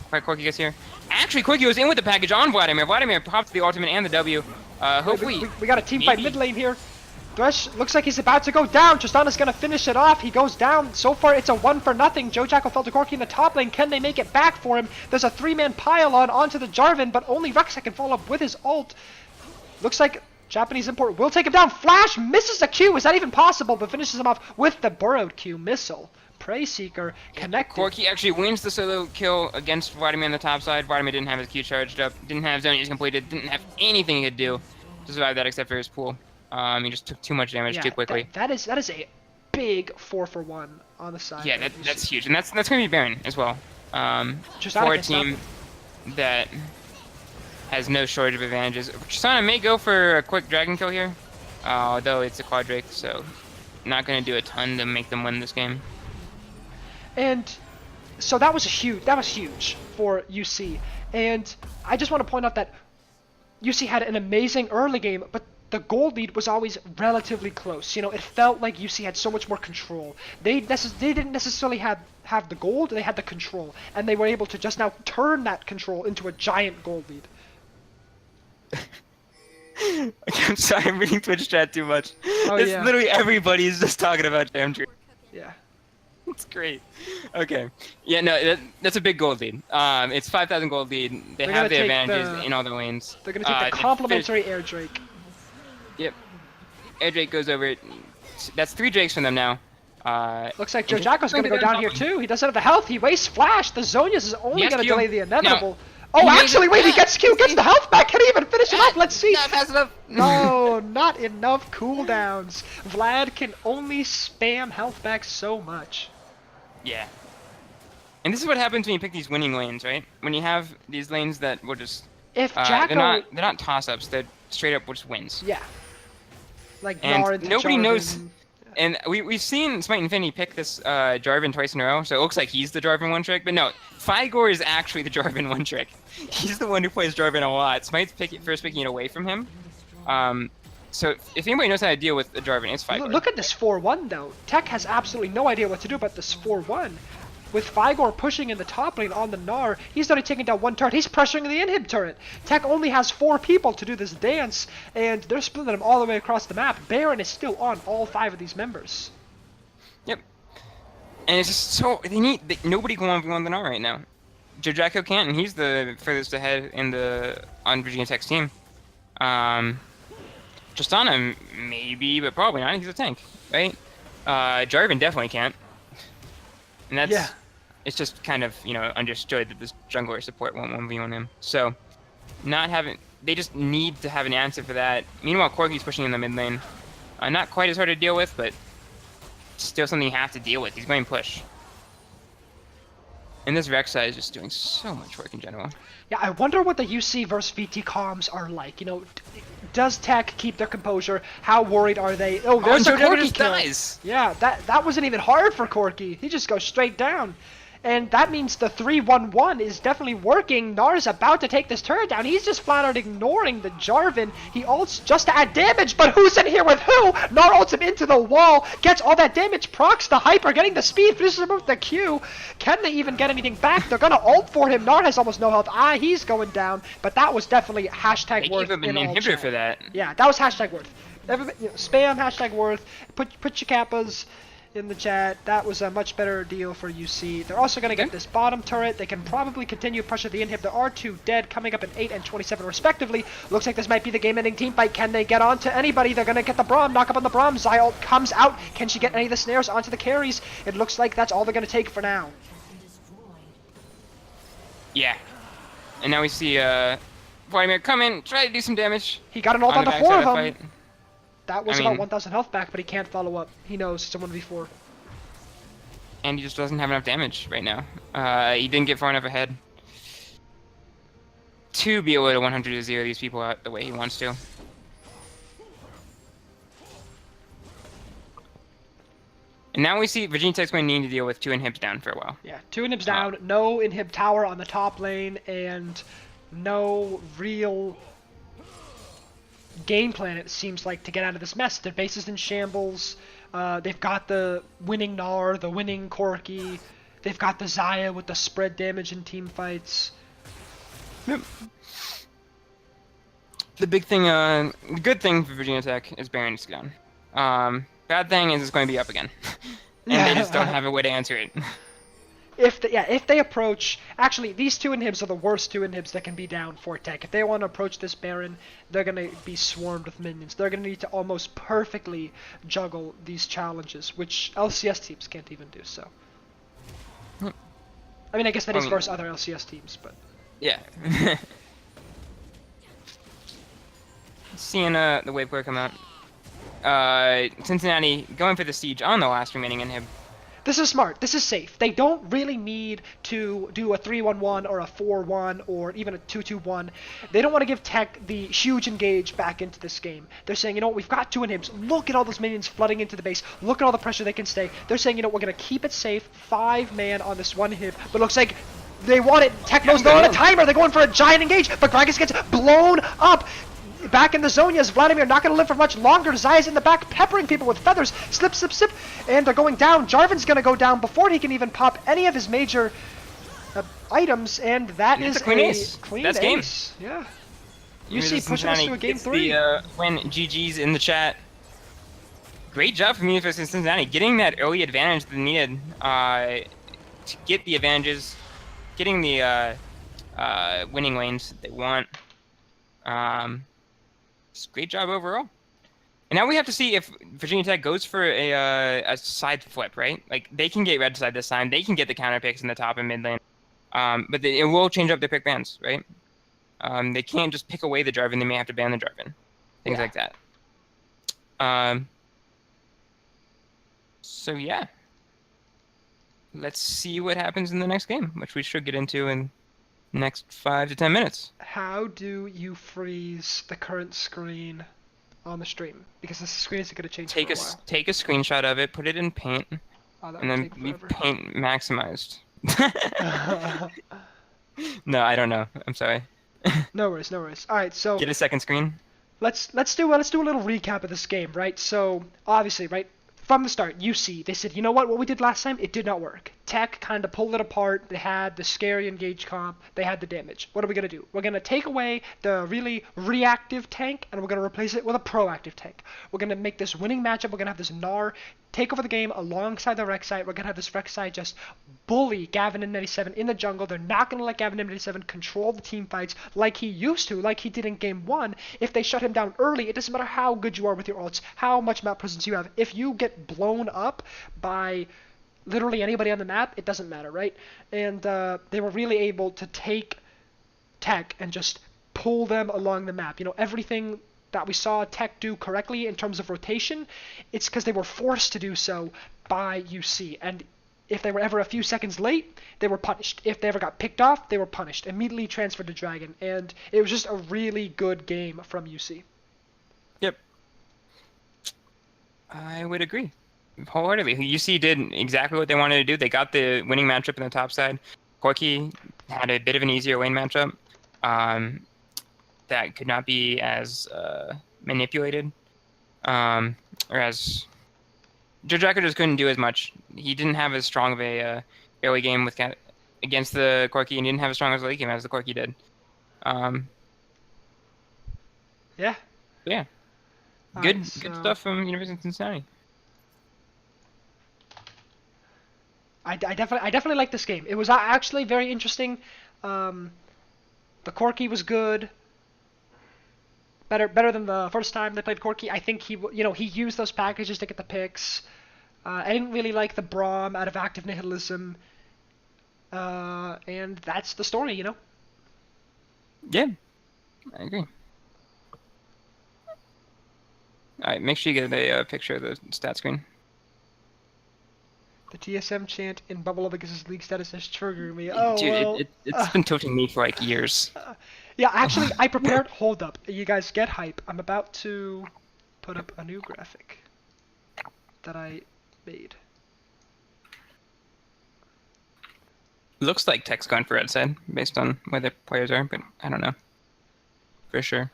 quite Corki gets here. Actually, Corki was in with the package on Vladimir. Vladimir popped the ultimate and the W. Hopefully...
We got a team fight
maybe-
mid lane here. Thresh looks like he's about to go down. Tristana's gonna finish it off. He goes down. So far, it's a 1-0. Joe Jacko fell to Corki in the top lane. Can they make it back for him? There's a 3-man pile-on onto the Jarvan, but only Rek'Sai can follow up with his ult. Looks like Japanese import will take him down. Flash misses a Q. Is that even possible? But finishes him off with the burrowed Q missile. Prey Seeker connected.
Corki actually wins the solo kill against Vladimir on the top side. Vladimir didn't have his Q charged up, didn't have Zonia's completed, didn't have anything he could do to survive that except for his pool. He just took too much damage too quickly.
That is a big 4-for-1 on the side.
Yeah, that's huge, and that's going to be Baron as well.
Just
For a team that has no shortage of advantages. Tristana may go for a quick dragon kill here, although it's a Quadrake, so not going to do a ton to make them win this game.
And so that was huge for UC. And I just want to point out that UC had an amazing early game, but the gold lead was always relatively close. You know, it felt like UC had so much more control. They didn't necessarily have the gold, they had the control. And they were able to just now turn that control into a giant gold lead.
I'm sorry, I'm reading Twitch chat too much.
Oh,
It's
yeah.
literally everybody's just talking about Jam Tree.
Yeah.
It's great. Okay. Yeah, no, that's a big gold lead. It's 5,000 gold lead. They
They're
have
gonna
the
take
advantages in all the lanes.
They're going to take the
they
complimentary Air Drake.
Yep. Air Drake goes over it. That's 3 Drakes from them now.
Looks like Joe Jacko's going to go down here too. He doesn't have the health. He wastes Flash. The Zonia's is only
Yes,
going to
Q.
delay the inevitable.
Now,
Oh,
he made
actually,
it
wait, he
back.
gets Q, gets the health back. Can he even finish it up? Let's see.
Not fast enough.
No, not enough cooldowns. Vlad can only spam health back so much.
Yeah. And this is what happens when you pick these winning lanes, right? When you have these lanes that will just...
If Jacko...
they're not toss-ups. They're straight up just wins.
Yeah. Like
And
Nard to
nobody
Jarvan.
knows... And we've seen Smite Infinity pick this Jarvan twice in a row, so it looks like he's the Jarvan one trick. But no, Figor is actually the Jarvan one trick. He's the one who plays Jarvan a lot. Smite's first picking it away from him. So if anybody knows how to deal with the Jarvan, it's Figor.
Look at this 4-1 though. Tech has absolutely no idea what to do about this 4-1. With Figor pushing in the top lane on the Gnar, he's already taking down one turret. He's pressuring the inhib turret. Tech only has 4 people to do this dance, and they're splitting them all the way across the map. Baron is still on all 5 of these members.
Yep. And it's just so nobody can 1v1 the Gnar right now. Jojako can't, and he's the furthest ahead on Virginia Tech's team. Tristana maybe, but probably not. He's a tank, right? Jarvan definitely can't. And that's it's just kind of understood that this jungler support won't 1v1 him. So not having they just need to have an answer for that. Meanwhile, Corki's pushing in the mid lane. Not quite as hard to deal with, but still something you have to deal with. He's going push. And this Rek'Sai is just doing so much work in general.
Yeah, I wonder what the UC versus VT comms are like. You know, does Tech keep their composure? How worried are they? Oh, there's a Corki kill.
Dies.
Yeah, that wasn't even hard for Corki. He just goes straight down. And that means the 3-1-1 is definitely working. Nar's about to take this turret down. He's just flat out ignoring the Jarvan. He ults just to add damage, but who's in here with who? Nar ults him into the wall, gets all that damage, procs the Hyper, getting the speed, finishes him with the Q. Can they even get anything back? They're gonna ult for him. Nar has almost no health. He's going down, but that was definitely hashtag
They
worth
gave him an
in all
inhibitor
chat.
for that.
Yeah, that was hashtag worth. Everybody, spam hashtag worth. Put your kappas in the chat. That was a much better deal for UC. They're also going to get this bottom turret. They can probably continue pressure the inhib. There are 2 dead coming up in 8 and 27 respectively. Looks like this might be the game-ending team fight. Can they get on to anybody? They're going to get the Braum. Knock up on the Braum. Zyalt comes out. Can she get any of the snares onto the carries? It looks like that's all they're going to take for now.
Yeah. And now we see Vladimir come in, try to do some damage.
He got an ult on the 4
backside
of them.
fight.
That was
I
about
mean-
1,000 health back, but he can't follow up. He knows someone before.
And he just doesn't have enough damage right now. He didn't get far enough ahead to be able to 100-0 these people out the way he wants to. And now we see Virginia Tech's going to need to deal with 2 inhibs down for a while.
Yeah, 2 inhibs down, no inhib tower on the top lane, and no real game plan, it seems like, to get out of this mess. Their base is in shambles. They've got the winning Gnar, the winning Corki. They've got the Xayah with the spread damage in team fights.
Yep. The big thing, the good thing for Virginia Tech is Baron is down. Bad thing is it's going to be up again. And they just don't have a way to answer it.
If they approach, actually these 2 inhibs are the worst 2 inhibs that can be down for Tech. If they want to approach this Baron, they're gonna be swarmed with minions. They're gonna need to almost perfectly juggle these challenges, which LCS teams can't even do so. I mean, I guess that is versus other LCS teams, but
Yeah. Seeing the wave clear come out. Cincinnati going for the siege on the last remaining inhib.
this is smart. This is safe. They don't really need to do a 3-1-1 or a 4-1 or even a 2-2-1. They don't want to give Tech the huge engage back into this game. They're saying, you know what, we've got 2 inhibs. Look at all those minions flooding into the base. Look at all the pressure they can stay. They're saying, you know, we're going to keep it safe. 5-man on this 1 inhib. But looks like they want it. Tech knows they're on a timer. They're going for a giant engage. But Gragas gets blown up. Back in the zone, yes, Vladimir not going to live for much longer. Zaya's in the back, peppering people with feathers. Slip, slip, slip. And they're going down. Jarvan's going to go down before he can even pop any of his major items. And that is
a clean ace.
Clean
That's
ace.
game.
Yeah. You see pushing us to a game 3.
The win. GG's in the chat. Great job from University of Cincinnati getting that early advantage they needed to get the advantages, getting the winning lanes that they want. Great job overall. And now we have to see if Virginia Tech goes for a side flip, right? Like, they can get red side this time. They can get the counter picks in the top and mid lane. But it will change up their pick bans, right? They can't just pick away the Jarvan. They may have to ban the Jarvan. Things like that. So, yeah. Let's see what happens in the next game, which we should get into in the next 5 to 10 minutes.
How do you freeze the current screen on the stream? Because the screen isn't going to change
Take
for
a
a while.
take a screenshot of it, put it in Paint,
Oh, that
and
would
then
take
leave
forever.
Paint maximized. No, I don't know. I'm sorry.
No worries, no worries. All right, so
Get a second screen.
let's do a little recap of this game, right? So obviously, right from the start, UC, they said, you know what we did last time, it did not work. Tech kind of pulled it apart. They had the scary engage comp. They had the damage. What are we gonna do? We're gonna take away the really reactive tank, and we're gonna replace it with a proactive tank. We're gonna make this winning matchup. We're gonna have this Gnar take over the game alongside the Rek'Sai. We're gonna have this Rek'Sai just bully Gavin and 97 in the jungle. They're not gonna let Gavin and 97 control the team fights like he used to, like he did in game 1. If they shut him down early, it doesn't matter how good you are with your ults, how much map presence you have. If you get blown up by literally anybody on the map, it doesn't matter, right? And they were really able to take Tech and just pull them along the map. Everything that we saw Tech do correctly in terms of rotation, it's because they were forced to do so by UC. And if they were ever a few seconds late, they were punished. If they ever got picked off, they were punished. Immediately transferred to Dragon. And it was just a really good game from UC.
Yep. I would agree wholeheartedly. UC did exactly what they wanted to do. They got the winning matchup in the top side. Corki had a bit of an easier lane matchup that could not be as manipulated, or as Jodracker just couldn't do as much. He didn't have as strong of a early game against the Corki, and didn't have as strong as a late game as the Corki did.
Yeah.
Yeah. Good stuff from University of Cincinnati.
I definitely like this game. It was actually very interesting. The Corki was good. Better than the first time they played Corki. I think he used those packages to get the picks. I didn't really like the Braum out of active nihilism. And that's the story,
Yeah, I agree. All right, make sure you get a picture of the stat screen.
The TSM chant in Bubble because his league status has triggered me.
Dude,
well.
it's been tilting me for like years.
Yeah, actually, I prepared. Hold up, you guys get hype. I'm about to put up a new graphic that I made.
Looks like Tech's gone for outside based on where the players are, but I don't know for sure.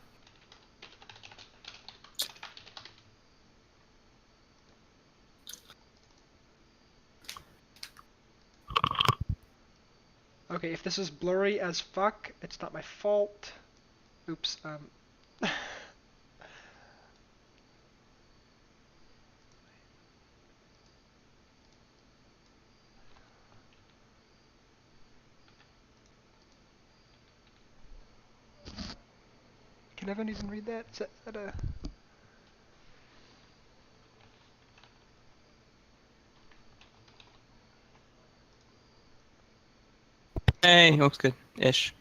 Okay, if this is blurry as fuck, it's not my fault. Oops. Can everyone even read that? Is that a...
Hey, looks good-ish.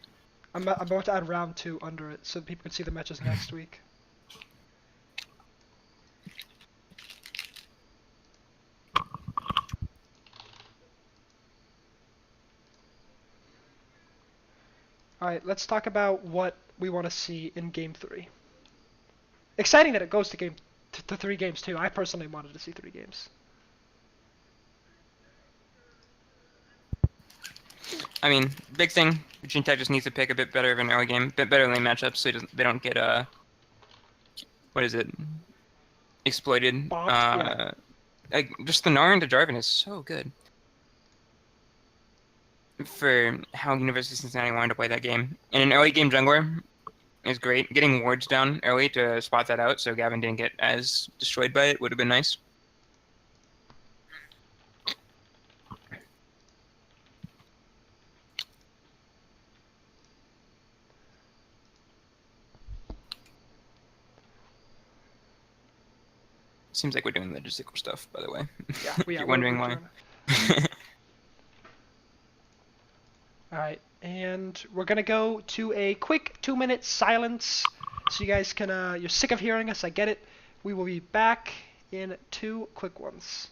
I'm about to add round 2 under it so people can see the matches next week. Alright, let's talk about what we want to see in Game 3. Exciting that it goes to 3 games too. I personally wanted to see 3 games.
I mean, big thing, Virginia Tech just needs to pick a bit better of an early game, a bit better lane matchups so they don't get what is it, exploited.
Bonked, yeah.
Like just the Gnar into Jarvan is so good for how University of Cincinnati wanted to play that game. And an early game jungler is great. Getting wards down early to spot that out so Gavin didn't get as destroyed by it would have been nice. Seems like we're doing logistical stuff, by the way.
Yeah,
if you're wondering why.
Alright, and we're gonna go to a quick 2-minute silence so you guys can, you're sick of hearing us, I get it. We will be back in 2 quick ones.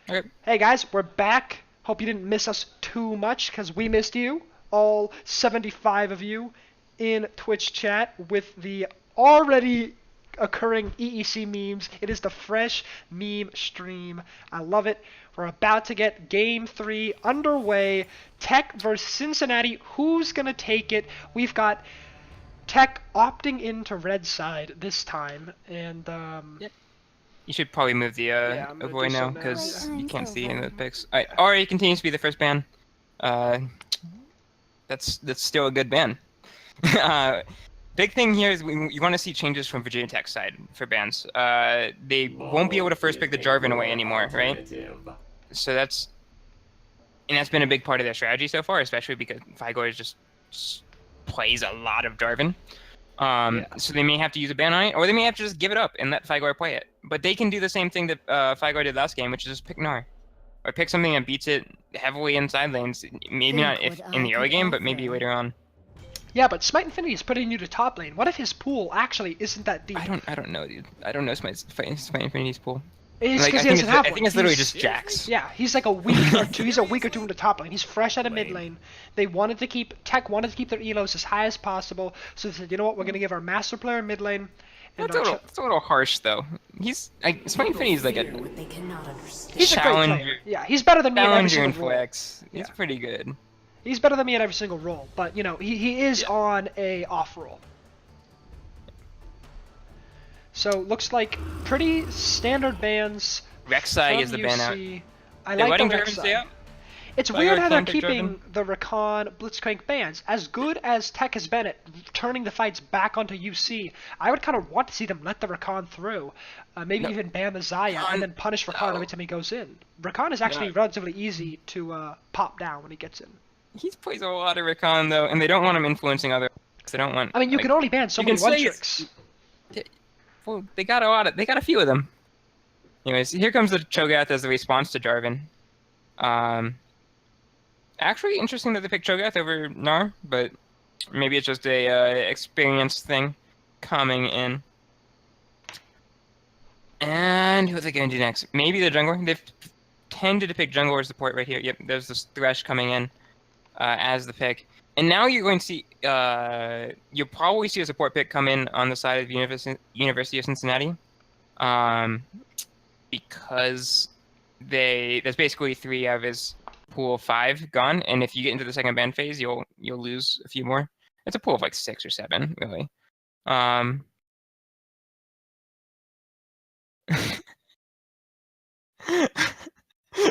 Okay.
Hey guys, we're back. Hope you didn't miss us too much, because we missed you. All 75 of you in Twitch chat with the already occurring EEC memes. It is the fresh meme stream. I love it. We're about to get Game 3 underway. Tech versus Cincinnati. Who's going to take it? We've got Tech opting into red side this time. And,
Yep. You should probably move the
yeah, I'm gonna
avoid
do so
now,
now,
because
yeah.
you can't see in the
Over.
pics. Alright, Ari continues to be the first ban. That's still a good ban. Big thing here is you want to see changes from Virginia Tech's side for bans. They won't be able to first pick the Jarvan away anymore, right? So that's been a big part of their strategy so far, especially because Figor just plays a lot of Jarvan. So they may have to use a ban on it, or they may have to just give it up and let Figor play it. But they can do the same thing that Figor did last game, which is just pick Gnar. Or pick something that beats it heavily inside lanes. Maybe not in the early game, but maybe later on.
Yeah, but Smite Infinity is putting you to top lane. What if his pool actually isn't that deep?
I don't know, dude. I don't know Smite Infinity's pool.
It's
Like,
because he doesn't have one.
I think it's literally just Jax.
Yeah, he's like a week or two. He's a week or two in the top lane. He's fresh out of mid lane. Tech wanted to keep their elos as high as possible. So they said, you know what, we're gonna give our master player mid lane. And
That's a little harsh, though. He's like Smite Infinity's like a
What they cannot understand.
he's a great player. Yeah, he's better than me in every
challenger in
single role.
flex. He's pretty good.
He's better than me in every single role. But you know, he is on a off roll. So looks like pretty standard bans.
Rek'Sai
from
is the ban out.
UC. I
They're
like the
letting Jarvan stay
Rek'Sai.
out?
It's
Figor
weird how they're
can't pick
keeping the Rakan Blitzcrank bans. As good as Tech has been at turning the fights back onto UC, I would kind of want to see them let the Rakan through. Maybe even ban the Zaya and then punish Rakan every time he goes in. Rakan is actually relatively easy to pop down when he gets in.
He plays a lot of Rakan, though, and they don't want him influencing other. They don't want.
I mean, you can only ban so
you
many
can
one
say
tricks.
Well, they got a few of them. Anyways, here comes the Cho'Gath as the response to Jarvan. Actually, interesting that they picked Cho'Gath over Gnar, but maybe it's just a experience thing coming in. And what are they going to do next? Maybe the jungler. They've tended to pick jungler or support right here. Yep, there's this Thresh coming in as the pick. And now you're going to see, you'll probably see a support pick come in on the side of University of Cincinnati. Because there's basically 3 out of his pool of 5 gone, and if you get into the second ban phase, you'll lose a few more. It's a pool of like 6 or 7, really.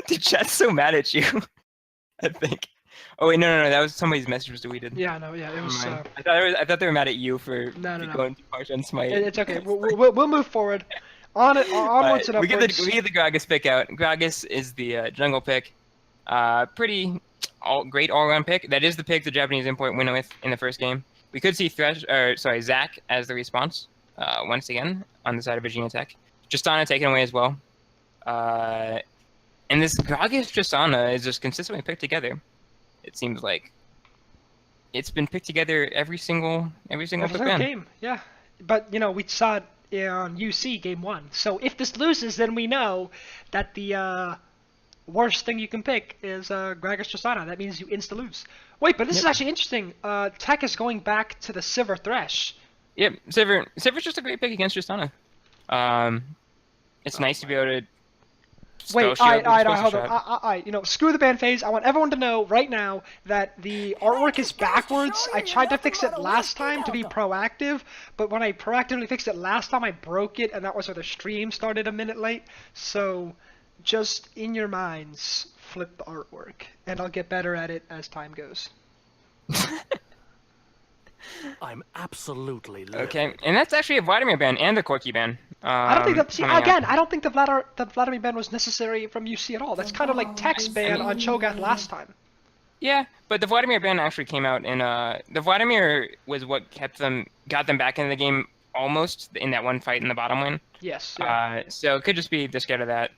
Dude, chat's so mad at you. I think. Oh wait, no, that was somebody's message was deleted.
Yeah, no, yeah, it was.
I thought they were mad at you for
No.
going too harsh on Smite.
It's okay. We'll move forward. Onwards and
we
upwards.
get the Gragas pick out. Gragas is the jungle pick. Pretty great all-around pick. That is the pick the Japanese import went with in the first game. We could see Zac as the response once again on the side of Virginia Tech. Tristana taken away as well. And this Gragas Tristana is just consistently picked together. It seems like it's been picked together every single
game. Yeah, but you know we saw it on UC game 1. So if this loses, then we know that the worst thing you can pick is Gragas Tristana. That means you insta lose. Wait, but this is actually interesting. Tech is going back to the Sivir Thresh.
Yep, Sivir's just a great pick against Tristana. It's nice to be able to.
Wait, hold on. You know, screw the ban phase. I want everyone to know right now that the artwork is backwards. I tried to fix it last time to be proactive, but when I proactively fixed it last time, I broke it, and that was where the stream started a minute late. So, just in your minds, flip the artwork, and I'll get better at it as time goes.
I'm absolutely livid.
Okay, and that's actually a Vladimir ban and a Corki ban.
I don't think that. See, again, I don't think the Vladimir ban was necessary from UC at all. That's kind of like Tech's ban on Cho'Gath last time.
Yeah, but the Vladimir ban actually came out in the Vladimir was what got them back into the game almost in that one fight in the bottom lane.
Yes. Yeah.
So it could just be they're scared of that.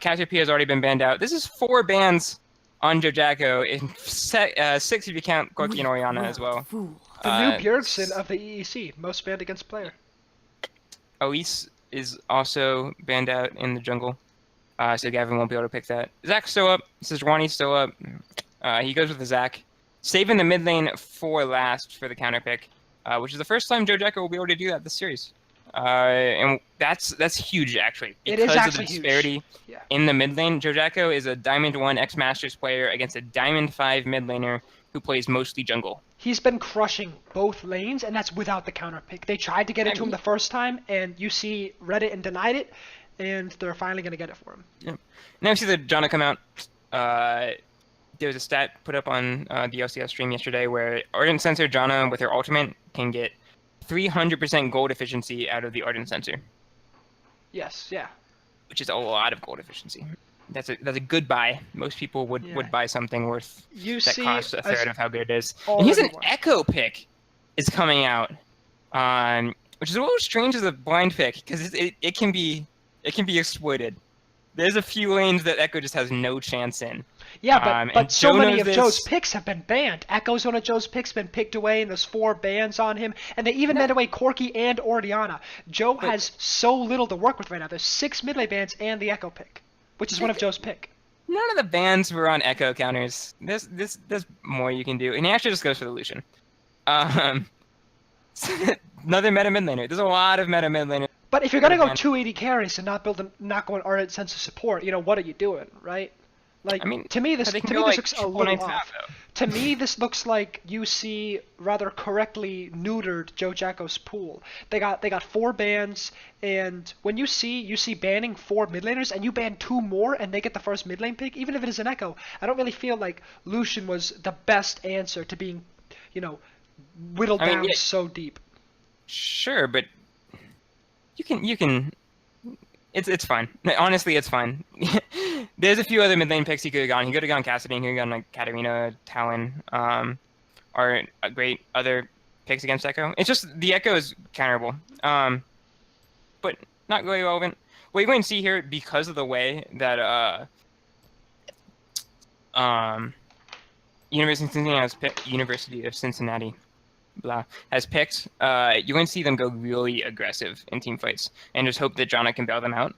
Cassiopeia has already been banned out. This is 4 bans on Jojako, in 6 if you count Corki and Orianna as well.
The new Bjergsen of the EEC, most banned against player.
Elise is also banned out in the jungle. so Gavin won't be able to pick that. Zach's still up. Sejuani's still up. He goes with the Zach, saving the mid lane for last for the counter pick, which is the first time Joe Jacko will be able to do that this series. And that's huge, actually.
It is
Because
actually
of the disparity
huge. Yeah.
in the mid lane, Joe Jacko is a Diamond 1 X-Masters player against a Diamond 5 mid laner who plays mostly jungle.
He's been crushing both lanes, and that's without the counter pick. They tried to get it to him the first time, and UC read it and denied it, and they're finally going to get it for him.
Yeah. Now we see the Janna come out. There was a stat put up on the LCS stream yesterday where Ardent Sensor Janna with her ultimate can get 300% gold efficiency out of the Ardent Sensor.
Yes, yeah.
Which is a lot of gold efficiency. That's a good buy. Most people would buy something worth that costs a third of how good it is. And here's an Echo pick is coming out, which is a little strange as a blind pick because it can be exploited. There's a few lanes that Echo just has no chance in.
Yeah, but so many of
this.
Joe's picks have been banned. Echo's one of Joe's picks been picked away, and there's 4 bans on him. And they even banned away Corki and Oriana. Joe has so little to work with right now. There's 6 mid lane bans and the Echo pick, which is one of Joe's pick.
None of the bans were on Echo counters. There's more you can do. And he actually just goes for the Lucian. Another meta mid laner. There's a lot of meta mid laners.
But if you're going to go 280 carries and not going Ardent Sense of support, what are you doing, right? Like, to me, this looks a little off. To me, this looks like UC rather correctly neutered Joe Jacko's pool. They got 4 bans, and when you see banning 4 mid laners, and you ban 2 more, and they get the first mid lane pick, even if it is an Echo, I don't really feel like Lucian was the best answer to being, whittled down so deep.
Sure, but you can. It's fine. Honestly, it's fine. There's a few other mid lane picks he could have gone. He could have gone Cassidy. He could have gone like Katarina, Talon, or great other picks against Echo. It's just the Echo is counterable, but not really relevant. What you're going to see here, because of the way that University of Cincinnati has picked, you're going to see them go really aggressive in team fights and just hope that Janna can bail them out.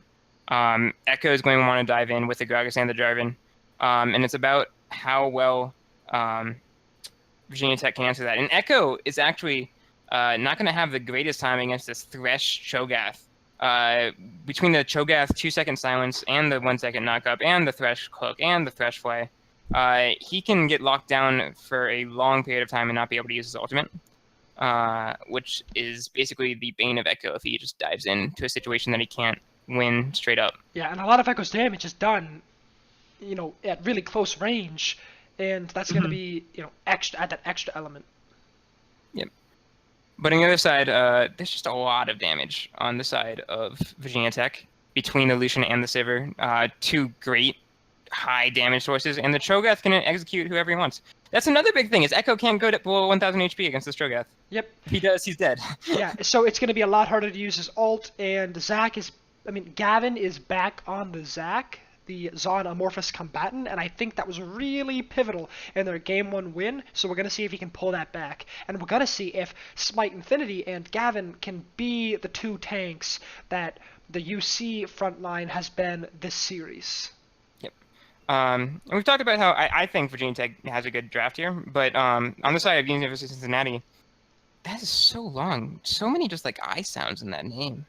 Echo is going to want to dive in with the Gragas and the Jarvan, and it's about how well Virginia Tech can answer that. And Echo is actually not going to have the greatest time against this Thresh Cho'Gath. Between the Cho'Gath 2-second silence and the 1-second knockup and the Thresh hook and the Thresh play, he can get locked down for a long period of time and not be able to use his ultimate, which is basically the bane of Echo if he just dives into a situation that he can't win straight up.
Yeah, and a lot of Echo's damage is done, at really close range, and that's going to be, extra, add that extra element.
Yep. But on the other side, there's just a lot of damage on the side of Virginia Tech between the Lucian and the Sivir. 2 great high damage sources, and the Cho'Gath can execute whoever he wants. That's another big thing, is Echo can't go below 1,000 HP against this Cho'Gath. Yep. If he does, he's dead.
Yeah, so it's going to be a lot harder to use his ult, and Gavin is back on the Zac, the Zon Amorphous Combatant, and I think that was really pivotal in their Game 1 win, so we're going to see if he can pull that back. And we're going to see if Smite Infinity and Gavin can be the 2 tanks that the UC frontline has been this series.
And we've talked about how I think Virginia Tech has a good draft here, but on the side of University of Cincinnati, that is so long. So many just like I sounds in that name.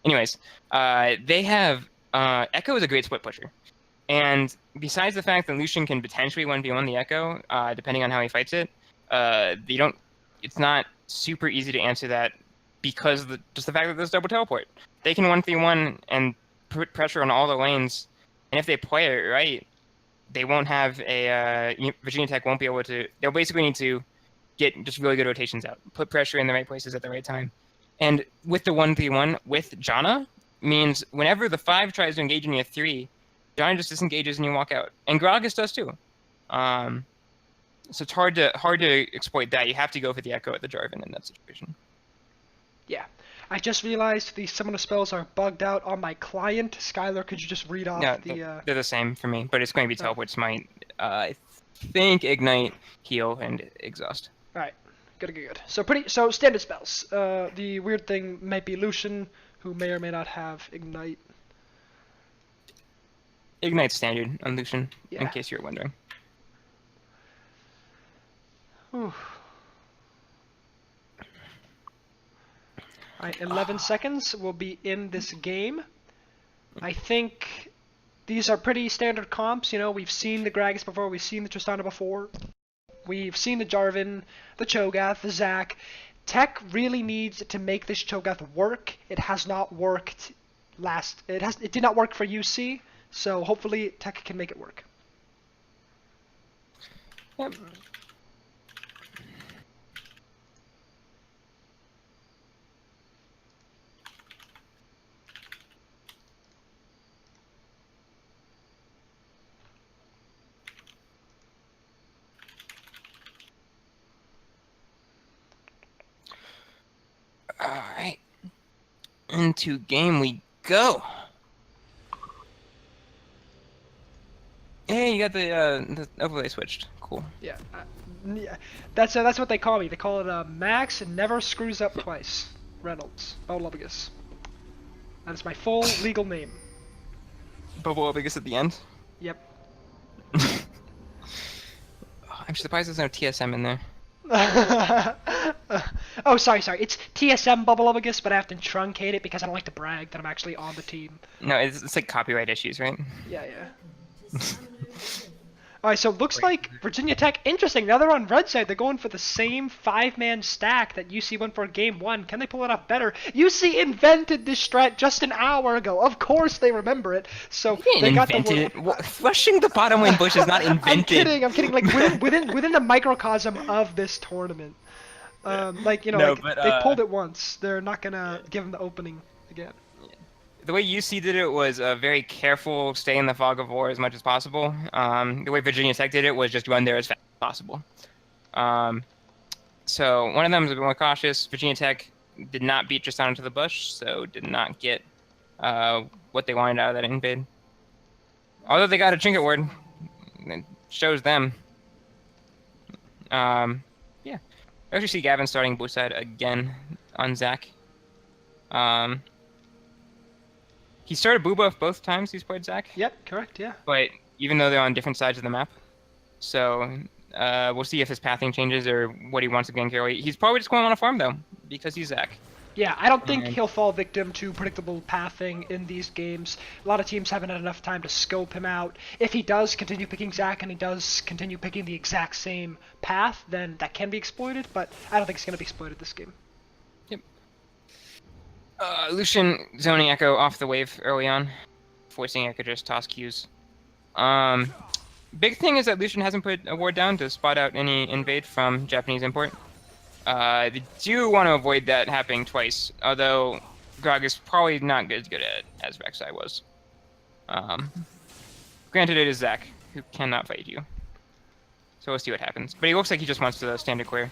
Anyways, they have Echo is a great split pusher, and besides the fact that Lucian can potentially 1v1 the Echo, depending on how he fights it, it's not super easy to answer that because just the fact that there's double teleport. They can 1v1 and put pressure on all the lanes, and if they play it right, they won't have Virginia Tech won't be able to. They'll basically need to get just really good rotations out, put pressure in the right places at the right time. And with the 1v1 with Janna means whenever the 5 tries to engage in your 3, Janna just disengages and you walk out. And Gragas does too. So it's hard to exploit that. You have to go for the Echo at the Jarvan in that situation. Yeah.
I just realized the summoner spells are bugged out on my client. Skylar, could you just read off
they're the same for me, but it's going to be Teleport, Smite, I think Ignite, Heal, and Exhaust.
Alright, good. So standard spells. The weird thing might be Lucian, who may or may not have Ignite.
Ignite standard on Lucian, in
Yeah.
case you're wondering.
Whew. All right, 11 seconds will be in this game. I think these are pretty standard comps. You know, we've seen the Gragas before, we've seen the Tristana before, we've seen the Jarvan, the Cho'Gath, the Zac. Tech really needs to make this Cho'Gath work. It has not worked it did not work for UC, so hopefully Tech can make it work.
Yep. Alright. Into game we go. Hey, you got the overlay switched. Cool.
Yeah, yeah. That's what they call me. They call it Max never screws up twice. Reynolds, Bolobigus. That is my full legal name.
Bubble biggest at the end.
Yep.
I'm surprised there's no TSM in there.
Oh, sorry. It's TSM Bubble-Obigus, but I have to truncate it because I don't like to brag that I'm actually on the team.
No, it's like copyright issues, right?
Yeah. Alright, so it looks like Virginia Tech, interesting, now they're on red side, they're going for the same 5-man stack that UC went for game 1. Can they pull it off better? UC invented this strat just an hour ago. Of course they remember it. So they got the
rushing the bottom lane bush is not invented.
I'm kidding. Like within the microcosm of this tournament. Like, you know,
No,
like,
but,
they pulled it once. They're not gonna give them the opening again.
The way UC did it was very careful, stay in the fog of war as much as possible. The way Virginia Tech did it was just run there as fast as possible. So one of them was a bit more cautious. Virginia Tech did not beat Tristana to the bush, so did not get what they wanted out of that invade. Although they got a trinket ward, it shows them. Yeah, I actually see Gavin starting blue side again on Zac. He started blue buff both times he's played Zac.
Yep, correct, yeah.
But even though they're on different sides of the map, so we'll see if his pathing changes or what he wants to gain carry. He's probably just going to want to farm though, because he's Zac.
Yeah, I don't think he'll fall victim to predictable pathing in these games. A lot of teams haven't had enough time to scope him out. If he does continue picking Zac and he does continue picking the exact same path, then that can be exploited, but I don't think it's going to be exploited this game.
Yep. Lucian zoning Echo off the wave early on, forcing Echo just toss Qs. Big thing is that Lucian hasn't put a ward down to spot out any invade from Japanese import. They do want to avoid that happening twice, although Grog is probably not as good at it as Rek'Sai was. Granted, it is Zac, who cannot fight you. So we'll see what happens. But he looks like he just wants to standard clear.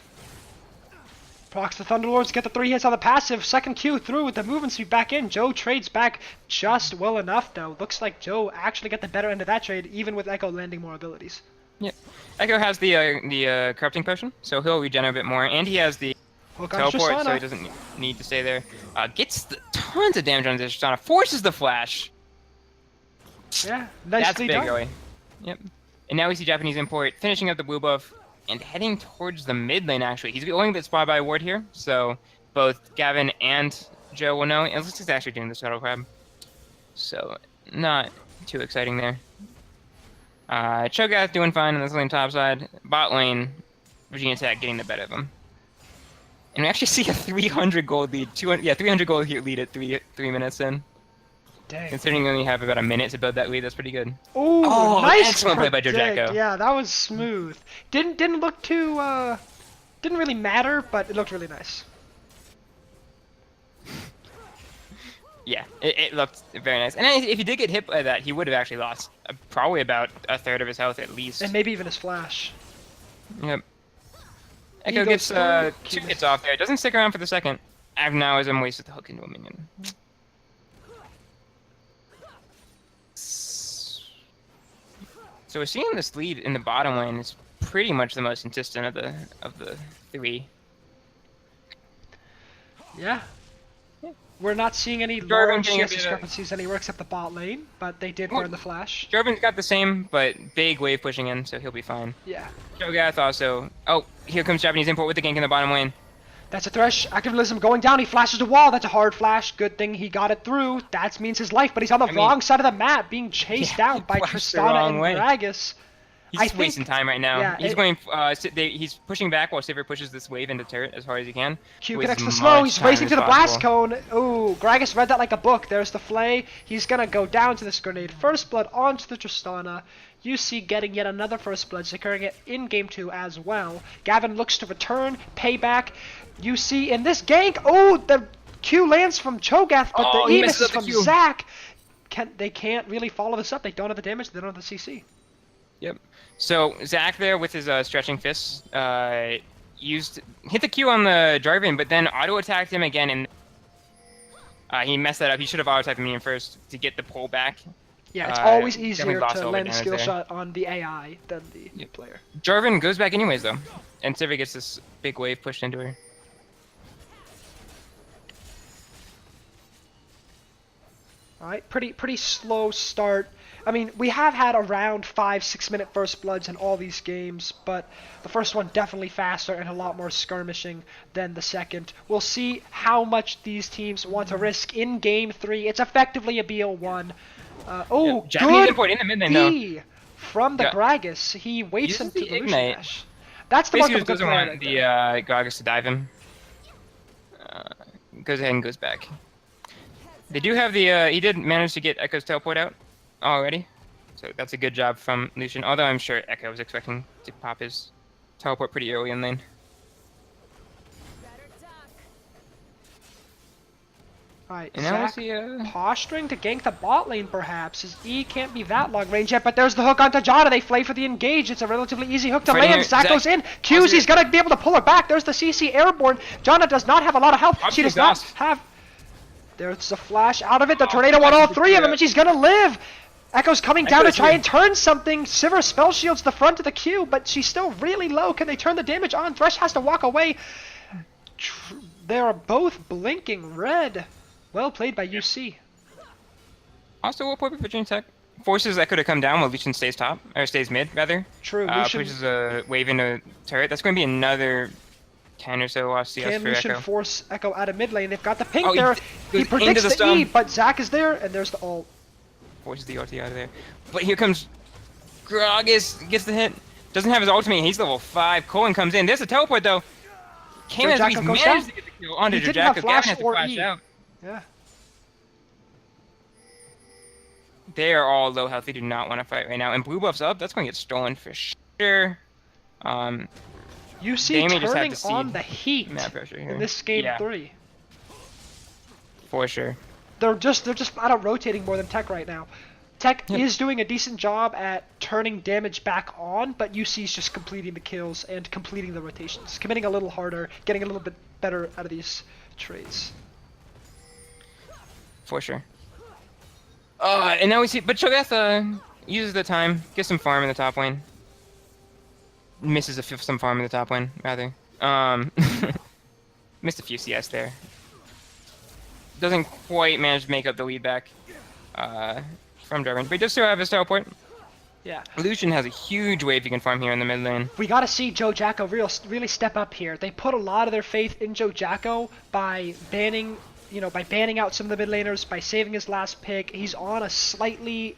Procs the Thunderlords get the 3 hits on the passive. Second Q through with the movement speed back in. Joe trades back just well enough, though. Looks like Joe actually got the better end of that trade, even with Echo landing more abilities.
Yep. Echo has the corrupting potion, so he'll regen a bit more, and he has the teleport, so he doesn't need to stay there. Gets tons of damage on this Tristana, forces the flash.
Yeah,
That's
nicely
big
done.
early. Yep. And now we see Japanese import finishing up the blue buff and heading towards the mid lane. Actually, he's going to get spotted by a ward here, so both Gavin and Joe will know. And he's actually doing the shuttle crab, so not too exciting there. Cho'Gath doing fine on this lane top side. Bot lane, Virginia Tech getting the better of him. And we actually see a 300 gold lead. 300 gold lead at 3 minutes in.
Dang.
Considering we only have about a minute to build that lead, that's pretty good.
Ooh,
Oh,
nice
excellent play by Joe
predict.
Jacko.
Yeah, that was smooth. Didn't look too didn't really matter, but it looked really nice.
Yeah, it looked very nice. And if he did get hit by that, he would have actually lost probably about a third of his health at least.
And maybe even his flash.
Yep. Echo gets 2 hits off there. Doesn't stick around for the second. Now as I'm wasted the hook into a minion. So we're seeing this lead in the bottom lane is pretty much the most consistent of the 3.
Yeah. We're not seeing any
Jarvan
large
getting a
CS
bit of-
discrepancies anywhere except the bot lane, but they did
Well,
burn the flash.
Jarvan's got the same, but big wave pushing in, so he'll be fine.
Yeah.
Cho'Gath also. Oh, here comes Japanese import with the gank in the bottom lane.
That's a Thresh. Activism going down. He flashes the wall. That's a hard flash. Good thing he got it through. That means his life, but he's on the wrong side of the map, being chased down by
flashed the
Tristana
wrong
and
way.
Gragas.
He's wasting time right now.
yeah,
He's going. He's pushing back while Sivir pushes this wave into turret as hard as he can.
Q
Wastes
connects the
as
slow.
much
He's
time
racing
as
to the blast
possible.
cone. Ooh, Gragas read that like a book. There's the flay. He's gonna go down to this grenade. First blood onto the Tristana. UC getting yet another first blood, securing it in game 2 as well. Gavin looks to return, payback. UC in this gank. Oh, the Q lands from Cho'Gath, but the
he
E
messes
misses
up the
from
Q.
Zac. They can't really follow this up. They don't have the damage. They don't have the CC.
Yep. So Zac there with his stretching fists hit the Q on the Jarvan, but then auto attacked him again, and he messed that up. He should have auto attacked me first to get the pull back.
Yeah, it's always
definitely
easier
lost
to
all
land a
advantage
skill
there.
shot on the AI than the player.
Jarvan goes back anyways though, and Sivir gets this big wave pushed into her.
Alright, pretty slow start. I mean, we have had around 5-6 minute first bloods in all these games, but the first one definitely faster and a lot more skirmishing than the second. We'll see how much these teams want to risk in game 3. It's effectively a BO1.
Japanese
good
import in the mid lane though.
D from the
Yeah.
Gragas. He waits
Uses
into
the
the Lucian
Ignite.
dash. That's the mark
Basically
of a
just
good
doesn't
player
want
right
the
there.
Gragas to dive him. Goes ahead and goes back. They do have the, he did manage to get Echo's teleport out already. So that's a good job from Lucian, although I'm sure Echo was expecting to pop his teleport pretty early in lane.
Alright,
And now we
Zac
see,
posturing to gank the bot lane perhaps. His E can't be that long range yet, but there's the hook onto Jana. They flay for the engage. It's a relatively easy hook to
Fighting
land.
here.
Zac
Zac
goes in. Q's, he's gonna be able to pull her back. There's the CC airborne. Jana does not have a lot of health. She does not
exhaust.
have... There's a flash out of it. The tornado won all three of them, and she's gonna live. Echo's coming down to
Echo's
try
here.
and turn something. Sivir spell shields the front of the Q, but she's still really low. Can they turn the damage on? Thresh has to walk away. They are both blinking red. Well played by UC.
Also, what point for Virginia Tech forces Echo to come down while Lucian stays top, or stays mid rather.
True, Lucian...
Pushes a wave into turret. That's going to be another 10 or so off CS
Can
for
Lucian
Echo.
force Echo out of mid lane? They've got the pink
Oh, he
there.
goes
He
into
predicts
the
the
stun.
E, but Zac is there, and there's the ult.
Forces the ulti out of there. But here comes Gragas, gets the hit. Doesn't have his ultimate. He's level 5. Colin comes in. There's a teleport though. Came as he's
Jojako goes
managed
down.
to get the kill onto
He didn't have
Jojako.
flash
Gavin has to
or
flash
E.
out.
Yeah.
They are all low health. They do not want to fight right now. And blue buff's up. That's going to get stolen for sure.
You see
Damien just had
turning
to see
on the heat
map pressure here.
in this game
Yeah.
3.
For sure.
They're just flat out rotating more than Tech right now. Tech
Yep.
is doing a decent job at turning damage back on, but UC's just completing the kills and completing the rotations, committing a little harder, getting a little bit better out of these trades.
For sure. And now we see, but Cho'Gath uses the time, gets some farm in the top lane. Misses some farm in the top lane, rather. Missed a few CS there. Doesn't quite manage to make up the lead back from Jarvan, but he does still have his teleport.
Yeah.
Lucian has a huge wave he can farm here in the mid lane.
We gotta see Jojako really step up here. They put a lot of their faith in Jojako by banning out some of the mid laners, by saving his last pick. He's on a slightly,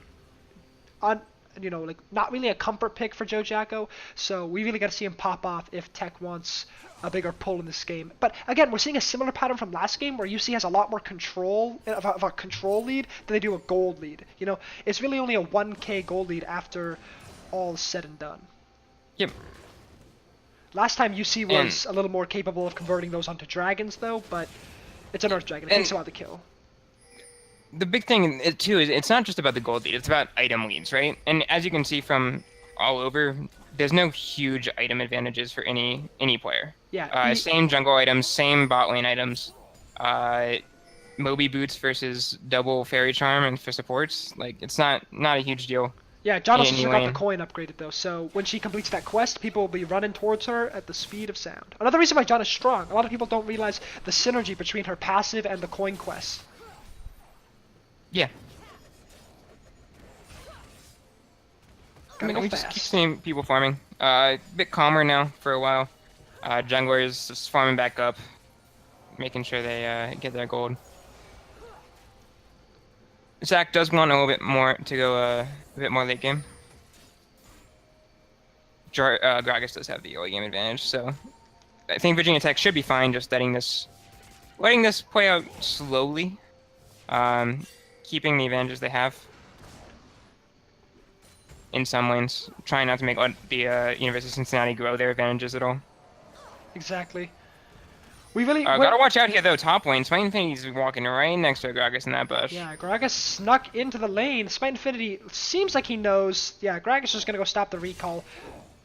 not really a comfort pick for Jojako. So we really gotta see him pop off if Tech wants a bigger pull in this game. But again, we're seeing a similar pattern from last game where UC has a lot more control of a control lead than they do a gold lead. You know, it's really only a 1k gold lead after all is said and done.
Yep.
Last time UC was a little more capable of converting those onto dragons though, but it's an earth dragon. It takes a while to kill.
The big thing too is it's not just about the gold lead, it's about item leads, right? And as you can see from all over, there's no huge item advantages for any player.
Yeah.
Same jungle items, same bot lane items. Moby boots versus double fairy charm and for supports, like it's not a huge deal.
Yeah, Jana
in
just got the
lane.
coin upgraded though, so when she completes that quest, people will be running towards her at the speed of sound. Another reason why Jana's strong. A lot of people don't realize the synergy between her passive and the coin quest.
Yeah.
Gotta go
we just
fast.
keep seeing people farming. A bit calmer now for a while. Junglers just farming back up, making sure they get their gold. Zach does want a little bit more to go a bit more late game. Gragas does have the early game advantage, so I think Virginia Tech should be fine just letting this play out slowly, keeping the advantages they have in some lanes, trying not to make the University of Cincinnati grow their advantages at all.
Exactly. We really
Gotta watch out here though, top lane. Smite Infinity's walking right next to Gragas in that bush.
Yeah, Gragas snuck into the lane. Smite Infinity seems like he knows. Yeah, Gragas is gonna go stop the recall.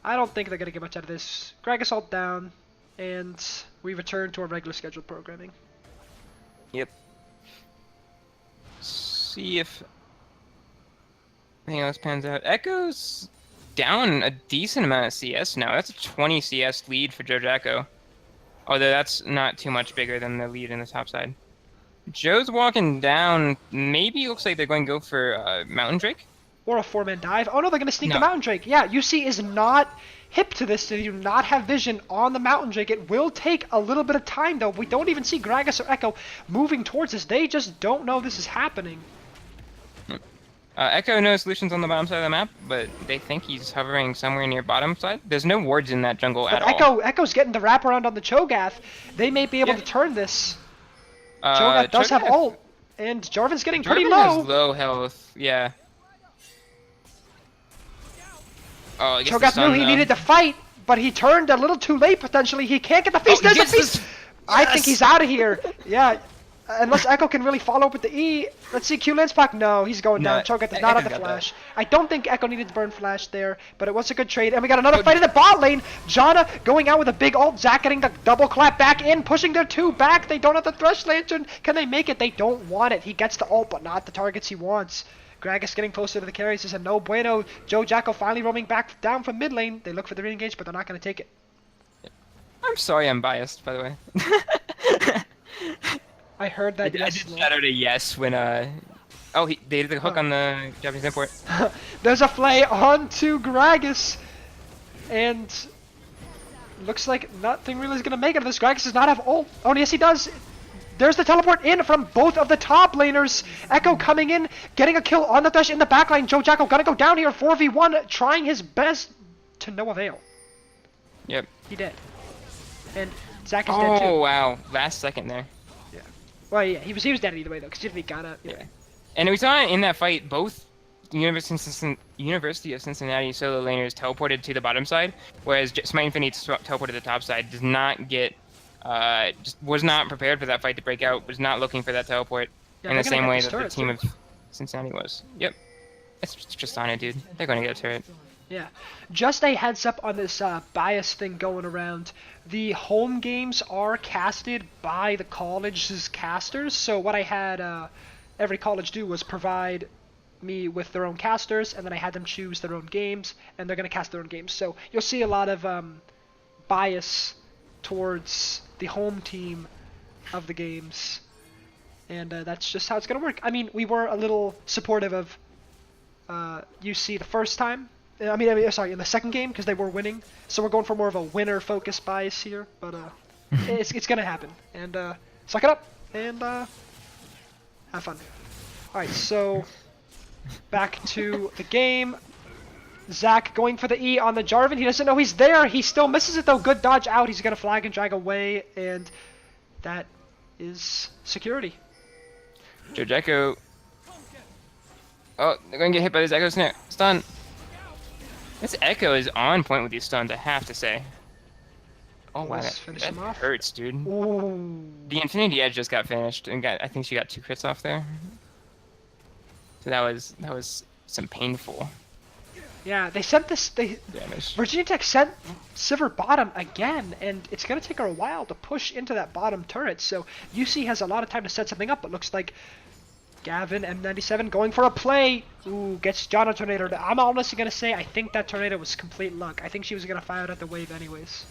I don't think they're gonna get much out of this. Gragas ult down, and we return to our regular scheduled programming.
Yep. See if anything else pans out. Echo's down a decent amount of CS now. That's a 20 CS lead for Joe Jacko. Although that's not too much bigger than the lead in the top side. Joe's walking down. Maybe looks like they're going to go for Mountain Drake.
Or a 4-man dive. Oh no, they're gonna sneak
No.
the Mountain Drake. Yeah, UC is not hip to this. They do not have vision on the Mountain Drake. It will take a little bit of time though. We don't even see Gragas or Echo moving towards this. They just don't know this is happening.
Echo knows solutions on the bottom side of the map, but they think he's hovering somewhere near bottom side. There's no wards in that jungle
But
at all.
Echo's getting the wraparound on the Cho'Gath. They may be able
Yeah.
to turn this. Cho'Gath does have ult, and Jarvan's getting pretty
Jarvan
low.
has low health, yeah. Oh, I guess the
Cho'Gath
stun,
knew he
though.
needed to fight, but he turned a little too late potentially. He can't get the feast.
Oh,
There's
yes,
the feast!
this-
I think
yes!
he's out of here. Yeah. Unless Echo can really follow up with the E. Let's see, Q-Lance Pack. No, he's going
No,
down. Cho'Gath does
Echo
not have the
got that.
flash. I don't think Echo needed to burn flash there, but it was a good trade. And we got another fight in the bot lane. Janna going out with a big ult. Zac getting the double clap back in, pushing their 2 back. They don't have the Thresh Lantern. Can they make it? They don't want it. He gets the ult, but not the targets he wants. Gragas getting closer to the carries. This is a no bueno. Joe Jacko finally roaming back down from mid lane. They look for the re-engage, but they're not going to take it.
I'm sorry I'm biased, by the way.
I heard that.
I
Yes,
did
no.
shout out a yes when oh, they did the hook on the Japanese import.
There's a flay onto Gragas, and looks like nothing really is gonna make it of this. Gragas does not have ult. Oh, yes, he does. There's the teleport in from both of the top laners. Echo coming in, getting a kill on the Thresh in the backline. Joe Jacko gonna go down here, 4v1, trying his best to no avail.
Yep.
He did. And Zac is dead too.
Oh wow, last second there.
Well, yeah, he was dead either way though, because he got up.
Yeah. And we saw in that fight both University of Cincinnati solo laners teleported to the bottom side, whereas Smite Infinity teleported to the top side. Does not get, just was not prepared for that fight to break out. Was not looking for that teleport
Yeah,
in
they're
the
gonna
same
get
way
these
that the
turrets,
team
too.
of Cincinnati was. Yep. It's just on it, dude. They're going to get a turret.
Yeah. Just a heads up on this bias thing going around. The home games are casted by the college's casters. So what I had every college do was provide me with their own casters, and then I had them choose their own games, and they're going to cast their own games. So you'll see a lot of bias towards the home team of the games. And that's just how it's going to work. I mean, we were a little supportive of UC the first time. I mean, sorry, in the second game, because they were winning. So we're going for more of a winner-focused bias here, but it's gonna happen. And suck it up and have fun. All right, so back to the game. Zac going for the E on the Jarvan. He doesn't know he's there. He still misses it though. Good dodge out. He's gonna flag and drag away, and that is security.
Joe Jacko. Oh, they're going to get hit by this Echo Snare. Stun. This Echo is on point with these stuns, I have to say. Oh wow,
Let's
that
finish him off.
hurts, dude.
Ooh.
The Infinity Edge just got finished, and I think she got 2 crits off there. So that was some painful
Yeah, they sent this.
damage.
Virginia Tech sent Sivir bottom again, and it's going to take her a while to push into that bottom turret, so UC has a lot of time to set something up, but looks like Gavin, M97, going for a play. Ooh, gets John a tornado. I'm honestly going to say I think that tornado was complete luck. I think she was going to fire it at the wave anyways.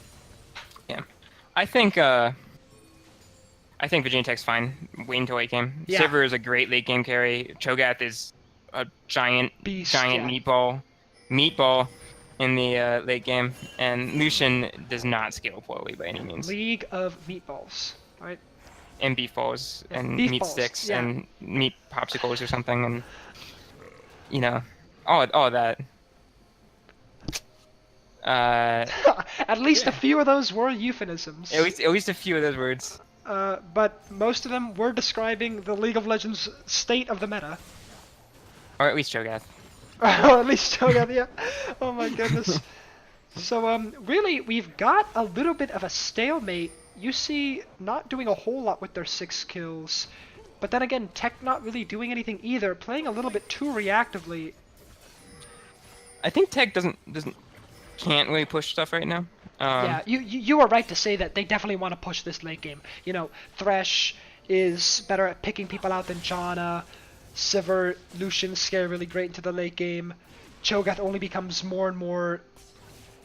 Yeah. I think Virginia Tech's fine. Wait until late game.
Yeah.
Sivir is a great late game carry. Cho'Gath is a giant
Beast,
meatball in the late game. And Lucian does not scale poorly by any means.
League of Meatballs, right?
And beef balls and
beef
meat
balls,
sticks
yeah.
and meat popsicles or something, and you know, all that.
At least a few of those were euphemisms.
At least a few of those words.
But most of them were describing the League of Legends state of the meta.
Or at least Cho'Gath.
Or at least Cho'Gath, yeah. Oh my goodness. So really, we've got a little bit of a stalemate. UC not doing a whole lot with their 6 kills, but then again, Tech not really doing anything either, playing a little bit too reactively.
I think Tech can't really push stuff right now.
Yeah, you are right to say that they definitely want to push this late game. You know, Thresh is better at picking people out than Janna. Sivir, Lucian scare really great into the late game. Cho'Gath only becomes more and more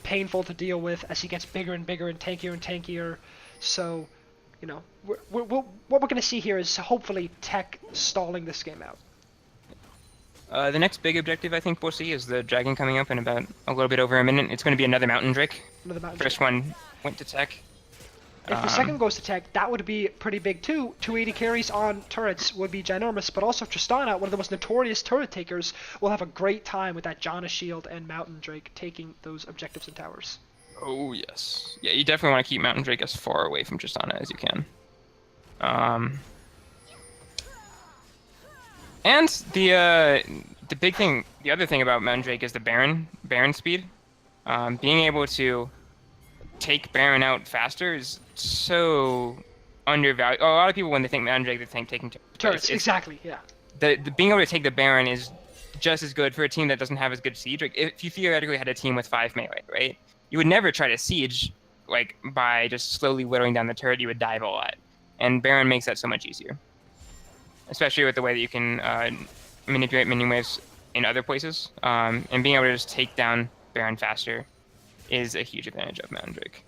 painful to deal with as he gets bigger and bigger and tankier. So, you know, what we're going to see here is hopefully Tech stalling this game out.
The next big objective I think we'll see is the dragon coming up in about a little bit over a minute. It's going to be another Mountain Drake. First one went to Tech.
If the second goes to Tech, that would be pretty big too. 280 carries on turrets would be ginormous, but also Tristana, one of the most notorious turret takers, will have a great time with that Janna shield and Mountain Drake taking those objectives and towers.
Oh yes, yeah. You definitely want to keep Mountain Drake as far away from Tristana as you can. And the big thing, the other thing about Mountain Drake is the Baron speed. Being able to take Baron out faster is so undervalued. A lot of people, when they think Mountain Drake, they think taking
turrets. Exactly, yeah.
The being able to take the Baron is just as good for a team that doesn't have as good siege. Like if you theoretically had a team with 5 melee, right? You would never try to siege like by just slowly whittling down the turret. You would dive a lot, and Baron makes that so much easier. Especially with the way that you can manipulate minion waves in other places, and being able to just take down Baron faster is a huge advantage of Mountain Drake.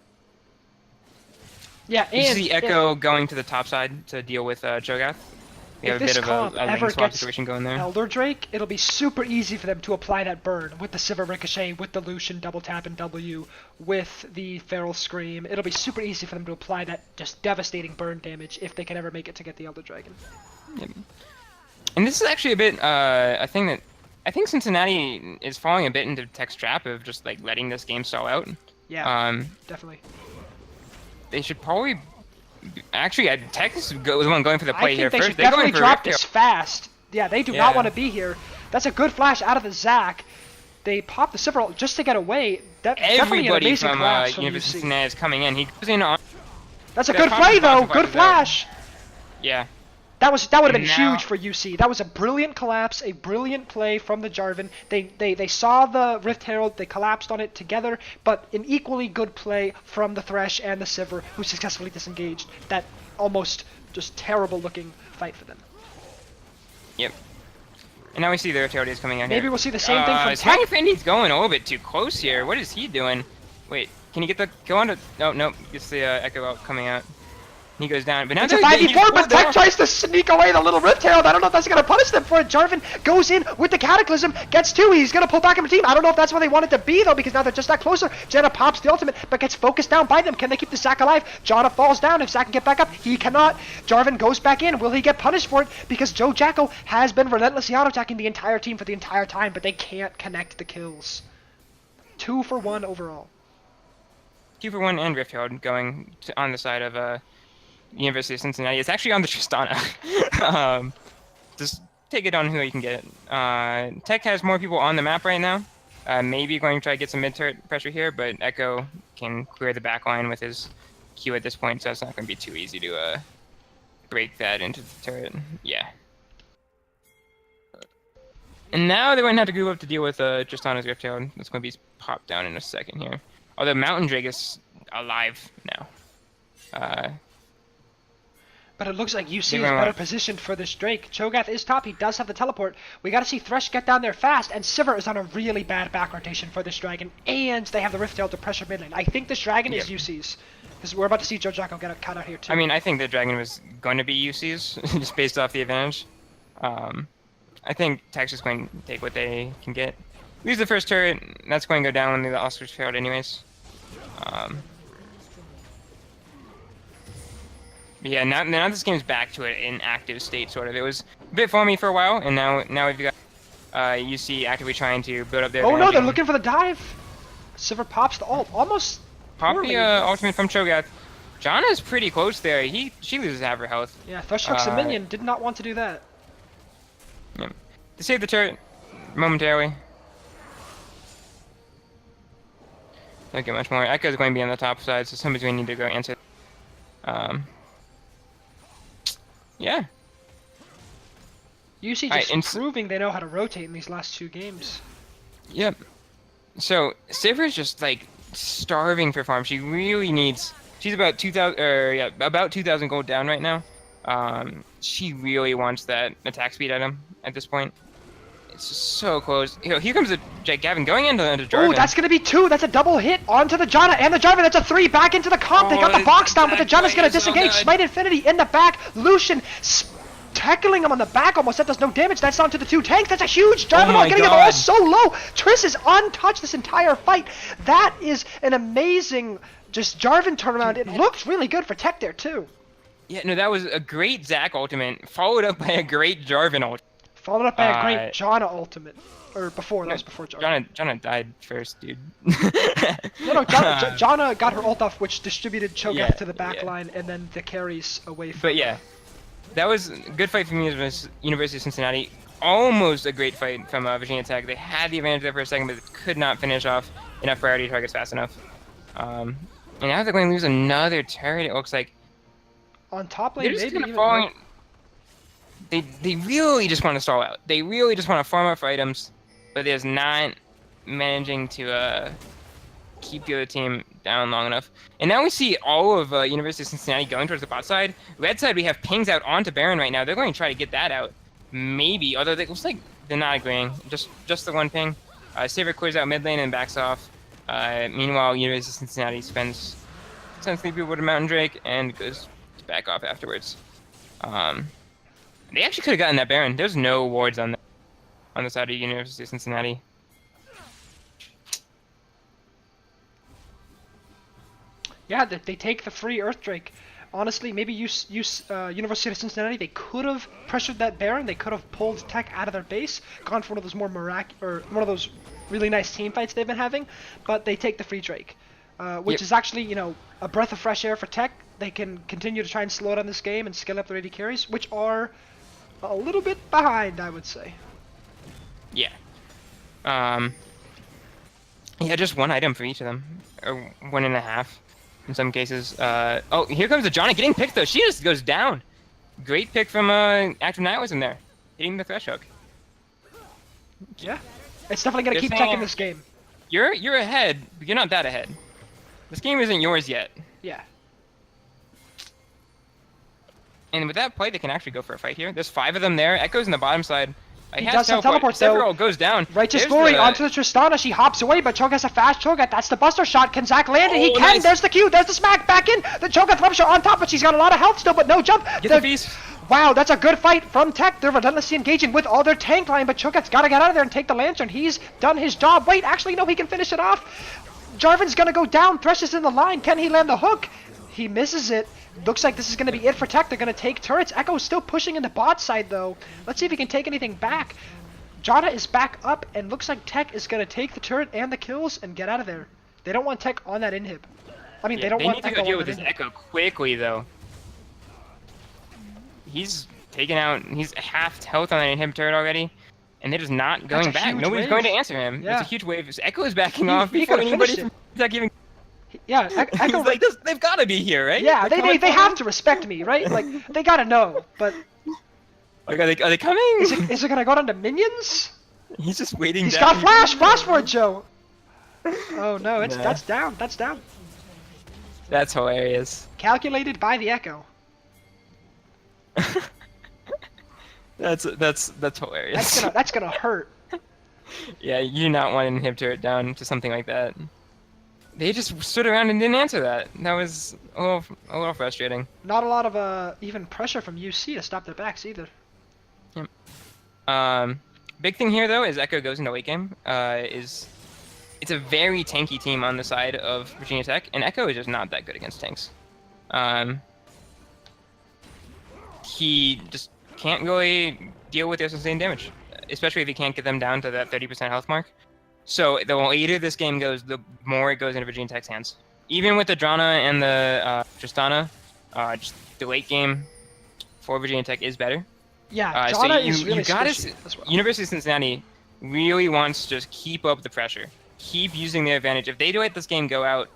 Yeah,
and you see Echo going to the top side to deal with Cho'Gath. We have a bit of a lane swap situation going there.
Elder Drake, it'll be super easy for them to apply that burn with the Sivir Ricochet, with the Lucian double tap and W, with the Feral Scream. It'll be super easy for them to apply that just devastating burn damage if they can ever make it to get the Elder Dragon.
Yep. And this is actually a bit a thing that I think Cincinnati is falling a bit into Tech's trap of just like letting this game stall out.
Yeah, definitely.
They should probably actually Tech was the one going for the play here
first. I think
they should
definitely drop this fast. Yeah, they do not want to be here. That's a good flash out of the Zac. They pop the Sivir just to get away.
Everybody from University of Cincinnati is coming in. He goes in on.
That's a good play though. Good flash.
Yeah.
That would have been huge for UC. That was a brilliant collapse, a brilliant play from the Jarvan. They saw the Rift Herald, they collapsed on it together, but an equally good play from the Thresh and the Sivir, who successfully disengaged that almost just terrible looking fight for them.
Yep. And now we see the Rift Herald is coming out here.
Maybe we'll see the same thing from Tech.
Fendy's going a little bit too close here. What is he doing? Wait, can you get the go on to? Oh no, gets the Echo out coming out. He goes down, but now
it's a 5v4, but Tech tries to sneak away the little Rift Herald. I don't know if that's going to punish them for it. Jarvan goes in with the Cataclysm, gets 2. He's going to pull back in the team. I don't know if that's where they want it to be, though, because now they're just that closer. Janna pops the ultimate, but gets focused down by them. Can they keep the Zac alive? Janna falls down. If Zac can get back up, he cannot. Jarvan goes back in. Will he get punished for it? Because Joe Jacko has been relentlessly auto-attacking the entire team for the entire time, but they can't connect the kills. 2 for 1 overall.
2 for 1 and Rift Herald going on the side of University of Cincinnati. It's actually on the Tristana. Just take it on who you can get. Tech has more people on the map right now. Maybe going to try to get some mid-turret pressure here, but Echo can clear the back line with his Q at this point, so it's not going to be too easy to break that into the turret. Yeah. And now they're going to have to group up to deal with Tristana's Rift Herald. It's going to be popped down in a second here. Although Mountain Drake is alive now.
But it looks like UC
They
is
went
better
right.
positioned for this Drake. Cho'Gath is top. He does have the teleport. We got to see Thresh get down there fast, and Sivir is on a really bad back rotation for this dragon, and they have the Rift Tail to pressure mid lane. I think this dragon is UC's, because we're about to see Joe Jocko get a cut out here too.
I mean, I think the dragon was going to be UC's, just based off the advantage. I think Tech's just going to take what they can get. Lose the first turret, that's going to go down when the Oscars failed anyways. But yeah, now this game's back to an inactive state, sort of. It was a bit foamy for a while, and now we've got UC actively trying to build up their
Oh no,
advantage
they're
and
looking for the dive. Sivir pops the ult, almost
pop
poorly.
the ultimate from Cho'Gath. Janna's pretty close there. She loses half her health.
Yeah, Thresh hooks a minion. Did not want to do that.
Yeah. To save the turret momentarily. Don't get much more. Echo's going to be on the top side, so somebody's going to need to go answer. Yeah.
UC just proving they know how to rotate in these last 2 games.
Yep. So Sivir's just like starving for farm. She really needs. She's about 2,000 gold down right now. She really wants that attack speed item at this point. It's just so close. Here comes the Gavin going into Jarvan.
Oh, that's gonna be 2. That's a double hit onto the Janna and the Jarvan. That's a 3 back into the comp. They got the box down, but the Janna's gonna disengage. Smite Infinity in the back. Lucian tackling him on the back almost. That does no damage. That's onto the 2 tanks. That's a huge Jarvan ult, getting them all so low. Triss is untouched this entire fight. That is an amazing just Jarvan turnaround. It looks really good for Tech there too.
Yeah, no, that was a great Zac ultimate, followed up by a great Jarvan ult.
Followed up by a great Janna ultimate. Or before, that was before Jarvan.
Janna died first, dude.
No, Janna got her ult off, which distributed Cho'Gath to the back line, and then the carries away from
But yeah, that was a good fight from University of Cincinnati. Almost a great fight from Virginia Tech. They had the advantage there for a second, but could not finish off enough priority targets fast enough. And now they're going to lose another turret, it looks like.
On top lane,
They're just
maybe
kind of
even
falling. They really just want to stall out. They really just want to farm up for items, but they're just not managing to keep the other team down long enough. And now we see all of University of Cincinnati going towards the bot side. Red side, we have pings out onto Baron right now. They're going to try to get that out. Maybe, although it looks like they're not agreeing. Just the one ping. Saber clears out mid lane and backs off. Meanwhile, University of Cincinnati spends 3 people to Mountain Drake and goes to back off afterwards. They actually could have gotten that Baron. There's no wards on the side of University of Cincinnati.
Yeah, they take the free Earth Drake. Honestly, maybe University of Cincinnati, they could have pressured that Baron. They could have pulled Tech out of their base, gone for one of those more one of those really nice team fights they've been having. But they take the free Drake, which is actually a breath of fresh air for Tech. They can continue to try and slow down this game and scale up their AD carries, which are a little bit behind, I would say.
Yeah. Yeah, just 1 item for each of them, or 1.5 in some cases. Oh, here comes the Johnny getting picked though. She just goes down. Great pick from Active Nihilism there, hitting the thresh hook.
Yeah, it's definitely gonna keep Tech in this game.
You're ahead, but you're not that ahead. This game isn't yours yet.
Yeah.
And with that play, they can actually go for a fight here. There's 5 of them there. Echo's in the bottom side.
He does have teleport though.
Sephiroth goes down.
Righteous Glory onto the Tristana. She hops away, but Cho'Gath's a fast Cho'Gath. That's the Buster shot. Can Zac land it? He can. Nice. There's the Q. There's the smack. Back in. The Cho'Gath rupture on top, but she's got a lot of health still, but no jump.
Get the beast.
Wow, that's a good fight from Tech. They're relentlessly engaging with all their tank line, but Cho'Gath's got to get out of there and take the Lantern. He's done his job. Wait, actually, no, he can finish it off. Jarvan's going to go down. Thresh is in the line. Can he land the hook? He misses it. Looks like this is going to be it for Tech. They're going to take turrets. Echo's still pushing in the bot side, though. Let's see if he can take anything back. Janna is back up, and looks like Tech is going to take the turret and the kills and get out of there. They don't want Tech on that inhib. I mean, they don't want Echo on that inhib. They need to go deal with this
Echo quickly, though. He's taken out. He's half health on that inhib turret already, and they're just not going back. Nobody's going to answer him. Yeah. It's a huge wave. Echo is backing off before anybody from Tech even...
Yeah, Echo...
like, they've got to be here, right?
Yeah, they have to respect me, right? Like, they got to know, but...
Like, are they coming?
Is it gonna go down to minions?
He's just waiting.
He's got flash! Flash for it, Joe! Oh no, that's down, that's down.
That's hilarious.
Calculated by the Echo.
That's hilarious.
That's gonna hurt.
Yeah, you do not want to inhibitor it down to something like that. They just stood around and didn't answer that. That was a little frustrating.
Not a lot of even pressure from UC to stop their backs either.
Yep. Big thing here though is Echo goes into late game. It's a very tanky team on the side of Virginia Tech, and Echo is just not that good against tanks. He just can't really deal with their sustained damage, especially if he can't get them down to that 30% health mark. So the later this game goes, the more it goes into Virginia Tech's hands. Even with the Drana and the Tristana, just the late game for Virginia Tech is better.
Yeah,
So
Jana
you
is really
gotta
squishy as well.
University of Cincinnati really wants to just keep up the pressure, keep using their advantage. If they let this game go out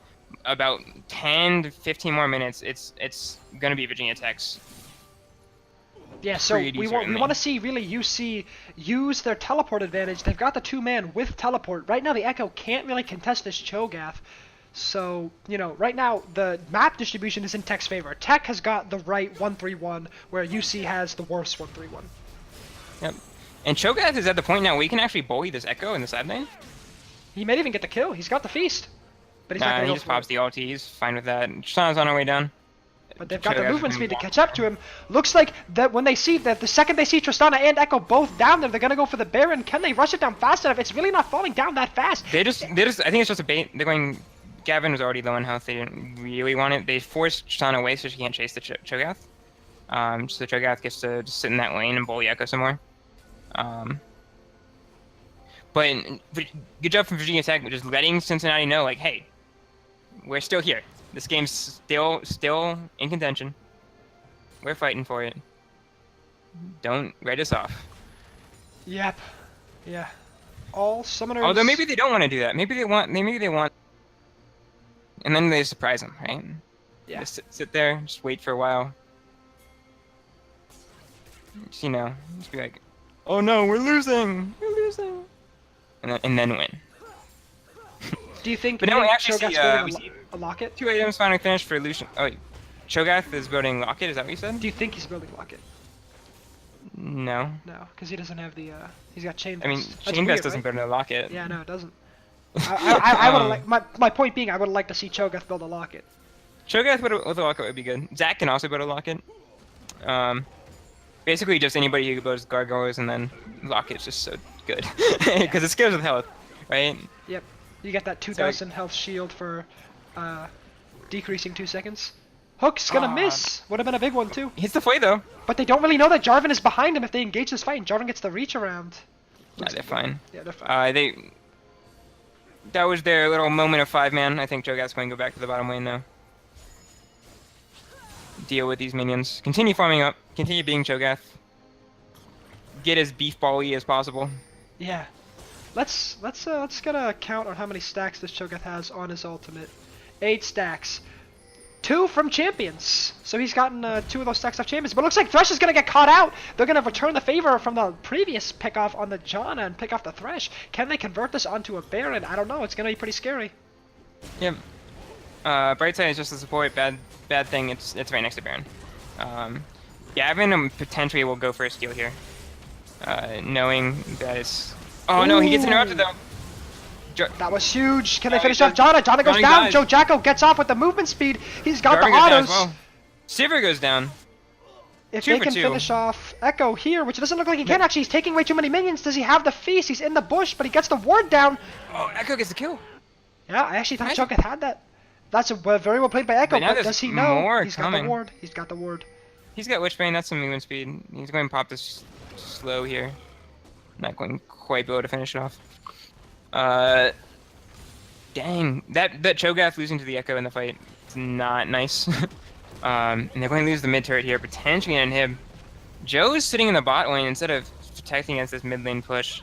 about 10 to 15 more minutes, it's gonna be Virginia Tech's.
Yeah, so we want to see really UC use their teleport advantage. They've got the 2-man with teleport. Right now the Echo can't really contest this Cho'Gath. So, you know, right now the map distribution is in Tech's favor. Tech has got the right 1-3-1, where UC has the worst 1-3-1.
Yep. And Cho'Gath is at the point now where he can actually bully this Echo in the side lane.
He may even get the kill. He's got the feast. But he's not going to
he
go
just
for
pops
it.
the ulti. He's fine with that. Tristana's on her way down.
But they've got the
Cho'Gath
movement
is
speed to
gonna
catch up to him. Looks like that when they see that the second they see Tristana and Echo both down there, they're gonna go for the Baron. Can they rush it down fast enough? It's really not falling down that fast.
They just. I think it's just a bait. They're going. Gavin was already low in health. They didn't really want it. They forced Tristana away so she can't chase the Cho'Gath. So the Cho'Gath gets to just sit in that lane and bully Echo some more. But good job from Virginia Tech, just letting Cincinnati know, like, hey, we're still here. This game's still in contention. We're fighting for it. Don't write us off.
Yep. Yeah. All summoners.
Although maybe they don't want to do that. Maybe they want. And then they surprise them, right?
Yeah.
Just sit there, just wait for a while. Just, you know, just be like, oh no, we're losing, and then win.
Do you think?
But now we actually
Cho'Gath's
see,
building
we see
a locket?
2 items finally finished for Lucian. Oh, wait. Cho'Gath is building Locket. Is that what you said?
Do you think he's building locket?
No.
No, because he doesn't have the. He's got chain.
I mean,
Vest. That's
Chain
weird,
Vest doesn't
right?
build a Locket.
Yeah, no, it doesn't. I would have like my point being I would have liked to see Cho'Gath build a locket.
Cho'Gath with a Locket would be good. Zac can also build a Locket. Basically just anybody who builds Gargoyles and then Locket's just so good. Because it scales with health, right?
Yep. You get that 2,000 health shield for decreasing 2 seconds. Hook's gonna miss. Would have been a big one too.
Hits the flay though.
But they don't really know that Jarvan is behind him if they engage this fight. And Jarvan gets the reach around.
Yeah, they're fine.
Yeah, they're fine.
That was their little moment of 5-man. I think Cho'Gath's going to go back to the bottom lane now. Deal with these minions. Continue farming up. Continue being Cho'Gath. Get as beefball-y as possible.
Yeah. Let's get a count on how many stacks this Cho'Gath has on his ultimate. 8 stacks. 2 from champions. So he's gotten 2 of those stacks off champions. But it looks like Thresh is going to get caught out. They're going to return the favor from the previous pick-off on the Janna and pick off the Thresh. Can they convert this onto a Baron? I don't know. It's going to be pretty scary.
Yep. Bright side is just the support. Bad thing, it's right next to Baron. Gavin potentially will go for a steal here. Knowing that it's... Oh no, he gets interrupted though.
That was huge. Can they finish off Janna? Janna goes
Johnny
down.
dies.
Joe Jacko gets off with the movement speed. He's got
Jarvan
the
goes down
autos.
as well. Sivir goes down.
If
2
they
for
can
2.
finish off Echo here, which doesn't look like he can actually, he's taking way too many minions. Does he have the feast? He's in the bush, but he gets the ward down.
Oh, Echo gets the kill.
Yeah, I actually thought
Nice.
Cho'Gath had that. That's very well played by Echo,
But now
but
there's
does he know?
more
He's got
coming.
the ward. He's got the ward.
He's got Witchbane, that's some movement speed. He's going to pop this slow here. Not going to quite be able to finish it off. Dang, that Cho'Gath losing to the Echo in the fight is not nice. And they're going to lose the mid turret here, potentially an inhib. Joe's sitting in the bot lane instead of protecting against this mid lane push.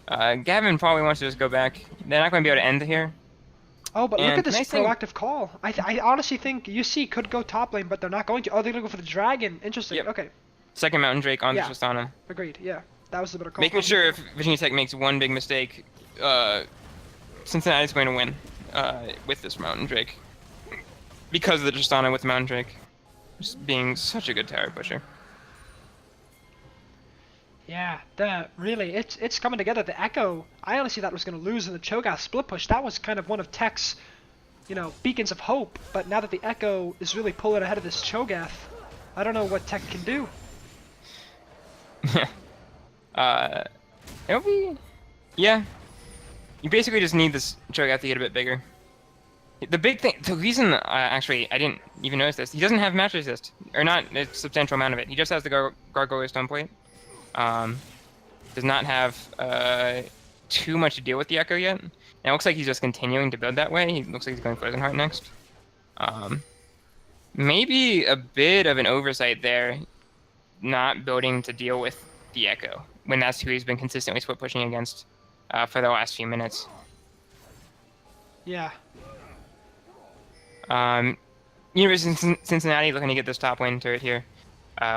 Gavin probably wants to just go back. They're not going to be able to end here.
Oh, but look
And
at this
nice thing-
proactive call. I honestly think UC could go top lane, but they're not going to. Oh, they're going to go for the dragon. Interesting.
Yep.
Okay,
Second Mountain Drake on
Yeah.
the Tristana.
agreed. Yeah, that was the better call.
Making sure if Virginia Tech makes one big mistake, Cincinnati's going to win with this Mountain Drake. Because of the Tristana with Mountain Drake. Just being such a good tower pusher.
Yeah, really, it's coming together. The Echo, I honestly thought was going to lose in the Cho'Gath split push. That was kind of one of Tech's, beacons of hope. But now that the Echo is really pulling ahead of this Cho'Gath, I don't know what Tech can do.
It'll be, yeah. You basically just need this Cho'Gath to get a bit bigger. The big thing, the reason, actually, I didn't even notice this, he doesn't have match resist, or not a substantial amount of it. He just has the Gargoyle Stone Plate. Does not have too much to deal with the Echo yet. And it looks like he's just continuing to build that way. He looks like he's going Frozen Heart next. Maybe a bit of an oversight there, not building to deal with the Echo, when that's who he's been consistently split pushing against for the last few minutes.
Yeah.
University of Cincinnati looking to get this top lane turret here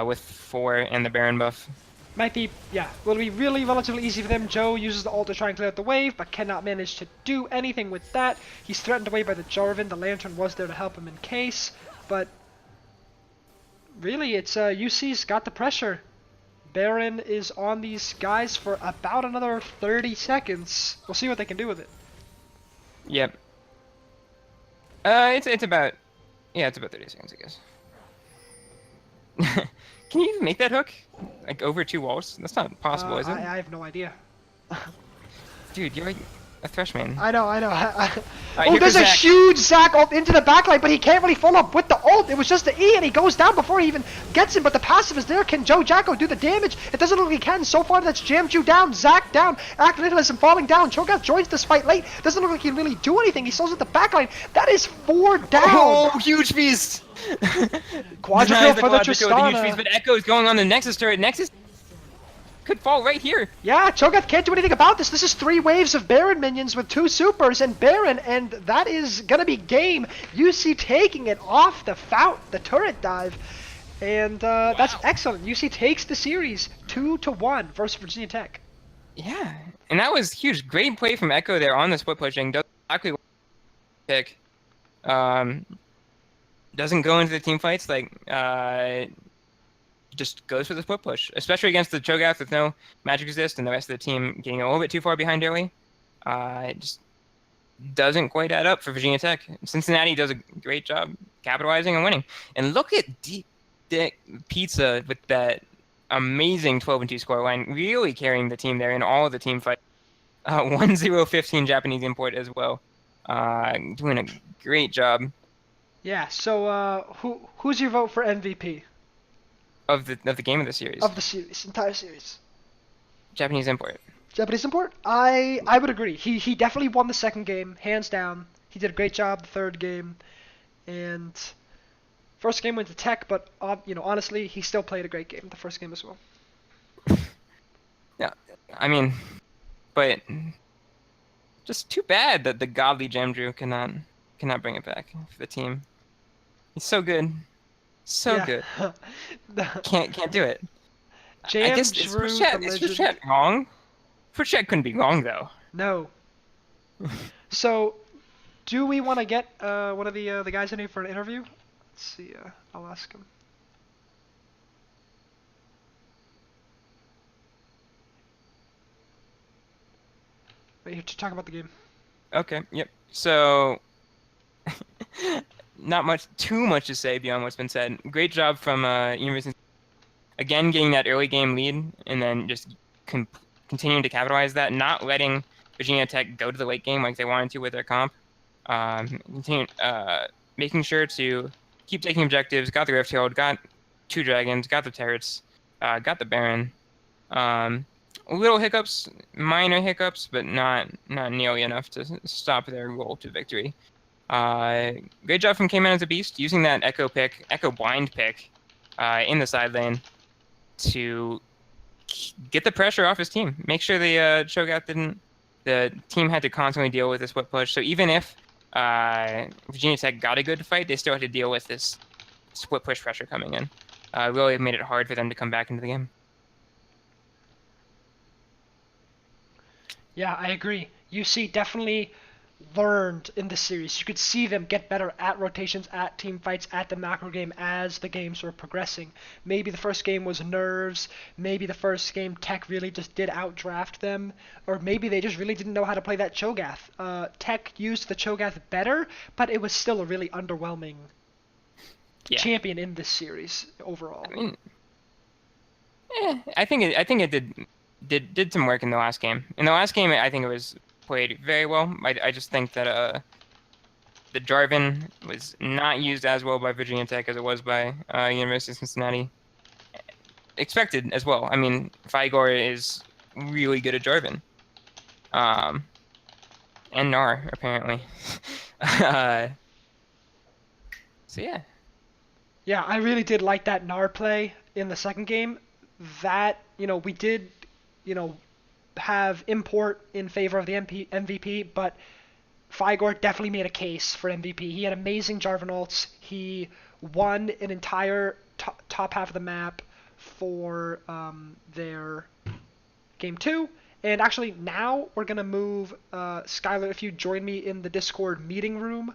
with 4 and the Baron buff.
Will be really relatively easy for them. Joe uses the ult to try and clear out the wave, but cannot manage to do anything with that. He's threatened away by the Jarvan. The Lantern was there to help him in case, but really, it's UC's got the pressure. Baron is on these guys for about another 30 seconds. We'll see what they can do with it.
Yep. It's about 30 seconds, I guess. Can you even make that hook? Like over 2 walls? That's not possible, is it?
I have no idea.
Dude, you're like a thresh man.
I know.
Here
There's
goes
a
Zach.
huge Zac ult into the backline, but he can't really follow up with the ult. It was just the E, and he goes down before he even gets him, but the passive is there. Can Joe Jacko do the damage? It doesn't look like he can. So far, that's jammed you down. Zac down. Activism falling down. Cho'Gath joins this fight late. Doesn't look like he can really do anything. He slows at the backline. That is 4 down.
Oh, huge beast!
Quadruple for the
Huge beast,
Tristana.
but Echo is going on the Nexus turret. Nexus could fall right here.
Yeah, Cho'Gath can't do anything about this. This is 3 waves of Baron minions with 2 supers and Baron, and that is gonna be game. UC taking it off the turret dive, and that's excellent. UC takes the series 2-1 versus Virginia Tech.
Yeah, and that was huge. Great play from Echo there on the split pushing. Does exactly what pick. Doesn't go into the team fights like just goes for the split push, especially against the Cho'Gath with no magic resist and the rest of the team getting a little bit too far behind early. It just doesn't quite add up for Virginia Tech. Cincinnati does a great job capitalizing and winning. And look at Deep Dick Pizza with that amazing 12-2 scoreline, really carrying the team there in all of the team fights. 1-0-15 Japanese import as well. Doing a great job.
Yeah, so who's your vote for MVP?
Of the game of the series.
Of the series, entire series.
Japanese import.
Japanese import? I would agree. He definitely won the second game, hands down. He did a great job the third game. And first game went to Tech, but honestly, he still played a great game the first game as well.
Yeah, I mean, but just too bad that the godly Jamdrew cannot bring it back for the team. He's so good. So good. Can't do it.
Jam
I guess
Drew,
is First Chat wrong? First Chat couldn't be wrong though.
No. So, do we want to get one of the guys in here for an interview? Let's see. I'll ask him. Right here to talk about the game.
Okay. Yep. So. Not too much to say beyond what's been said. Great job from University. Again, getting that early game lead and then just continuing to capitalize that, not letting Virginia Tech go to the late game like they wanted to with their comp. Making sure to keep taking objectives, got the Rift Herald, got 2 dragons, got the turrets, got the Baron. Little hiccups, minor hiccups, but not nearly enough to stop their roll to victory. Great job from K-Man as a Beast, using that Echo blind pick in the side lane to get the pressure off his team. Make sure the the team had to constantly deal with this split push. So even if Virginia Tech got a good fight, they still had to deal with this split push pressure coming in. Really made it hard for them to come back into the game.
Yeah, I agree. UC definitely learned in the series. You could see them get better at rotations, at team fights, at the macro game as the games were progressing. Maybe the first game was nerves, maybe the first game Tech really just did outdraft them, or maybe they just really didn't know how to play that Cho'Gath. Tech used the Cho'Gath better, but it was still a really underwhelming champion in this series overall.
I mean, I think it did some work in the last game. In the last game, I think it was played very well. I just think that the Jarvan was not used as well by Virginia Tech as it was by University of Cincinnati. Expected as well. I mean, Figor is really good at Jarvan. And Gnar, apparently. So yeah.
Yeah, I really did like that Gnar play in the second game. That, we did, have import in favor of the MVP, but Figor definitely made a case for MVP. He had amazing Jarvan ults. He won an entire top half of the map for their game 2. And actually, now we're going to move, Skylar, if you join me in the Discord meeting room,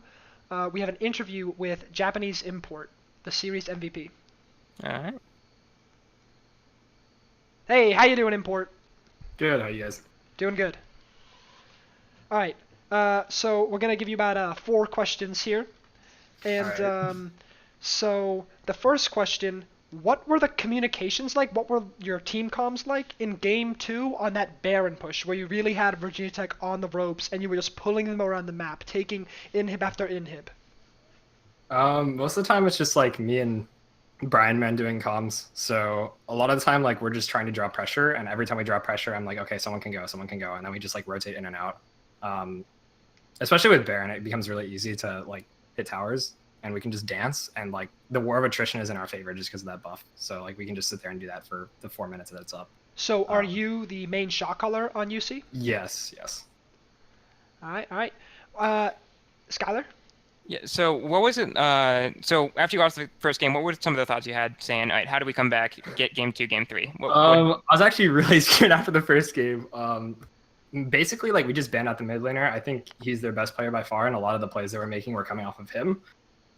we have an interview with Japanese Import, the series MVP.
All right.
Hey, how you doing, Import?
Good, how you guys?
Doing good. All right. So we're gonna give you about 4 questions here, and
Alright.
So the first question: what were the communications like? What were your team comms like in Game 2 on that Baron push, where you really had Virginia Tech on the ropes and you were just pulling them around the map, taking inhib after inhib?
Most of the time it's just like me and Brian Man doing comms. So a lot of the time, like we're just trying to draw pressure, and every time we draw pressure, I'm like, okay, someone can go, and then we just like rotate in and out. Especially with Baron, it becomes really easy to like hit towers, and we can just dance, and like the war of attrition is in our favor just because of that buff. So like we can just sit there and do that for the 4 minutes that it's up.
So are you the main shot caller on UC?
Yes.
All right. Skylar?
Yeah. So what was it? So after you lost the first game, what were some of the thoughts you had saying, all right, how do we come back, get game 2, game 3?
I was actually really scared after the first game. Basically, like we just banned out the mid laner. I think he's their best player by far, and a lot of the plays they were making were coming off of him.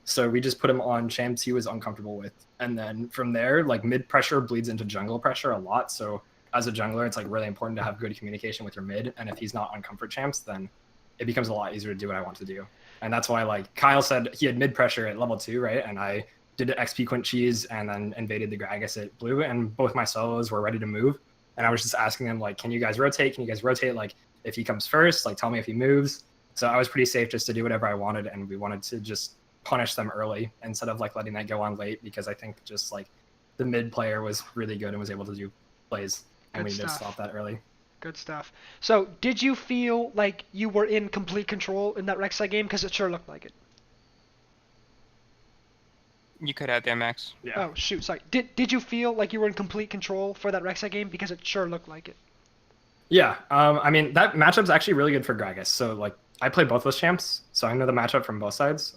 So we just put him on champs he was uncomfortable with, and then from there, like mid pressure bleeds into jungle pressure a lot. So as a jungler, it's like really important to have good communication with your mid, and if he's not on comfort champs, then it becomes a lot easier to do what I want to do. And that's why, like Kyle said, he had mid pressure at level 2, right? And I did the XP Quint cheese and then invaded the Gragas at blue, and both my solos were ready to move. And I was just asking them, like, can you guys rotate? Can you guys rotate? Like, if he comes first, like, tell me if he moves. So I was pretty safe just to do whatever I wanted, and we wanted to just punish them early instead of, like, letting that go on late, because I think just, like, the mid player was really good and was able to do plays, and we just stopped that early.
Good stuff. So did you feel like you were in complete control in that Rek'Sai game? Because it sure looked like it.
You cut out there, Max.
Yeah.
Oh, shoot, sorry. Did you feel like you were in complete control for that Rek'Sai game? Because it sure looked like it.
Yeah, I mean, that matchup's actually really good for Gragas. So, like, I play both those champs, so I know the matchup from both sides.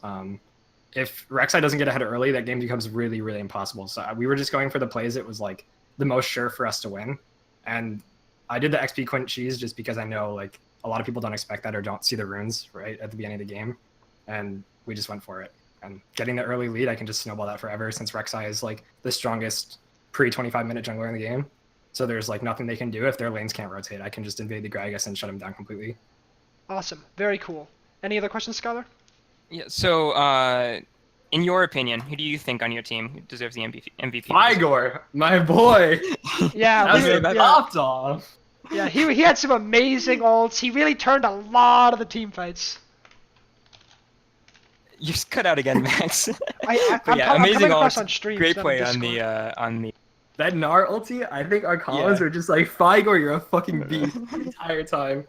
If Rek'Sai doesn't get ahead early, that game becomes really, really impossible. So we were just going for the plays. It was, like, the most sure for us to win. And I did the XP Quint cheese just because I know, like, a lot of people don't expect that or don't see the runes, right, at the beginning of the game. And we just went for it. And getting the early lead, I can just snowball that forever, since Rek'Sai is, like, the strongest pre-25-minute jungler in the game. So there's, like, nothing they can do if their lanes can't rotate. I can just invade the Gragas and shut him down completely.
Awesome. Very cool. Any other questions, Skylar?
Yeah. So, in your opinion, who do you think on your team deserves the MVP?
Figor, my boy.
Yeah,
popped off.
Yeah, he had some amazing ults. He really turned a lot of the team fights.
You just cut out again, Max.
I'm
amazing
ults.
on stream. Great play on the.
That Gnar ulti, I think our comments were just like, Figor, you're a fucking beast the entire time.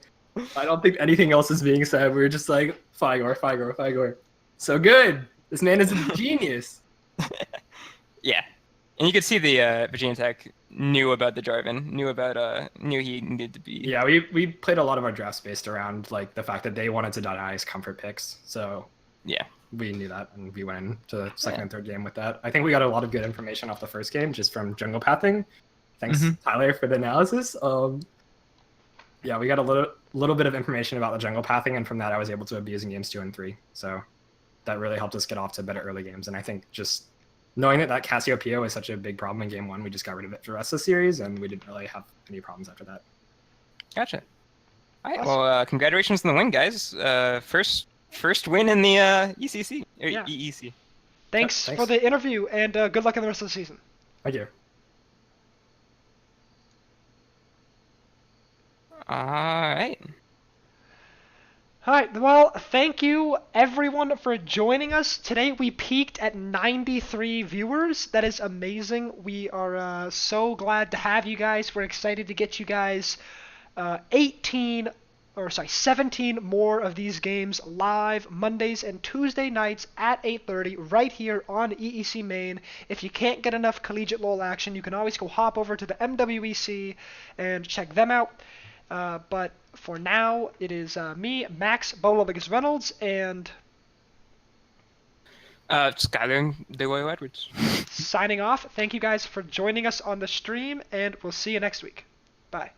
I don't think anything else is being said. We were just like, Figor. So good. This man is a genius.
Yeah. And you could see the Virginia Tech knew about the Jarvan, knew he needed to be.
Yeah, we played a lot of our drafts based around like the fact that they wanted to dot ice comfort picks. So
yeah,
we knew that, and we went into the second and third game with that. I think we got a lot of good information off the first game just from jungle pathing. Thanks, Tyler, for the analysis. Yeah, we got a little bit of information about the jungle pathing, and from that I was able to abuse in games 2 and 3. So that really helped us get off to better early games. And I think just knowing that Cassiopeia was such a big problem in game 1, we just got rid of it for the rest of the series, and we didn't really have any problems after that.
Gotcha. All right. Well, congratulations on the win, guys. First win in the ECC or
Yeah.
EEC.
Thanks
Thanks.
for the interview, and good luck in the rest of the season.
Thank you.
All right.
All right, well, thank you everyone for joining us. Today we peaked at 93 viewers. That is amazing. We are so glad to have you guys. We're excited to get you guys 17 more of these games live Mondays and Tuesday nights at 8:30 right here on EEC Main. If you can't get enough Collegiate LoL action, you can always go hop over to the MWEC and check them out. But for now, it is me, Max Bolo Reynolds, and
Skylar DeWoyo Edwards.
signing off. Thank you guys for joining us on the stream, and we'll see you next week. Bye.